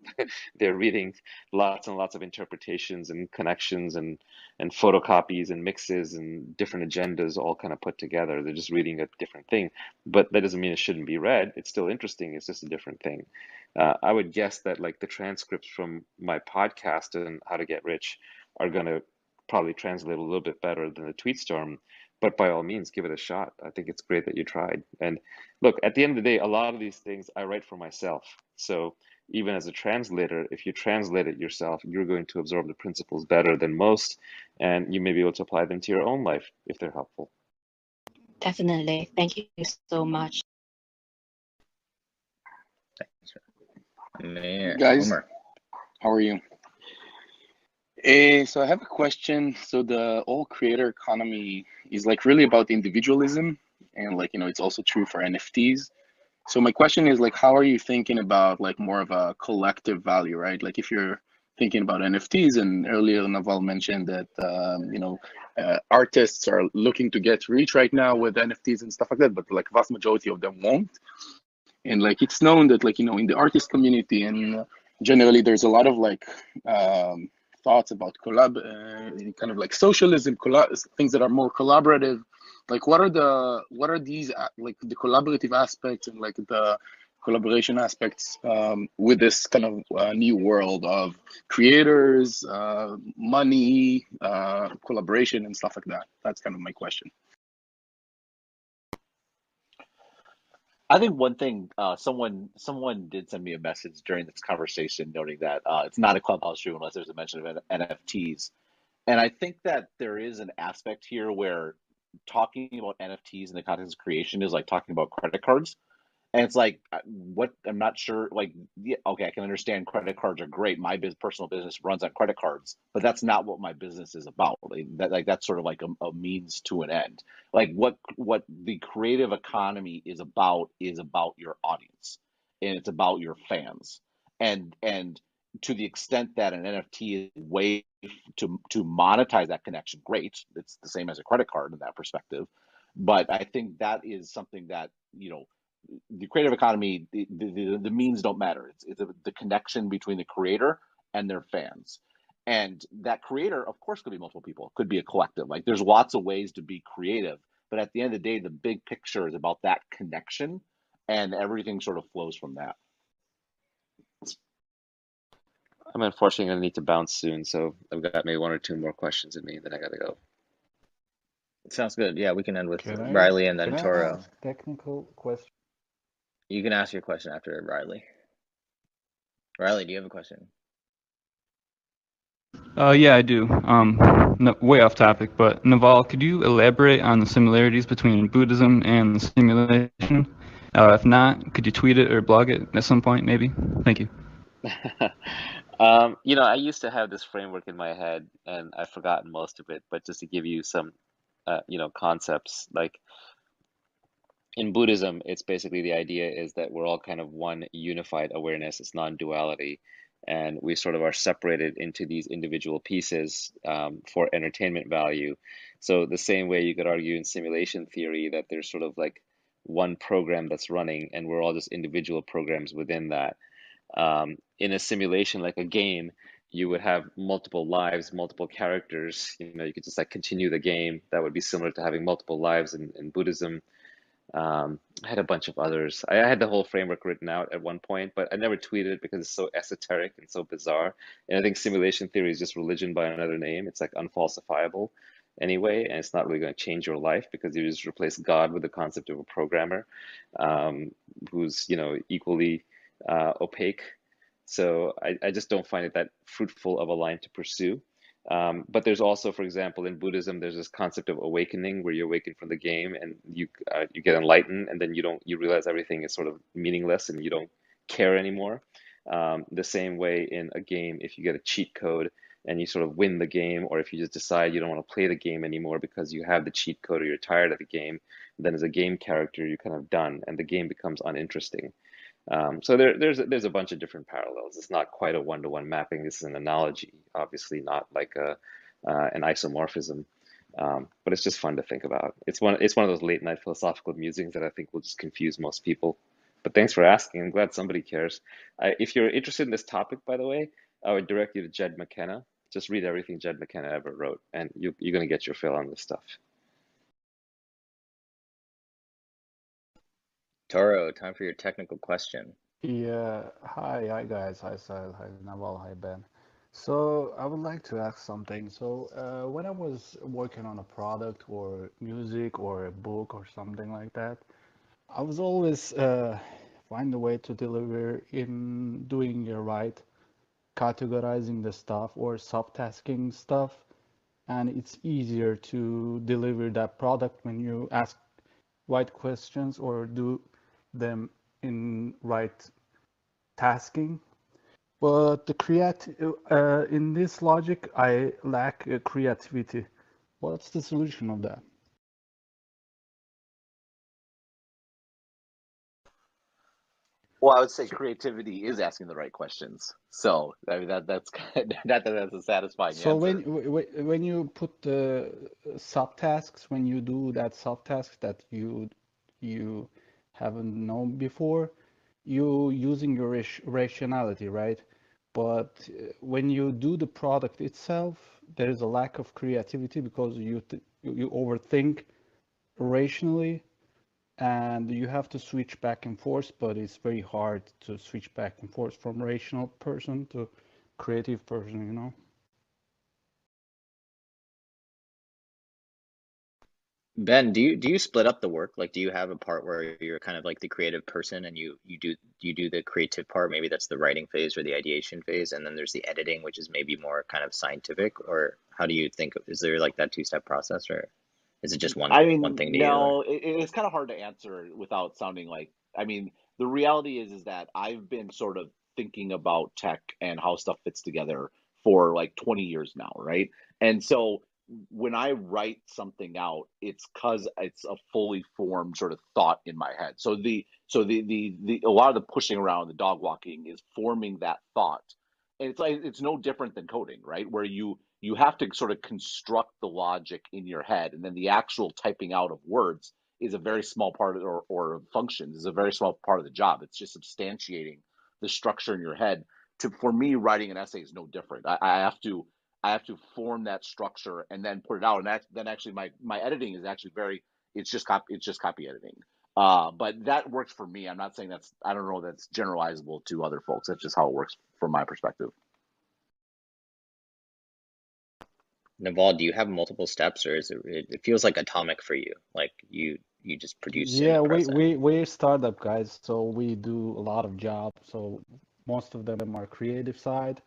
They're reading lots and lots of interpretations and connections and photocopies and mixes and different agendas all kind of put together. They're just reading a different thing. But that doesn't mean it shouldn't be read. It's still interesting. It's just a different thing. I would guess that like the transcripts from my podcast and How to Get Rich are going to probably translate a little bit better than the tweet storm, but by all means, give it a shot. I think it's great that you tried. And look, at the end of the day, a lot of these things I write for myself. So even as a translator, if you translate it yourself, you're going to absorb the principles better than most, and you may be able to apply them to your own life if they're helpful. Definitely. Thank you so much. Guys, Homer. how are you? So I have a question. So the whole creator economy is like really about individualism, and like, you know, it's also true for NFTs. So my question is like, how are you thinking about like more of a collective value, right? Like if you're thinking about NFTs, and earlier Naval mentioned that you know, artists are looking to get rich right now with NFTs and stuff like that, but like vast majority of them won't. And like it's known that like, you know, in the artist community and generally there's a lot of like thoughts about kind of like socialism, things that are more collaborative. Like what are these like the collaborative aspects and like the collaboration aspects with this kind of new world of creators, money, collaboration and stuff like that? That's kind of my question. I think one thing, someone did send me a message during this conversation noting that it's not a Clubhouse room unless there's a mention of NFTs. And I think that there is an aspect here where talking about NFTs in the context of creation is like talking about credit cards. And it's like, what? I'm not sure. Like, yeah, okay, I can understand credit cards are great. My personal business runs on credit cards, but that's not what my business is about. Like that's sort of like a means to an end. Like what the creative economy is about your audience, and it's about your fans, and to the extent that an NFT is a way to monetize that connection, great. It's the same as a credit card in that perspective, but I think that is something that the creative economy, the means don't matter. It's the connection between the creator and their fans. And that creator, of course, could be multiple people, could be a collective. Like there's lots of ways to be creative, but at the end of the day, the big picture is about that connection, and everything sort of flows from that. I'm unfortunately going to need to bounce soon, so I've got maybe one or two more questions in me, then I got to go. Sounds good. Yeah, we can end with Can Riley and then I Toro. ask technical question? You can ask your question after Riley. Riley, do you have a question? Yeah, I do. No, way off topic, but Naval, could you elaborate on the similarities between Buddhism and simulation? If not, could you tweet it or blog it at some point, maybe? Thank you. You know, I used to have this framework in my head, and I've forgotten most of it, but just to give you some, you know, concepts, like in Buddhism, it's basically the idea is that we're all kind of one unified awareness. It's non-duality, and we sort of are separated into these individual pieces for entertainment value. So the same way you could argue in simulation theory that there's sort of like one program that's running, and we're all just individual programs within that. In a simulation like a game, you would have multiple lives, multiple characters. You know, you could just like continue the game. That would be similar to having multiple lives in Buddhism. I had a bunch of others. I had the whole framework written out at one point, but I never tweeted it because it's so esoteric and so bizarre. And I think simulation theory is just religion by another name. It's like unfalsifiable anyway, and it's not really going to change your life because you just replace God with the concept of a programmer who's, you know, equally opaque. So I just don't find it that fruitful of a line to pursue. But there's also, for example, in Buddhism, there's this concept of awakening where you awaken from the game and you get enlightened, and then you realize everything is sort of meaningless and you don't care anymore. The same way in a game, if you get a cheat code and you sort of win the game, or if you just decide you don't want to play the game anymore because you have the cheat code or you're tired of the game, then as a game character, you're kind of done and the game becomes uninteresting. So there's a bunch of different parallels. It's not quite a one-to-one mapping. This is an analogy, obviously not like an isomorphism, but it's just fun to think about. It's one of those late night philosophical musings that I think will just confuse most people. But thanks for asking. I'm glad somebody cares. If you're interested in this topic, by the way, I would direct you to Jed McKenna. Just read everything Jed McKenna ever wrote, and you're going to get your fill on this stuff. Toro, time for your technical question. Yeah. Hi guys. Hi Sahil. Hi Naval. Hi Ben. So I would like to ask something. So when I was working on a product or music or a book or something like that, I was always find a way to deliver in doing it right, categorizing the stuff or subtasking stuff, and it's easier to deliver that product when you ask right questions or do them in right tasking. But in this logic, I lack creativity. What's the solution of that? Well, I would say creativity is asking the right questions. So I mean that's not that that's a satisfying So answer. when you put the subtasks, when you do that subtask that you haven't known before, you using your rationality, right? But when you do the product itself, there is a lack of creativity because you overthink rationally, and you have to switch back and forth, but it's very hard to switch back and forth from rational person to creative person, you know? Ben, do you split up the work? Like, do you have a part where you're kind of like the creative person and you do the creative part? Maybe that's the writing phase or the ideation phase, and then there's the editing, which is maybe more kind of scientific. Or how do you think? Is there like that two-step process, or is it just one I one mean, thing to you? Or no, it's kind of hard to answer without sounding like, I mean, the reality is that I've been sort of thinking about tech and how stuff fits together for like 20 years now, right? And so when I write something out, it's because it's a fully formed sort of thought in my head. So the a lot of the pushing around, the dog walking is forming that thought. And it's like it's no different than coding, right? Where you have to sort of construct the logic in your head, and then the actual typing out of words is a very small part of, or functions is a very small part of the job. It's just substantiating the structure in your head. For me, writing an essay is no different. I have to form that structure and then put it out, and then actually my editing is actually very, it's just copy editing. But that works for me. I'm not saying I don't know that's generalizable to other folks. That's just how it works from my perspective. Naval, do you have multiple steps, or is it feels like atomic for you? Like you just produce and Yeah, then press send. we're startup guys, so we do a lot of jobs. So most of them are creative side.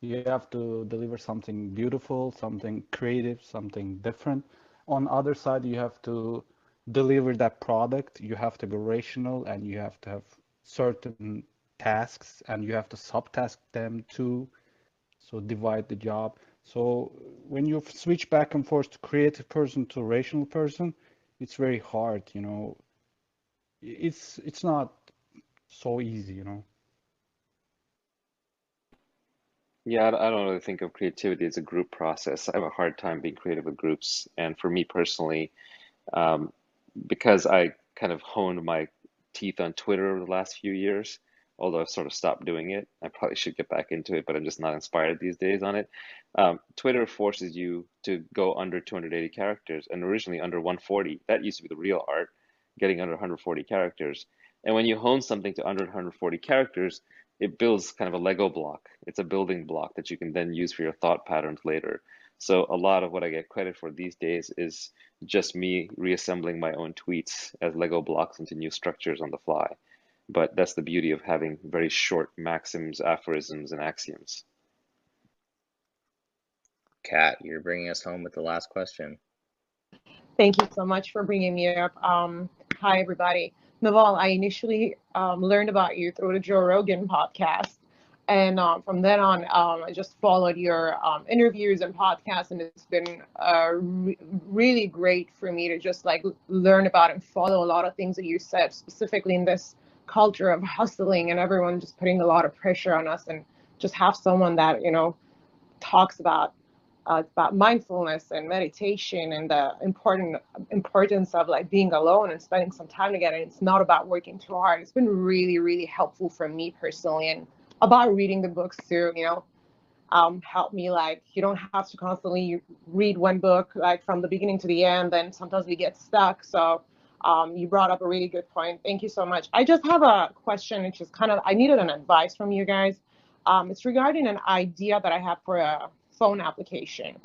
You have to deliver something beautiful, something creative, something different. On other side, you have to deliver that product. You have to be rational, and you have to have certain tasks, and you have to subtask them too. So divide the job. So when you switch back and forth to creative person to rational person, it's very hard, you know. It's not so easy, you know. Yeah, I don't really think of creativity as a group process. I have a hard time being creative with groups. And for me personally, um, because I kind of honed my teeth on Twitter over the last few years, although I've sort of stopped doing it. I probably should get back into it, but I'm just not inspired these days on it. Twitter forces you to go under 280 characters, and originally under 140. That used to be the real art, getting under 140 characters. And when you hone something to under 140 characters, it builds kind of a Lego block. It's a building block that you can then use for your thought patterns later. So a lot of what I get credit for these days is just me reassembling my own tweets as Lego blocks into new structures on the fly. But that's the beauty of having very short maxims, aphorisms, and axioms. Kat, you're bringing us home with the last question. Thank you so much for bringing me up. Hi, everybody. Naval, I initially learned about you through the Joe Rogan podcast. And from then on, I just followed your interviews and podcasts, and it's been really great for me to just like learn about and follow a lot of things that you said, specifically in this culture of hustling and everyone just putting a lot of pressure on us, and just have someone that, you know, talks about mindfulness and meditation and the importance of like being alone and spending some time together. And it's not about working too hard. It's been really, really helpful for me personally, and about reading the books too, you know, help me, like, you don't have to constantly read one book like from the beginning to the end, and sometimes we get stuck. So you brought up a really good point. Thank you so much. I just have a question, which is kind of, I needed an advice from you guys. It's regarding an idea that I have for a phone application.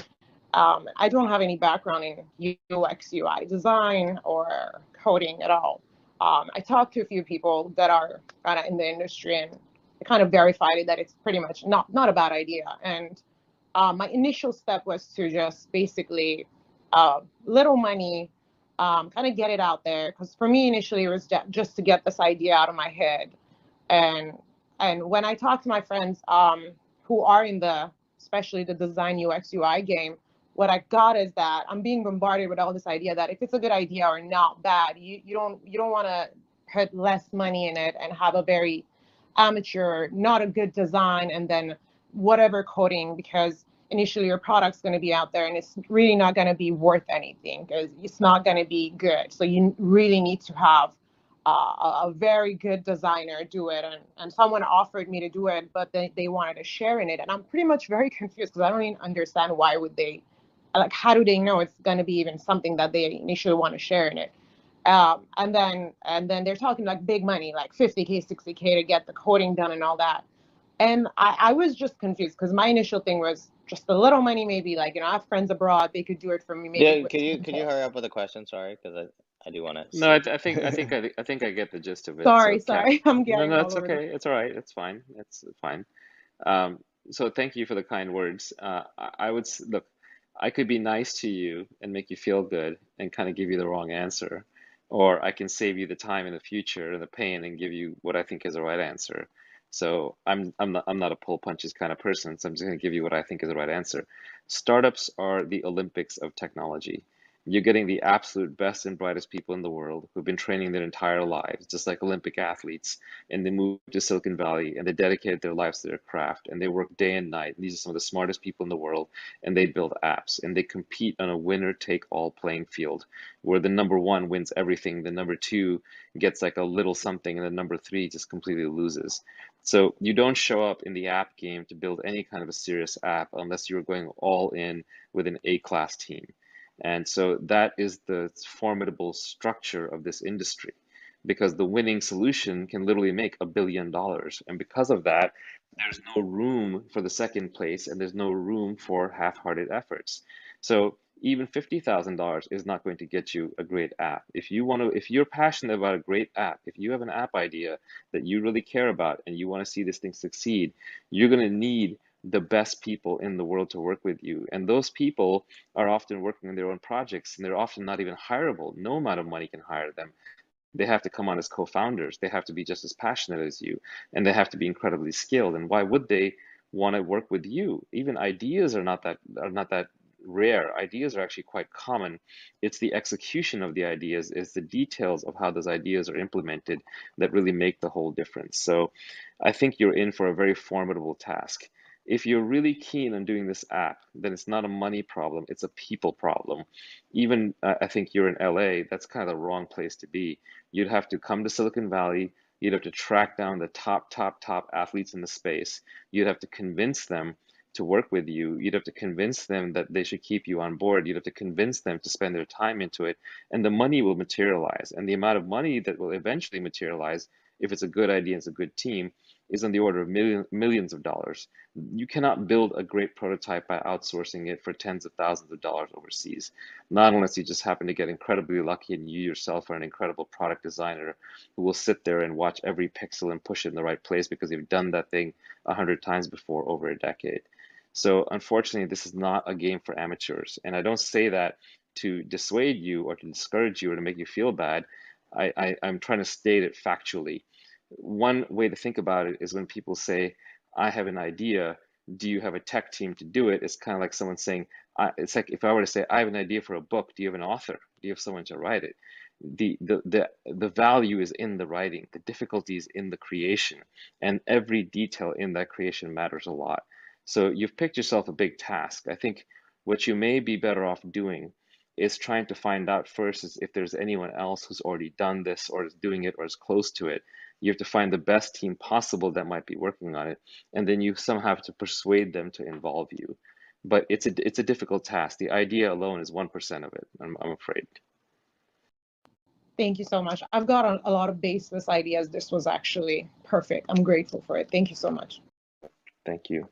I don't have any background in UX UI design or coding at all. I talked to a few people that are kind of in the industry, and kind of verified it that it's pretty much not a bad idea. And my initial step was to just basically little money, kind of get it out there. Because for me initially it was just to get this idea out of my head. And when I talk to my friends who are in especially the design UX UI game, what I got is that I'm being bombarded with all this idea that if it's a good idea or not bad, you don't want to put less money in it and have a very amateur, not a good design, and then whatever coding, because initially your product's going to be out there and it's really not going to be worth anything because it's not going to be good. So you really need to have a very good designer do it, and someone offered me to do it, but they wanted to share in it, and I'm pretty much very confused because I don't even understand why would they, like, how do they know it's going to be even something that they initially want to share in it. And then they're talking like big money, like 50K, 60K to get the coding done and all that. And I was just confused because my initial thing was just a little money, maybe, like, I have friends abroad, they could do it for me, maybe Yeah, with can you 10K. hurry up with the question? Sorry, because I do want to No, I see. think I get the gist of it. So, Sorry, I'm no, getting no, all it's over the. okay. It's all right. It's fine. It's fine. So thank you for the kind words. I would look, I could be nice to you and make you feel good and kind of give you the wrong answer, or I can save you the time in the future and the pain and give you what I think is the right answer. So I'm not a pull punches kind of person, so I'm just going to give you what I think is the right answer. Startups are the Olympics of technology. You're getting the absolute best and brightest people in the world who've been training their entire lives, just like Olympic athletes, and they moved to Silicon Valley and they dedicated their lives to their craft and they work day and night. And these are some of the smartest people in the world, and they build apps and they compete on a winner-take-all playing field where the number one wins everything, the number two gets like a little something, and the number three just completely loses. So you don't show up in the app game to build any kind of a serious app unless you're going all in with an A-class team. And so that is the formidable structure of this industry, because the winning solution can literally make $1 billion. And because of that, there's no room for the second place and there's no room for half-hearted efforts. So even $50,000 is not going to get you a great app. If you're passionate about a great app, if you have an app idea that you really care about and you want to see this thing succeed, you're going to need the best people in the world to work with you. And those people are often working on their own projects and they're often not even hireable. No amount of money can hire them. They have to come on as co-founders. They have to be just as passionate as you, and they have to be incredibly skilled. And why would they want to work with you? Even ideas are not that rare. Ideas are actually quite common. It's the execution of the ideas, it's the details of how those ideas are implemented that really make the whole difference. So I think you're in for a very formidable task. If you're really keen on doing this app, then it's not a money problem, it's a people problem. Even I think you're in LA, that's kind of the wrong place to be. You'd have to come to Silicon Valley. You'd have to track down the top athletes in the space. You'd have to convince them to work with you. You'd have to convince them that they should keep you on board. You'd have to convince them to spend their time into it. And the money will materialize. And the amount of money that will eventually materialize, if it's a good idea, it's a good team, is on the order of millions of dollars. You cannot build a great prototype by outsourcing it for tens of thousands of dollars overseas, not unless you just happen to get incredibly lucky and you yourself are an incredible product designer who will sit there and watch every pixel and push it in the right place because you've done that thing 100 times before over a decade. So unfortunately, this is not a game for amateurs. And I don't say that to dissuade you or to discourage you or to make you feel bad. I'm trying to state it factually. One way to think about it is when people say, I have an idea, do you have a tech team to do it? It's kind of like someone saying, it's like if I were to say, I have an idea for a book, do you have an author? Do you have someone to write it? The value is in the writing, the difficulty is in the creation, and every detail in that creation matters a lot. So you've picked yourself a big task. I think what you may be better off doing is trying to find out first is if there's anyone else who's already done this or is doing it or is close to it. You have to find the best team possible that might be working on it, and then you somehow have to persuade them to involve you. But it's a difficult task. The idea alone is 1% of it, I'm afraid. Thank you so much. I've got a lot of baseless ideas. This was actually perfect. I'm grateful for it. Thank you so much. Thank you.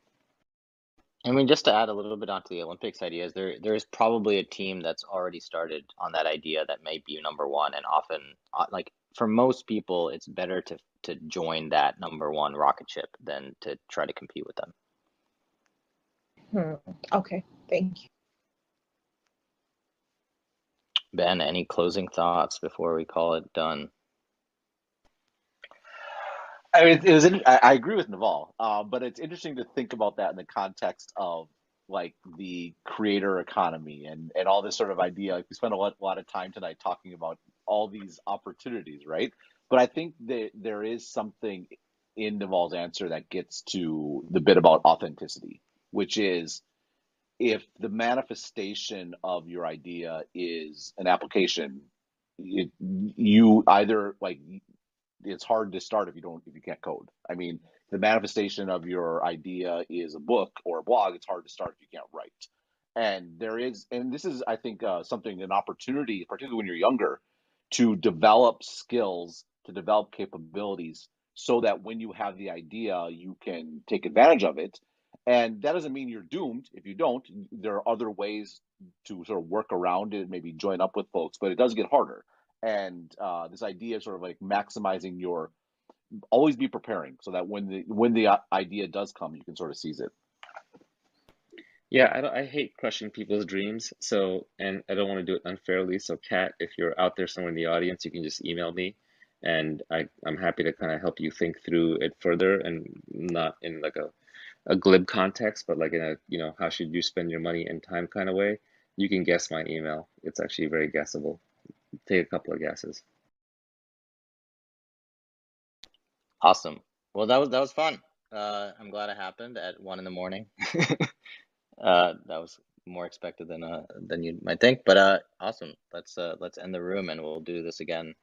I mean, just to add a little bit onto the Olympics ideas, there is probably a team that's already started on that idea that may be number one, and often like for most people, it's better to join that number one rocket ship than to try to compete with them. Okay, thank you. Ben, any closing thoughts before we call it done? I mean, it was. I agree with Naval, but it's interesting to think about that in the context of like the creator economy and all this sort of idea. Like we spent a lot of time tonight talking about all these opportunities, right? But I think that there is something in Naval's answer that gets to the bit about authenticity, which is if the manifestation of your idea is an application, you either like it's hard to start if you can't code. I mean, the manifestation of your idea is a book or a blog. It's hard to start if you can't write. And this is, I think, an opportunity, particularly when you're younger, to develop skills, to develop capabilities, so that when you have the idea, you can take advantage of it. And that doesn't mean you're doomed if you don't. There are other ways to sort of work around it, maybe join up with folks, but it does get harder. And this idea of sort of like maximizing always be preparing so that when the idea does come, you can sort of seize it. Yeah, I hate crushing people's dreams. So, and I don't want to do it unfairly. So, Kat, if you're out there somewhere in the audience, you can just email me, and I'm happy to kind of help you think through it further, and not in like a glib context, but like in a, how should you spend your money and time kind of way. You can guess my email. It's actually very guessable. Take a couple of guesses. Awesome. Well, that was fun. I'm glad it happened at 1 a.m. That was more expected than you might think, but awesome. Let's end the room and we'll do this again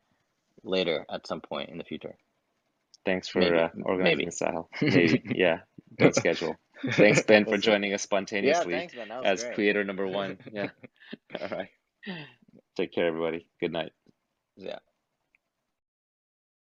later at some point in the future. Thanks for organizing maybe. this, Sahil. Maybe, yeah. Don't schedule. Thanks, Ben, for joining us Yeah, spontaneously thanks, Ben. That was as great. creator number one. Yeah. All right. Take care, everybody. Good night. Yeah.